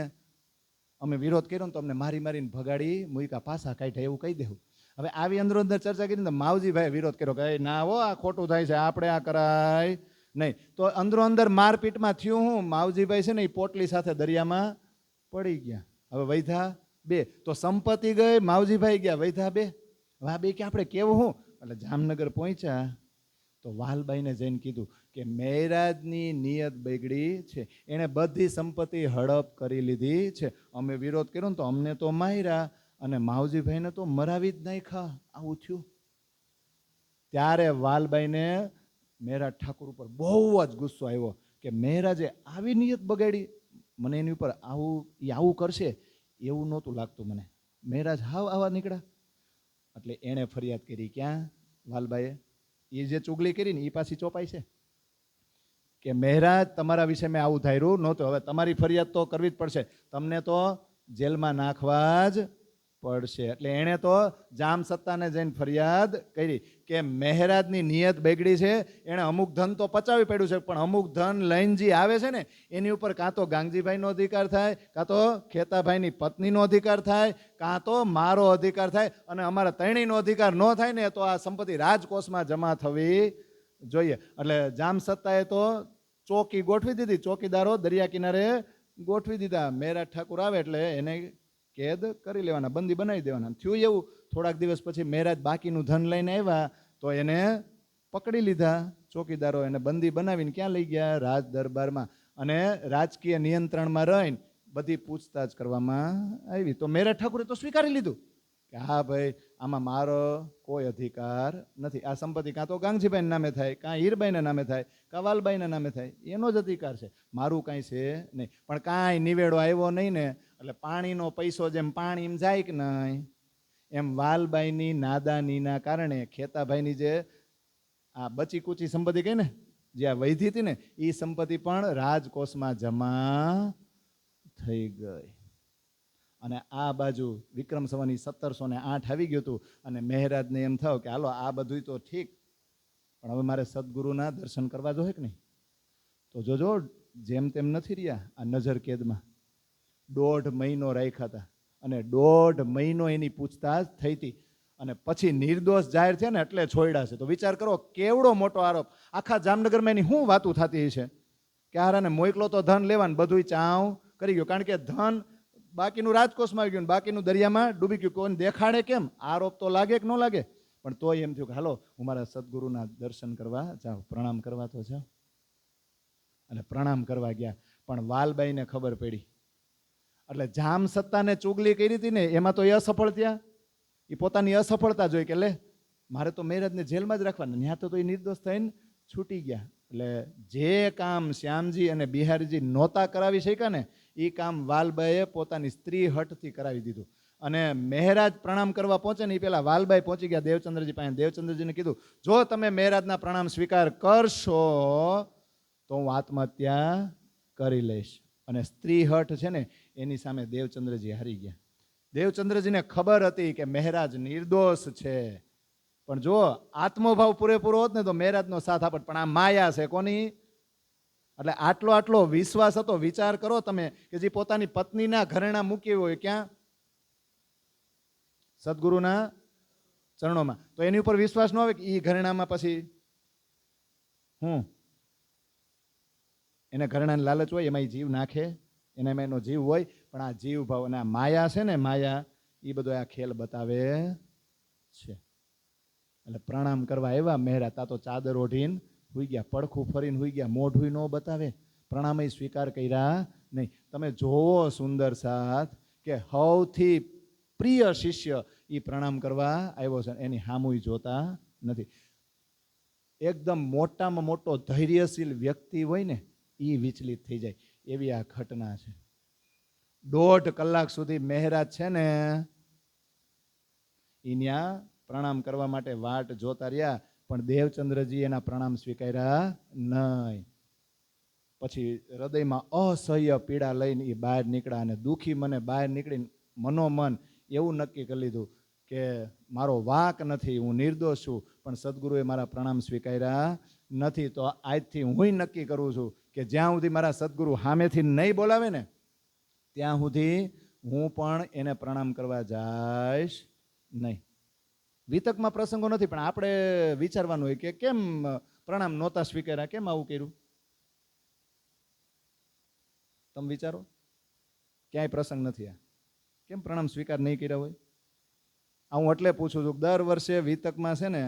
અમે વિરોધ કર્યો ને તો અમને મારી મારીને ભગાડી મૂકા, પાછા કાઢ્યા, એવું કહી દેવું. હવે આવી અંદરો અંદર ચર્ચા કરીને તો માવજીભાઈ વિરોધ કર્યો કે ના હો, આ ખોટું થાય છે, આપણે આ કરાય નહીં. તો અંદરો અંદર મારપીટમાં થયું હું, માવજીભાઈ છે ને એ પોટલી સાથે દરિયામાં પડી ગયા. હવે વૈધા 2, તો સંપત્તિ ગઈ, માવજીભાઈ ગયા, વૈધા 2. હવે આ બે કે આપણે કેવું હું? એટલે જામનગર પહોંચ્યા તો વાલબાઈને જઈને કીધું કે મહેરાજની નિયત બગડી છે, એણે બધી સંપત્તિ હડપ કરી લીધી છે, અમે વિરોધ કર્યો ને તો અમને તો માર્યા અને માવજીભાઈને તો મરાવી જ નાખ્યા. આવું થયું. ત્યારે વાલબાઈને મહેરાજ ઠાકુર ઉપર બહુ જ ગુસ્સો આવ્યો કે મહેરાજે આવી નિયત બગાડી, મને એની ઉપર આવું કરશે એવું નહોતું લાગતું મને. મહેરાજ હાવ આવા નીકળ્યા. એટલે એણે ફરિયાદ કરી. ક્યાં? વાલબાઈએ. એ જે ચુગલી કરી ને એ પાછી ચોપાઈ છે કે મહેરાજ તમારા વિશે મેં આવું ધાર્યું નહોતું, હવે તમારી ફરિયાદ તો કરવી જ પડશે, તમને તો જેલમાં નાખવા જ પડશે. એટલે એણે તો જામ સત્તાને જઈને ફરિયાદ કરી કે મહેરાજની નિયત બગડી છે, એણે અમુક ધન તો પચાવી પડ્યું છે, પણ અમુક ધન લઈને જે આવે છે ને એની ઉપર કાં તો ગાંગજીભાઈનો અધિકાર થાય, કાં તો ખેતાભાઈની પત્નીનો અધિકાર થાય, કાં તો મારો અધિકાર થાય, અને અમારા ત્રણેયનો અધિકાર ન થાય ને તો આ સંપત્તિ રાજકોષમાં જમા થવી જોઈએ. એટલે જામ સત્તાએ તો ચોકી ગોઠવી દીધી, ચોકીદારો દરિયા કિનારે ગોઠવી દીધા. મહેરાજ ઠાકુર આવે એટલે એને કેદ કરી લેવાના, બંદી બનાવી દેવાના. થયું એવું, થોડાક દિવસ પછી મહેરાજ બાકીનું ધન લઈને આવ્યા તો એને પકડી લીધા ચોકીદારો, એને બંદી બનાવીને ક્યાં લઈ ગયા? રાજ દરબારમાં. અને રાજકીય નિયંત્રણમાં રહીને બધી પૂછતાછ કરવામાં આવી. તો મહેરાજ ઠાકુરે તો સ્વીકારી લીધું કે હા ભાઈ, આમાં મારો કોઈ અધિકાર નથી, આ સંપત્તિ કાં તો ગાંગજીભાઈના નામે થાય, કાં હીરબાઈના નામે થાય, કાં વાલબાઈના નામે થાય, એનો જ અધિકાર છે, મારું કાંઈ છે નહીં. પણ કાંઈ નિવેડો આવ્યો નહીં ને, એટલે પાણીનો પૈસો જેમ પાણી એમ જાય કે નહીં, એમ વાલબાઈની નાદાનીના કારણે ખેતાભાઈની જે આ બચી કૂચી સંપત્તિ કહી ને, જે આ વૈધી હતી ને, એ સંપત્તિ પણ રાજકોષમાં જમા થઈ ગઈ. અને આ બાજુ વિક્રમ સંવતની 1708 આવી ગયું હતું. અને મહેરાજને એમ થયું કે હાલો આ બધું તો ઠીક, પણ હવે મારે સદગુરુના દર્શન કરવા જોઈએ કે નહીં? તો જોજો જેમ તેમ નથી રહ્યા. આ નજર કેદમાં 1.5 મહિનો રાખ્યા હતા, અને 1.5 મહિનો એની પૂછતાછ થઈ હતી, અને પછી નિર્દોષ જાહેર થયા ને એટલે છોડ્યા છે. તો વિચાર કરો કેવડો મોટો આરોપ. આખા જામનગરમાં એની શું વાતું થતી છે કે હારાને મોકલો તો ધન લેવાનું, બધું ચાવ કરી ગયો, કારણ કે ધન બાકીનું રાજકોષમાં આવી ગયું, બાકીનું દરિયામાં ડૂબી ગયું. કોઈને દેખાડે કેમ? આરોપ તો લાગે કે ન લાગે? પણ તોય એમ થયું કે હાલો હું મારા સદગુરુના દર્શન કરવા જાઉં, પ્રણામ કરવા તો જાઉં. અને પ્રણામ કરવા ગયા, પણ વાલબાઈને ખબર પડી. એટલે જામ સત્તાને ચુગલી કરી હતી ને, એમાં તો એ અસફળ થયા. એ પોતાની અસફળતા જોઈ કે લે મારે તો મહેરાજને જેલમાં જ રાખવાના, ત્યાં તો એ નિર્દોષ થઈને છૂટી ગયા. એટલે જે કામ શ્યામજી અને બિહારીજી નહોતા કરાવી શક્યા ને એ કામ વાલબાઈએ પોતાની સ્ત્રી હઠથી કરાવી દીધું. અને મહેરાજ પ્રણામ કરવા પહોંચે ને એ પહેલા વાલબાઈ પહોંચી ગયા દેવચંદ્રજી પાસે. દેવચંદ્રજીને કીધું જો તમે મહેરાજના પ્રણામ સ્વીકાર કરશો તો હું આત્મહત્યા કરી લઈશ. અને સ્ત્રી હઠ છે ને એની સામે દેવચંદ્રજી હારી ગયા. દેવચંદ્રજીને ખબર હતી કે મહેરાજ નિર્દોષ છે, પણ જો આત્મભાવ પૂરેપૂરો હોત ને તો મહેરાજનો સાથ આપત. પણ આ માયા છે કોની? એટલે આટલો વિશ્વાસ હતો. વિચાર કરો તમે કે જે પોતાની પત્નીના ઘરેણા મૂકી હોય ક્યાં? સદગુરુના ચરણોમાં. તો એની ઉપર વિશ્વાસ ન આવે કે એ ઘરેણામાં પછી એને ઘરેણાની લાલચ હોય, એમાં જીવ નાખે, એનામાં એનો જીવ હોય. પણ આ જીવ ભાવ અને આ માયા છે ને, માયા એ બધો આ ખેલ બતાવે છે. એટલે પ્રણામ કરવા આવ્યા મહેરા, તા તો ચાદર ઓઢીને હુઈ ગયા, પડખું ફરીને હુઈ ગયા, મોઢું ન બતાવે, પ્રણામ સ્વીકાર કર્યા નહીં. તમે જોવો સુંદર સાથ કે સૌથી પ્રિય શિષ્ય એ પ્રણામ કરવા આવ્યો છે, એની હામુય જોતા નથી. એકદમ મોટામાં મોટો ધૈર્યશીલ વ્યક્તિ હોય ને એ વિચલિત થઈ જાય એવી આ ઘટના છે. 1.5 કલાક સુધી મહેરાજ છે ને ત્યાં પ્રણામ કરવા માટે વાટ જોતા રહ્યા, પણ દેવચંદ્રજી એના પ્રણામ સ્વીકાર્યા નહીં. પછી હૃદયમાં અસહ્ય પીડા લઈને એ બહાર નીકળ્યા અને દુઃખી મને બહાર નીકળીને મનોમન એવું નક્કી કરી લીધું કે મારો વાંક નથી, હું નિર્દોષ છું, પણ સદગુરુએ મારા પ્રણામ સ્વીકાર્યા નથી. તો આજથી હું નક્કી કરું છું કે જ્યાં સુધી મારા સદગુરુ સામેથી નહીં બોલાવે ને ત્યાં સુધી હું પણ એને પ્રણામ કરવા જઈશ નહીં. વિતકમાં પ્રસંગો નથી, પણ આપણે વિચારવાનું હોય કે કેમ પ્રણામ નહોતા સ્વીકાર્યા, કેમ આવું કર્યું? તમે વિચારો, ક્યાંય પ્રસંગ નથી. આ કેમ પ્રણામ સ્વીકાર નહીં કર્યા હોય? આ હું એટલે પૂછું છું. દર વર્ષે વિતકમાં છે ને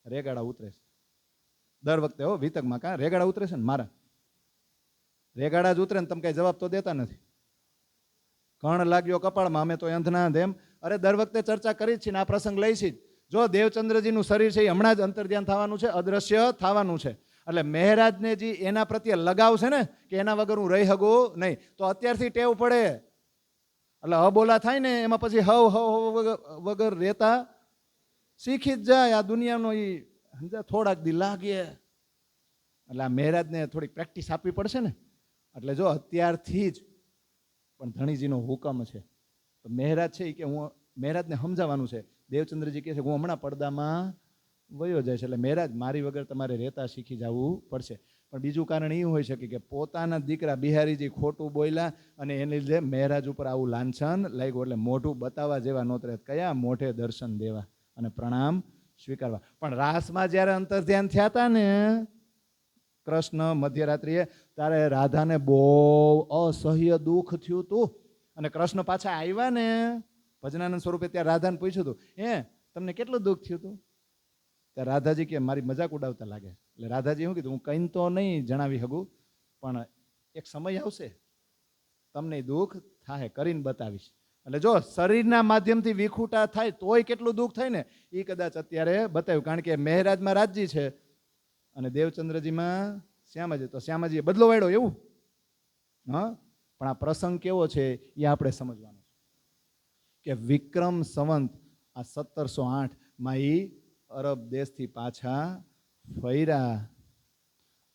રેગાડા ઉતરે છે. દર વખતે હો વિતકમાં કાં રેગાડા ઉતરે છે ને, મારા રેગાડા જ ઉતરે ને તમે કઈ જવાબ તો દેતા નથી. કણ લાગ્યો કપાળમાં, અમે તો અંધના એમ. અરે દર વખતે ચર્ચા કરી જ છે ને આ પ્રસંગ લઈ છે. જો દેવચંદ્રજીનું શરીર છે એ હમણાં જ અંતર્ધ્યાન થવાનું છે, અદ્રશ્ય થવાનું છે. એટલે મહેરાજને જે એના પ્રત્યે લગાવ છે ને કે એના વગર હું રહી શકું નહીં, તો અત્યારથી ટેવ પડે. એટલે અબોલા થાય ને એમાં પછી હવ વગર રહેતા શીખી જ જાય. આ દુનિયાનો એ થોડાક દી લાગે. એટલે આ મહેરાજને થોડીક પ્રેક્ટિસ આપવી પડશે ને. એટલે જો અત્યારથી જ પણ ધણીજીનો હુકમ છે. તો મહેરાજ છે કે હું મહેરાજને સમજાવવાનું છે. દેવચંદ્રજી કહે છે હું હમણાં પડદામાં વયો જાય છે, એટલે મહેરાજ મારી વગર તમારે રહેતા શીખી જવું પડશે. પણ બીજું કારણ એ હોઈ શકે કે પોતાના દીકરા બિહારીજી ખોટું બોલ્યા અને એને લીધે મહેરાજ ઉપર આવું લાંછન લાગ્યું. એટલે મોઢું બતાવવા જેવા નહોત રહે, કયા મોઢે દર્શન દેવા અને પ્રણામ સ્વીકારવા. પણ રાસમાં જ્યારે અંતર્ધ્યાન થયા હતા ને કૃષ્ણ મધ્યરાત્રિએ, ત્યારે રાધાને બહુ અસહ્ય દુઃખ થયું હતું. અને કૃષ્ણ પાછા આવ્યા ને ભજનાનંદ સ્વરૂપે, ત્યાં રાધાને પૂછ્યું હતું તમને કેટલું દુઃખ થયું હતું? ત્યારે રાધાજી કે મારી મજાક ઉડાવતા લાગે. એટલે રાધાજી શું કીધું, હું કંઈ તો નહીં જણાવી શકું, પણ એક સમય આવશે તમને દુઃખ થાય, કરીને બતાવીશ. એટલે જો શરીરના માધ્યમથી વિખૂટા થાય તોય કેટલું દુઃખ થાય ને એ કદાચ અત્યારે બતાવ્યું. કારણ કે મહેરાજમાં રાજજી છે અને દેવચંદ્રજીમાં શ્યામાજી. તો શ્યામાજીએ બદલો વાળ્યો એવું. હા, પણ આ પ્રસંગ કેવો છે એ આપણે સમજવાનો છે કે વિક્રમ સંવંત આ 1708માં એ અરબ દેશથી પાછા ફર્યા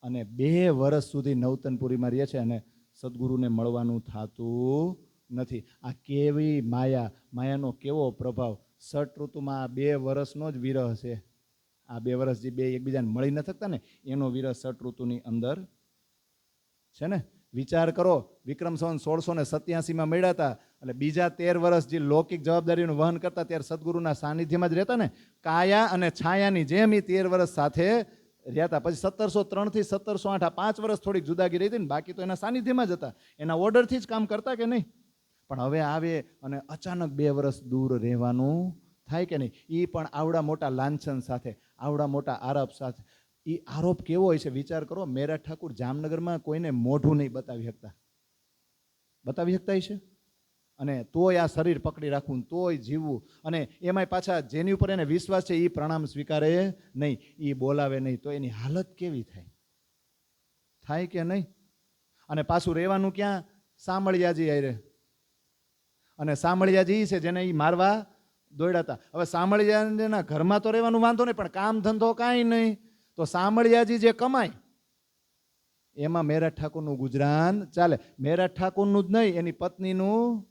અને 2 વર્ષ સુધી નવતનપુરીમાં રહે છે અને સદગુરુને મળવાનું થતું નથી. આ કેવી માયાનો કેવો પ્રભાવ. ષટ ઋતુમાં આ 2 વર્ષનો જ વિરહ છે. આ 2 વર્ષ જે બે એકબીજાને મળી ન શકતા ને એનો વિરહ ષટ ઋતુની અંદર છે ને. વિચાર કરો, વિક્રમ સંવત 1687માં મળ્યા હતા. એટલે બીજા 13 વર્ષ જે લૌકિક જવાબદારીનું વહન કરતા ત્યારે સદગુરુના સાનિધ્યમાં જ રહેતા ને. કાયા અને છાયાની જેમ એ 13 વર્ષ સાથે રહ્યા હતા. પછી 1703 થી 1708 આ 5 વર્ષ થોડીક જુદાગી રહી હતી ને, બાકી તો એના સાનિધ્યમાં જ હતા. એના ઓર્ડરથી જ કામ કરતા કે નહીં. પણ હવે આવે અને અચાનક 2 વર્ષ દૂર રહેવાનું થાય કે નહીં. એ પણ આવડા મોટા લાંછન સાથે, આવડા મોટા આરોપ સાથે. એ આરોપ કેવો હોય છે વિચાર કરો. મેરા ઠાકુર જામનગરમાં કોઈને મોઢું નહીં બતાવી શકતા. બતાવી શકતા છે? અને તોય આ શરીર પકડી રાખવું, તોય જીવવું, અને એમાંય પાછા જેની ઉપર એને વિશ્વાસ છે એ પ્રણામ સ્વીકારે નહીં, એ બોલાવે નહીં, તો એની હાલત કેવી થાય? થાય કે નહીં? અને પાછું રહેવાનું ક્યાં? સામળિયાજી આયરે. અને સામળિયાજી છે જેને એ મારવા દોડ્યા હતા. હવે સામળિયાના ઘરમાં તો રહેવાનું વાંધો નહીં, પણ કામ ધંધો કાંઈ નહીં. તો સામળિયાજી જે કમાય એમાં મેરાજ ઠાકોરનું ગુજરાન ચાલે. મેરાજ ઠાકોરનું જ નહીં, એની પત્નીનું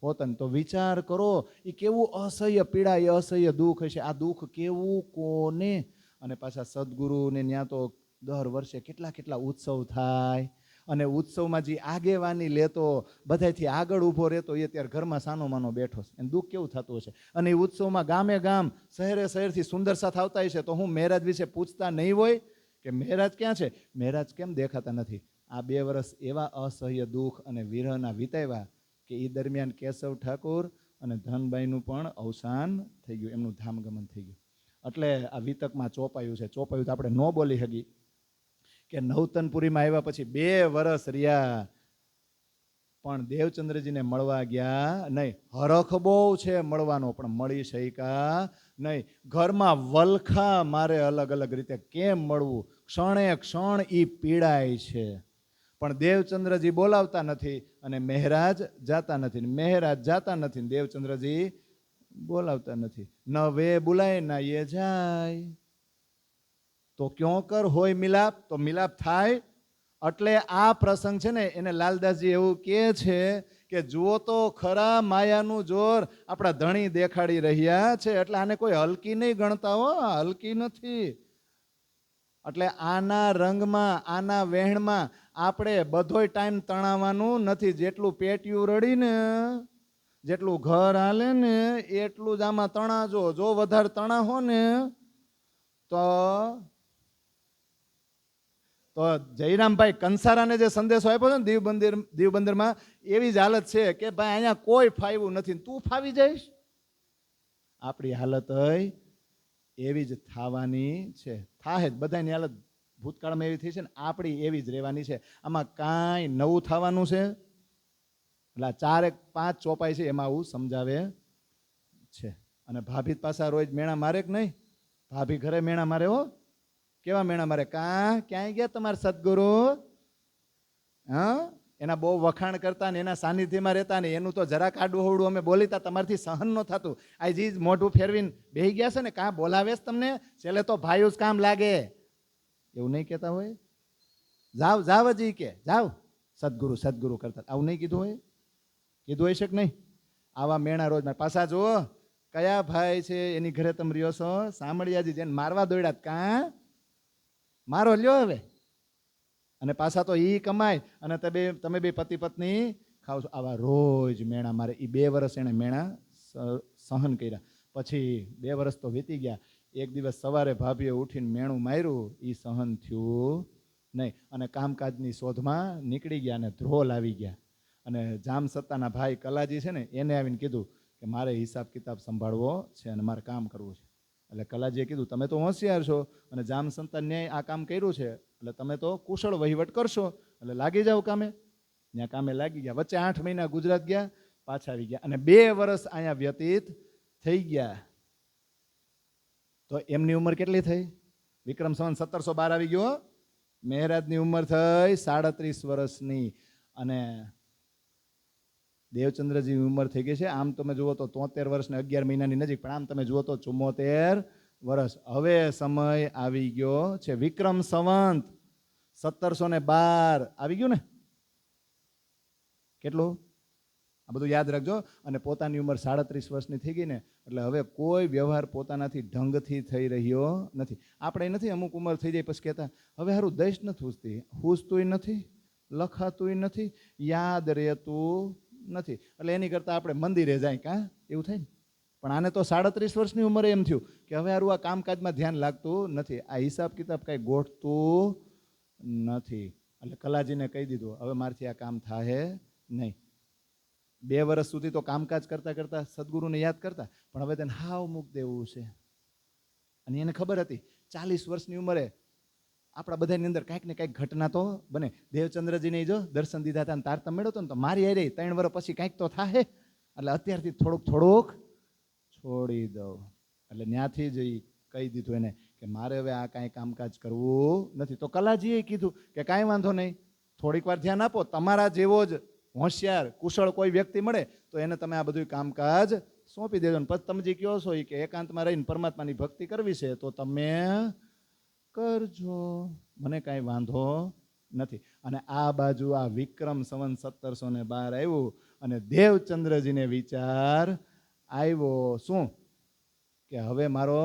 પોતાનું. તો વિચાર કરો એ કેવું અસહ્ય પીડા, એ અસહ્ય દુઃખ હશે. આ દુઃખ કેવું કોને? અને પાછા સદગુરુને ત્યાં તો દર વર્ષે કેટલા કેટલા ઉત્સવ થાય, અને ઉત્સવમાં જે આગેવાની લેતો, બધાથી આગળ ઊભો રહેતો, એ ત્યારે ઘરમાં સાનો માનો બેઠો છે, એને દુઃખ કેવું થતું હશે. અને એ ઉત્સવમાં ગામે ગામ, શહેરે શહેરથી સુંદર સાથ આવતા હશે, તો હું મહેરાજ વિશે પૂછતા નહીં હોય કે મહેરાજ ક્યાં છે, મહેરાજ કેમ દેખાતા નથી? આ 2 વર્ષ એવા અસહ્ય દુઃખ અને વિરહના વિતાવ્યા કે એ દરમિયાન કેશવ ઠાકોર અને ધનબાઈનું પણ અવસાન થઈ ગયું, એમનું ધામગમન થઈ ગયું. એટલે આ વિતકમાં ચોપાયું છે. ચોપાયું તો આપણે ન બોલી શકી કે નવતનપુરીમાં આવ્યા પછી 2 વર્ષ રહ્યા, પણ દેવચંદ્રજીને મળવા ગયા નહીં. હરખ બહુ છે મળવાનો, પણ મળી શક્યા નહીં. ઘરમાં વલખા મારે અલગ અલગ રીતે કેમ મળવું, ક્ષણે ક્ષણ ઈ પીડાય છે. પણ દેવચંદ્રજી બોલાવતા નથી અને મહેરાજ જાતા નથી, મહેરાજ જાતા નથી, દેવચંદ્રજી બોલાવતા નથી. ન વે બોલાય ના એ જાય. તો ક્યો કર હોય મિલાપ, તો મિલાપ થાય. એટલે આ પ્રસંગ છે ને, એને લાલદાસજી એવું કહે છે કે જુઓ તો ખરા માયાનું જોર આપણા ધણી દેખાડી રહ્યા છે. એટલે આને કોઈ હલકી નહીં ગણતા હો, હલકી નથી. એટલે આના રંગમાં, આના વહેણમાં આપણે બધોય ટાઈમ તણાવવાનું નથી. જેટલું પેટીયું રડીને, જેટલું ઘર હાલે ને, એટલું જ આમાં તણાજો. જો વધારે તણાવો ને તો જયરામભાઈ કંસારાને જે સંદેશો આપ્યો છે ને દીવબંદરમાં, એવી જ હાલત છે કે ભાઈ અહીંયા કોઈ ફાવ્યું નથી, તું ફાવી જઈશ. આપણી હાલત એવી જ થવાની છે. થાય જ બધાની હાલત ભૂતકાળમાં એવી થઈ છે ને, આપણી એવી જ રહેવાની છે. આમાં કાંઈ નવું થવાનું છે? એટલે 4-5 ચોપાઈ છે એમાં આવું સમજાવે છે. અને ભાભી પાછા રોજ મેણા મારે કે નહીં? ભાભી ઘરે મેણા મારે હો. કેવા મેણા મારે? ક્યાંય ગયા તમારા સદગુરુ? હા, એના બહુ વખાણ કરતા ને એના સાનિધ્યમાં રહેતા ને એનું તો જરાક આડું હવડું અમે બોલીતા તમારથી સહન ન થતું. આ જી મોઢું ફેરવીને બેહી ગયા છે ને, કાં બોલાવે છે તમને? છેલ્લે તો ભાઈઓ જ કામ લાગે. એવું નહીં કહેતા હોય? જાવ જાવ હજી કે જાવ સદગુરુ સદગુરુ કરતા, આવું નહીં કીધું હોય? કીધું હોય છે કે નહીં? આવા મેણા રોજ પાછા જુઓ કયા ભાઈ છે એની ઘરે તમે રહ્યો છો? સામળિયાજી જેને મારવા દોડ્યા, કાં મારો લ્યો હવે. અને પાછા તો ઈ કમાય અને તમે બે પતિ પત્ની ખાવ છો. આવા રોજ મેણા મારે. એ 2 વર્ષ એને મેણા સહન કર્યા. પછી 2 વર્ષ તો વીતી ગયા. એક દિવસ સવારે ભાભીએ ઉઠીને મેણું માર્યું, એ સહન થયું નહીં. અને કામકાજની શોધમાં નીકળી ગયા અને ધ્રોલ આવી ગયા. અને જામ સત્તાના ભાઈ કલાજી છે ને, એને આવીને કીધું કે મારે હિસાબ કિતાબ સંભાળવો છે અને મારે કામ કરવું છે. એટલે કલાજીએ કીધું તમે તો હોશિયાર છો અને જામ સંતાનને આ કામ કર્યું છે, એટલે તમે તો કુશળ વહીવટ કરશો, એટલે લાગી જાઓ કામે. ત્યાં કામે લાગી ગયા. વચ્ચે 8 મહિના ગુજરાત ગયા, પાછા આવી ગયા અને 2 વર્ષ અહીંયા વ્યતીત થઈ ગયા. તો એમની ઉંમર કેટલી થઈ? વિક્રમ સંવત 1712 આવી ગયો. મહેરાજની ઉંમર થઈ 37 વર્ષની અને દેવચંદ્રજીની ઉંમર થઈ ગઈ છે. આમ તમે જુઓ તો 73 વર્ષ ને 11 મહિનાની નજીક, પણ આમ તમે જુઓ તો 74 વર્ષ. હવે સમય આવી ગયો છે. વિક્રમ સંવત 1712 આવી ગયું ને? કેટલું? આ બધું યાદ રાખજો. અને પોતાની ઉંમર 37 વર્ષની થઈ ગઈ ને, એટલે હવે કોઈ વ્યવહાર પોતાનાથી ઢંગથી થઈ રહ્યો નથી. આપણે નથી અમુક ઉંમર થઈ જાય પછી કહેતા હવે સારું દઈશ નથી હુસતી, હુસતુંય નથી, લખાતુંય નથી, યાદ રહેતું નથી. એટલે એની કરતાં આપણે મંદિરે જાય, કાં એવું થાય ને. પણ આને તો 37 વર્ષની ઉંમરે એમ થયું કે હવે સારું આ કામકાજમાં ધ્યાન લાગતું નથી, આ હિસાબ કિતાબ કાંઈ ગોઠતું નથી. એટલે કલાજીને કહી દીધું હવે મારથી આ કામ થાય નહીં. 2 વર્ષ સુધી તો કામકાજ કરતા કરતા સદગુરુને યાદ કરતા, પણ હવે તેને હાવ મૂક દેવું છે. અને એને ખબર હતી 40 વર્ષની ઉંમરે આપણા બધાની અંદર કાંઈક ને કાંઈક ઘટના તો બને. દેવચંદ્રજીને જો દર્શન દીધા હતા અને તારતમ મેળવતો ને, તો મારી હારે 3 વર્ષ પછી કાંઈક તો થાય. એટલે અત્યારથી થોડુંક થોડુંક છોડી દઉં. એટલે ત્યાંથી જ ઈ કહી દીધું એને કે મારે હવે આ કાંઈ કામકાજ કરવું નથી. તો કલાજીએ કીધું કે કાંઈ વાંધો નહીં, થોડીક વાર ધ્યાન આપો, તમારા જેવો જ હોશિયાર કુશળ કોઈ વ્યક્તિ મળે તો એને તમે આ બધું કામકાજ સોંપી દેજો. ને પછી તમે જે કહો છો એ કે એકાંતમાં રહીને પરમાત્માની ભક્તિ કરવી છે તો તમે કરજો, મને કાંઈ વાંધો નથી. અને આ બાજુ આ વિક્રમ સંવત 1712 આવ્યું અને દેવચંદ્રજીને વિચાર આવ્યો શું કે હવે મારો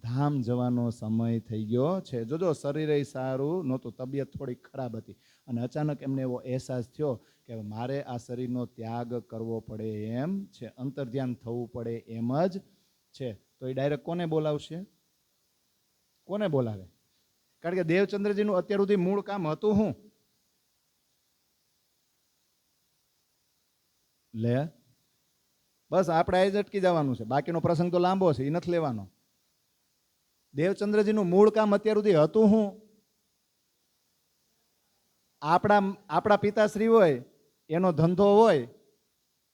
ધામ જવાનો સમય થઈ ગયો છે. જોજો શરીરે સારું નહોતું, તબિયત થોડી ખરાબ હતી અને અચાનક એમને એવો અહેસાસ થયો કે મારે આ શરીરનો ત્યાગ કરવો પડે એમ છે, અંતર્ધ્યાન થવું પડે એમ જ છે. તો એ ડાયરેક્ટ કોને બોલાવશે? કોને બોલાવે? કારણ કે દેવચંદ્રજીનું અત્યાર સુધી મૂળ કામ હતું શું? લે બસ આપણે આ જ અટકી જવાનું છે, બાકીનો પ્રસંગ તો લાંબો છે, એ નથી લેવાનો. દેવચંદ્રજીનું મૂળ કામ અત્યાર સુધી હતું શું? આપણા પિતાશ્રી હોય એનો ધંધો હોય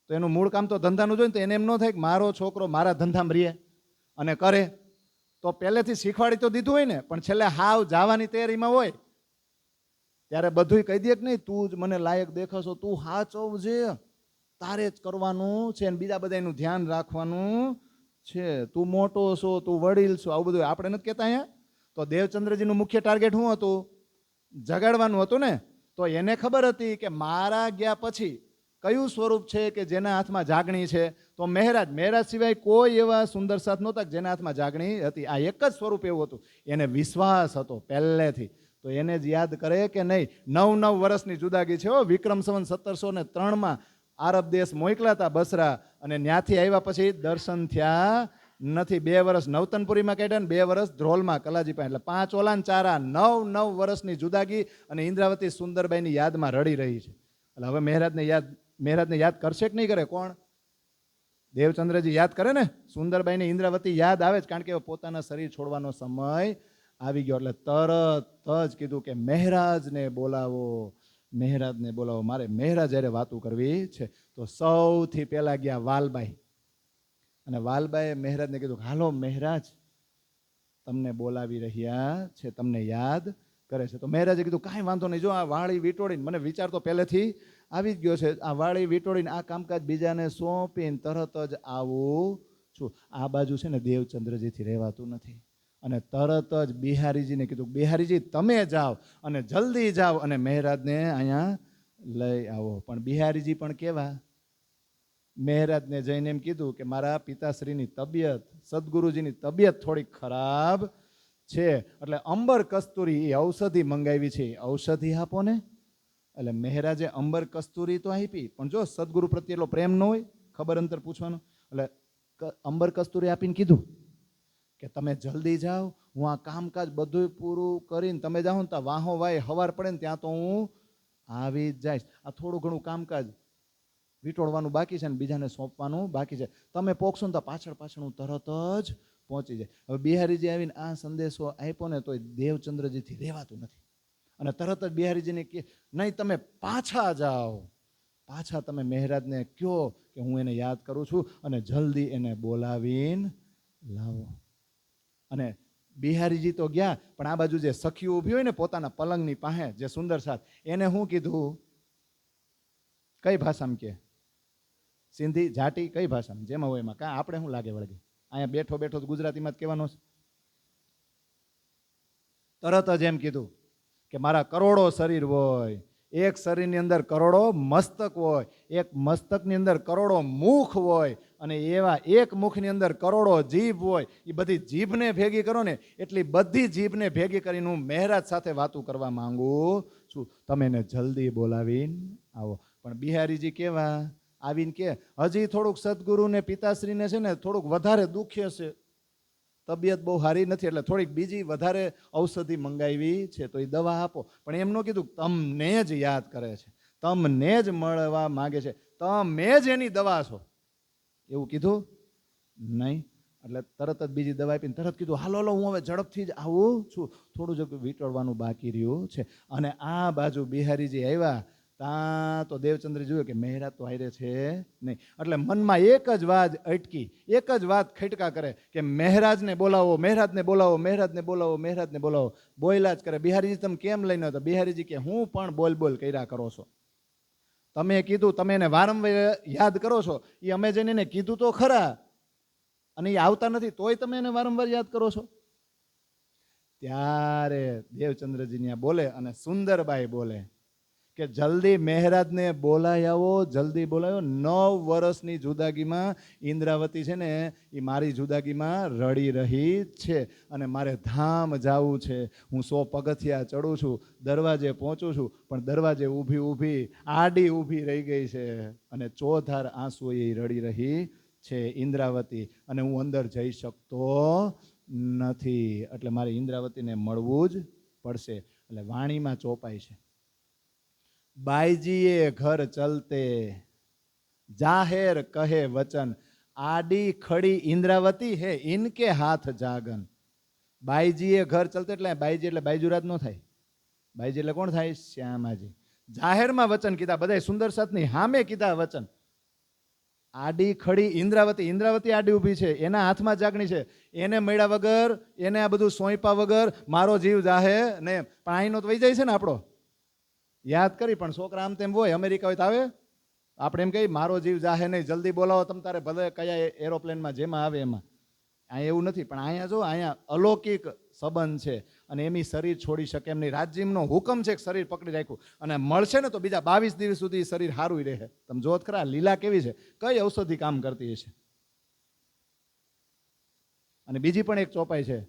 તો એનું મૂળ કામ તો ધંધાનું જ હોય ને. તો એને એમ ન થાય કે મારો છોકરો મારા ધંધામાં રહીએ અને કરે, તો પહેલેથી શીખવાડી તો દીધું હોય ને. પણ છેલ્લે હાવ જવાની તૈયારીમાં હોય ત્યારે બધું કહી દે કે નહીં તું જ મને લાયક દેખાશો, તું હાચવજે, તારે જ કરવાનું છે અને બીજા બધા એનું ધ્યાન રાખવાનું છે, તું મોટો છો, તું વડીલ છો, આવું બધું આપણે નથી કહેતા અહીંયા. તો દેવચંદ્રજીનું મુખ્ય ટાર્ગેટ શું હતું? જગાડવાનું હતું ને. તો એને ખબર હતી કે મારા ગયા પછી કયું સ્વરૂપ છે કે જેના હાથમાં જાગણી છે? તો મહેરાજ સિવાય કોઈ એવા સુંદર સાથ નહોતા જેના હાથમાં જાગણી હતી. આ એક જ સ્વરૂપ એવું હતું. એને વિશ્વાસ હતો પહેલેથી. તો એને જ યાદ કરે કે નહીં. 9 વર્ષની જુદાગી છે. વિક્રમ સંવત 1703 આરબ દેશ મોકલા હતા બસરા, અને ત્યાંથી આવ્યા પછી દર્શન થયા નથી. 2 વર્ષ નવતનપુરીમાં કાઢ્યા ને 2 વર્ષ ધ્રોલમાં કલાજી પાસે. એટલે 5 ઓલા 4 9 વર્ષની જુદાગી અને ઇન્દ્રાવતી સુંદરબાઈની યાદમાં રડી રહી છે. એટલે હવે મહેરાજને યાદ કરશે કે નહીં કરે? કોણ? દેવચંદ્રજી યાદ કરે ને. સુંદરબાઈને ઇન્દ્રાવતી યાદ આવે જ, કારણ કે પોતાના શરીર છોડવાનો સમય આવી ગયો. એટલે તરત જ કીધું કે મહેરાજને બોલાવો, મહેરાજને બોલાવો, મારે મહેરાજ હારે વાતું કરવી છે. તો સૌથી પહેલા ગયા વાલબાઈ, અને વાલબાઈએ મહેરાજને કીધું હાલો મહેરાજ તમને બોલાવી રહ્યા છે, તમને યાદ કરે છે. તો મહેરાજે કીધું કાંઈ વાંધો નહીં, જો આ વાળી વીટોળીને, મને વિચાર તો પહેલેથી આવી જ ગયો છે, આ વાળી વીટોળીને આ કામકાજ બીજાને સોંપીને તરત જ આવું છું. આ બાજુ છે ને દેવચંદ્રજીથી રહેવાતું નથી. અને તરત જ બિહારીજીને કીધું બિહારીજી તમે જાઓ અને જલ્દી જાઓ અને મહેરાજને અહીંયા લઈ આવો. પણ બિહારીજી પણ કેવા? મહેરાજને જઈને એમ કીધું કે મારા પિતાશ્રીની તબિયત, સદગુરુજીની તબિયત થોડી ખરાબ છે, એટલે અંબર કસ્તુરી એ ઔષધિ મંગાવી છે, ઔષધિ આપો ને. એટલે મહેરાજે અંબર કસ્તુરી તો આપી, પણ જો સદગુરુ પ્રત્યે એટલો પ્રેમ ન હોય, ખબર અંતર પૂછવાનું, એટલે અંબર કસ્તુરી આપીને કીધું કે તમે જલ્દી જાઓ, હું આ કામકાજ બધું પૂરું કરીને તમે જાઓ ને તો વાહો વાય હવાર પડે ને ત્યાં તો હું આવી જ જઈશ. આ થોડું ઘણું કામકાજ વીટોળવાનું બાકી છે ને બીજાને સોંપવાનું બાકી છે, તમે પોકશો ને તો પાછળ હું તરત જ પહોંચી જાય. હવે બિહારીજી આવીને આ સંદેશો આપ્યો ને તો દેવચંદ્રજીથી રહેવાતું નથી. અને તરત જ બિહારીજીને કે નહીં તમે પાછા જાઓ, પાછા તમે મહેરાજને કહો કે હું એને યાદ કરું છું અને જલ્દી એને બોલાવીને લાવો. અને બિહારીજી તો ગયા, પણ આ બાજુ જે સખીઓ ઊભી હોય ને પોતાના પલંગની પાસે, જે સુંદર સાથ, એને શું કીધું? કઈ ભાષામાં કે? સિંધી, જાટી, કઈ ભાષામાં? જેમાં હોય એમાં. કાં આપણે શું લાગે વળગે? અહીંયા બેઠો બેઠો ગુજરાતીમાં જ કહેવાનો છે. તરત જ એમ કીધું કે મારા કરોડો શરીર હોય, એક શરીરની અંદર કરોડો મસ્તક હોય, એક મસ્તકની અંદર કરોડો મુખ હોય, અને એવા એક મુખની અંદર કરોડો જીભ હોય. એ બધી જીભને ભેગી કરો ને એટલી બધી જીભને ભેગી કરીને હું મહેરાજ સાથે વાતું કરવા માંગુ છું, તમે એને જલ્દી બોલાવીને આવો. પણ બિહારીજી કેવા? આવીને કે હજી થોડુંક સદગુરુને પિતાશ્રીને છે ને થોડુંક વધારે દુખ્ય છે, તબિયત બહુ સારી નથી, એટલે થોડીક બીજી વધારે ઔષધિ મંગાવી છે, તો એ દવા આપો. પણ એમનું કીધું તમને જ યાદ કરે છે, તમને જ મળવા માંગે છે, તમે જ એની દવા છો, એવું કીધું નહીં. એટલે તરત જ બીજી દવા આપીને તરત કીધું હાલો હું હવે ઝડપથી જ આવું છું, થોડું જ વીટોળવાનું બાકી રહ્યું છે. અને આ બાજુ બિહારીજી આવ્યા ત્યાં તો દેવચંદ્રજી જોયું કે મહેરાજ તો હારે છે નહીં. એટલે મનમાં એક જ વાત અટકી, એક જ વાત ખટકા કરે કે મહેરાજને બોલાવો, મહેરાજને બોલાવો, મહેરાજને બોલાવો, મહેરાજને બોલાવો. બોલ્યા જ કરે. બિહારીજી તમે કેમ લઈને હતા? બિહારીજી કે હું પણ બોલ કર્યા કરો છો. તમે કીધું, તમે એને વારંવાર યાદ કરો છો. એ અમે જઈને એને કીધું તો ખરા, અને એ આવતા નથી તોય તમે એને વારંવાર યાદ કરો છો. ત્યારે દેવચંદ્રજી ત્યાં બોલે અને સુંદરબાઈ બોલે કે જલ્દી મહેરાજને બોલાય આવો, જલ્દી બોલાયો. 9 વર્ષની જુદાગીમાં ઇન્દ્રાવતી છે ને એ મારી જુદાગીમાં રડી રહી છે અને મારે ધામ જવું છે. હું 100 પગથિયા ચડું છું, દરવાજે પહોંચું છું, પણ દરવાજે ઊભી આડી ઊભી રહી ગઈ છે અને ચોધાર આંસુ એ રડી રહી છે ઇન્દ્રાવતી, અને હું અંદર જઈ શકતો નથી. એટલે મારે ઇન્દ્રાવતીને મળવું જ પડશે. એટલે વાણીમાં ચોપાય છે, બાઈજીએ ઘર ચલતે જાહેર કહે વચન, આડી ખડી ઇન્દ્રાવતી હે ઇનકે હાથ જાગન. બાઈજીએ ઘર ચલતે એટલે બાઈજી એટલે બાઈજુરાજ નો થાય. બાઈજી એટલે કોણ થાય? શ્યામાજી. જાહેરમાં વચન કીધા, બધા સુંદર સાથની સામે કીધા વચન. આડી ખડી ઇન્દ્રાવતી, ઇન્દ્રાવતી આડી ઊભી છે, એના હાથમાં જાગણી છે. એને મળ્યા વગર, એને આ બધું સોંપ્યા વગર મારો જીવ જાહે ને. પણ અહીંનો તો વહી જાય છે ને આપણો. યાદ કરી, પણ છોકરા આમ તેમ હોય, અમેરિકા હોય તો આવે. આપણે એમ કહીએ મારો જીવ જાહે નહીં, જલ્દી બોલાવો તમ તારે, ભલે કયા એરોપ્લેનમાં જેમાં આવે એમાં. અહીંયા એવું નથી. પણ અહીંયા જો, અહીંયા અલૌકિક સંબંધ છે અને એમની શરીર છોડી શકે એમ નહીં. રાજ્યનો હુકમ છે કે શરીર પકડી રાખ્યું, અને મળશે ને તો બીજા 22 દિવસ સુધી શરીર સારું રહે. તમે જોત ખરા લીલા કેવી છે, કઈ ઔષધિ કામ કરતી હશે. અને બીજી પણ એક ચોપાઈ છે,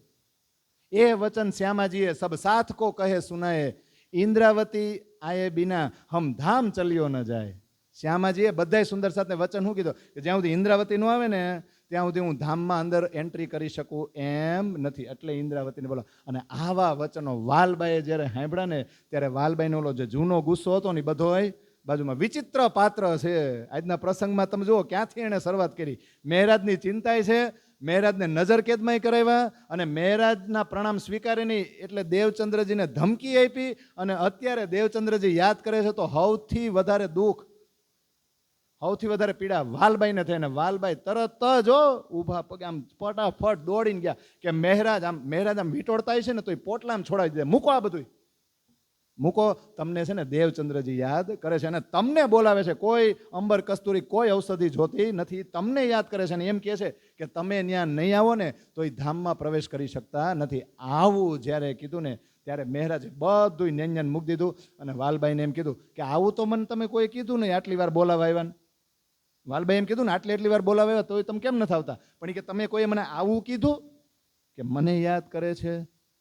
એ વચન શ્યામાજીએ સબ સાથ કો કહે સુનાએ, ઇન્દ્રાવતી આયે બિના હમ ધામ ચલ્યો ન જાય. શ્યામાજીએ બધાય સુંદર સાથે વચન શું કીધું કે જ્યાં સુધી ઇન્દ્રાવતી નો આવે ને ત્યાં સુધી હું ધામમાં અંદર એન્ટ્રી કરી શકું એમ નથી. એટલે ઇન્દ્રાવતીને બોલો. અને આવા વચનો વાલબાઈએ જ્યારે સાંભળ્યા ને ત્યારે વાલબાઈનો ઓલો જે જૂનો ગુસ્સો હતો ને બધોય બાજુમાં. વિચિત્ર પાત્ર છે. આજના પ્રસંગમાં તમે જુઓ ક્યાંથી એણે શરૂઆત કરી. મહેરાજની ચિંતાય છે, મહેરાજને નજર કેદમાંય કરાવ્યા અને મહેરાજના પ્રણામ સ્વીકારે નહીં એટલે દેવચંદ્રજીને ધમકી આપી. અને અત્યારે દેવચંદ્રજી યાદ કરે છે તો સૌથી વધારે દુઃખ, સૌથી વધારે પીડા વાલબાઈને થઈ. અને વાલબાઈ તરત જ ઊભા પગે આમ ફટાફટ દોડીને ગયા કે મહેરાજ આમ વીટોળતા છે ને તો એ પોટલામાં છોડાવી દે. મૂકો આ બધું, મૂકો. તમને છે ને દેવચંદ્રજી યાદ કરે છે અને તમને બોલાવે છે. કોઈ અંબર કસ્તુરી કોઈ ઔષધિ જોતી નથી, તમને યાદ કરે છે અને એમ કહે છે કે તમે ત્યાં નહીં આવો ને તો એ ધામમાં પ્રવેશ કરી શકતા નથી. આવું જ્યારે કીધું ને ત્યારે મહેરાજે બધું ન્યાન મૂકી દીધું અને વાલબાઈને એમ કીધું કે આવું તો મને તમે કોઈ કીધું નહીં, આટલી વાર બોલાવા આવ્યા. વાલબાઈ એમ કીધું ને એટલી વાર બોલાવા આવ્યા તો તમે કેમ નથી આવતા? પણ કે તમે કોઈ મને આવું કીધું કે મને યાદ કરે છે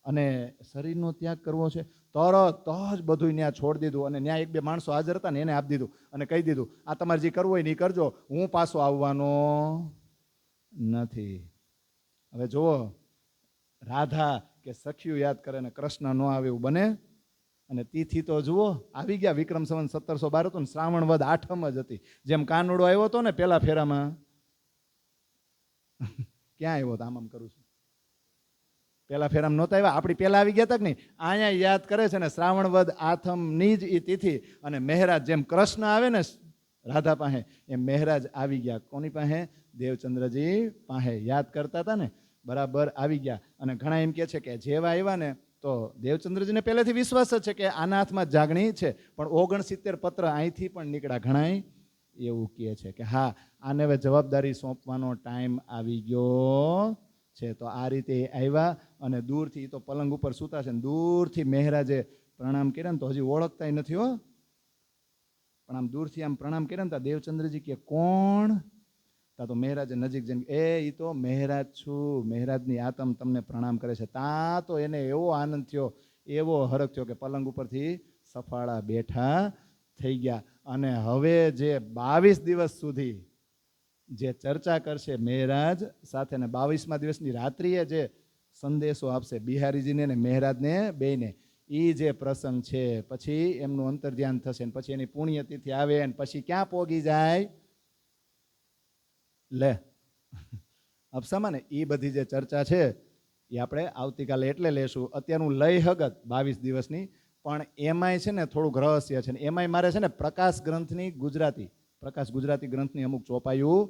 અને શરીરનો ત્યાગ કરવો છે. તરત જ બધું ત્યાં છોડી દીધું અને ત્યાં 1-2 માણસો હાજર હતા ને એને આપી દીધું અને કહી દીધું આ તમારે જે કરવું હોય ને એ કરજો, હું પાછો આવવાનો નથી. હવે જુઓ, રાધા કે સખીઓ યાદ કરે ને કૃષ્ણ ન આવે એવું બને? અને તિથિ તો જુઓ આવી ગયા. વિક્રમ સંવત 1712 હતું ને શ્રાવણ વદ 8મ જ હતી. જેમ કાનુડો આવ્યો હતો ને પેલા ફેરામાં, ક્યાં આવ્યો હતો? આમ કરું છું, પેલા ફેરામાં નહોતા આવ્યા, આપણી પેલા આવી ગયા હતા કે નહીં? અહીંયા યાદ કરે છે ને શ્રાવણ વદ 8મની જ એ તિથિ. અને મહેરાજ જેમ કૃષ્ણ આવે ને રાધા પાસે એમ મહેરાજ આવી ગયા. કોની પાસે? દેવચંદ્રજી પાસે. યાદ કરતા હતા ને બરાબર આવી ગયા. અને ઘણા એમ કહે છે કે જેવા આવ્યા ને તો દેવચંદ્રજીને પહેલેથી વિશ્વાસ જ છે કે આના હાથમાં જાગણી છે, પણ 69 પત્ર અહીંથી પણ નીકળ્યા. ઘણા એવું કહે છે કે હા આને હવે જવાબદારી સોંપવાનો ટાઈમ આવી ગયો છે. તો આ રીતે આવ્યા અને દૂરથી તો પલંગ ઉપર સૂતા છે ને દૂરથી મહેરાજે પ્રણામ કર્યા ને તો હજી ઓળખતા નથી હો, પણ આમ દૂરથી આમ પ્રણામ કર્યા ને તો દેવચંદ્રજી કે કોણ? તા તો મહેરાજે નજીક જઈને એ તો મહેરાજ છું, મહેરાજની આત્મ તમને પ્રણામ કરે છે. તા તો એને એવો આનંદ થયો, એવો હરખ થયો કે પલંગ ઉપરથી સફાળા બેઠા થઈ ગયા. અને હવે જે 22 દિવસ સુધી જે ચર્ચા કરશે મહેરાજ સાથે ને 22મા દિવસની રાત્રિએ જે સંદેશો આપશે બિહારીજીને ને મહેરાજને બેયને, એ જે પ્રસંગ છે પછી એમનું અંતર્ધ્યાન થશે ને પછી એની પુણ્યતિથિ આવે ને પછી ક્યાં પોગી જાય લે અપસામાં ને. એ બધી જે ચર્ચા છે એ આપણે આવતીકાલે એટલે લેશું. અત્યારનું લઈ હગત 22 દિવસની પણ એમાંય છે ને થોડુંક રહસ્ય છે ને એમાંય મારે છે ને પ્રકાશ ગ્રંથની પ્રકાશ ગુજરાતી ગ્રંથની અમુક ચોપાયું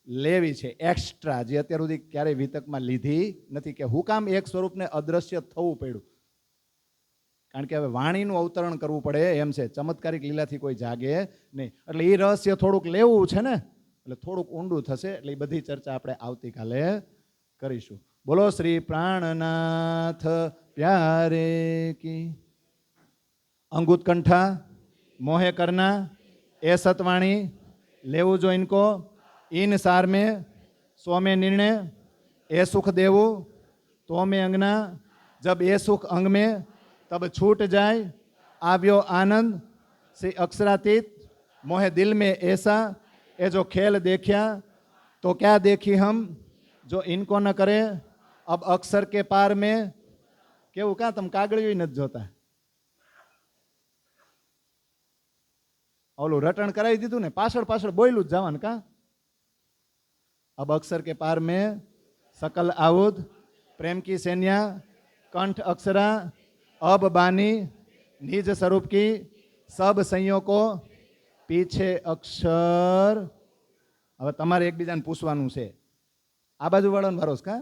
લેવી છે એક્સ્ટ્રા, જે અત્યાર સુધી ક્યારેય વિતકમાં લીધી નથી. કે હું કામ એક સ્વરૂપને અદ્રશ્ય થવું પડ્યું? કારણ કે હવે વાણીનું અવતરણ કરવું પડે એમ છે, ચમત્કારિક લીલાથી કોઈ જાગે નહીં. એટલે એ રહસ્ય થોડુંક લેવું છે ને, એટલે થોડુંક ઊંડું થશે. એટલે એ બધી ચર્ચા આપણે આવતીકાલે કરીશું. બોલો શ્રી પ્રાણનાથ પ્યારે કી. અંગુત કંઠા મોહે કરના એ સતવાણી લેવું જો ઇनको इन सार में सो में निर्णय ए सुख देवू तो में अंगना जब ए सुख अंग में तब छूट जाए आव्यो आनंद से अक्षरातीत मोहे दिल में ऐसा ए जो खेल देखा तो क्या देखी हम जो इनको न करे अब अक्षर के पार में केवू क्या तम कागड़ियों न जोता ओलू रटण कराई दीधुं ने पाछळ पाछळ बोल्યું જ જવાનું કા. अब अक्षर के पार में सकल आउद प्रेम की सेन्या कंठ अक्षरा अब बानी निज स्वरूप की सब संयोग को पीछे अक्षर. હવે તમારે એકબીજાને પૂછવાનું છે. આ બાજુ વાળાને ભરોસ કા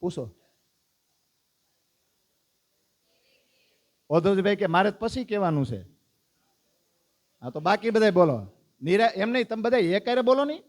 પૂછો. ઓધવજીભાઈ કે મારે પછી કહેવાનું છે. હા તો બાકી બધા બોલો. એમ નહીં, તમે બધા એકારે બોલો નહીં.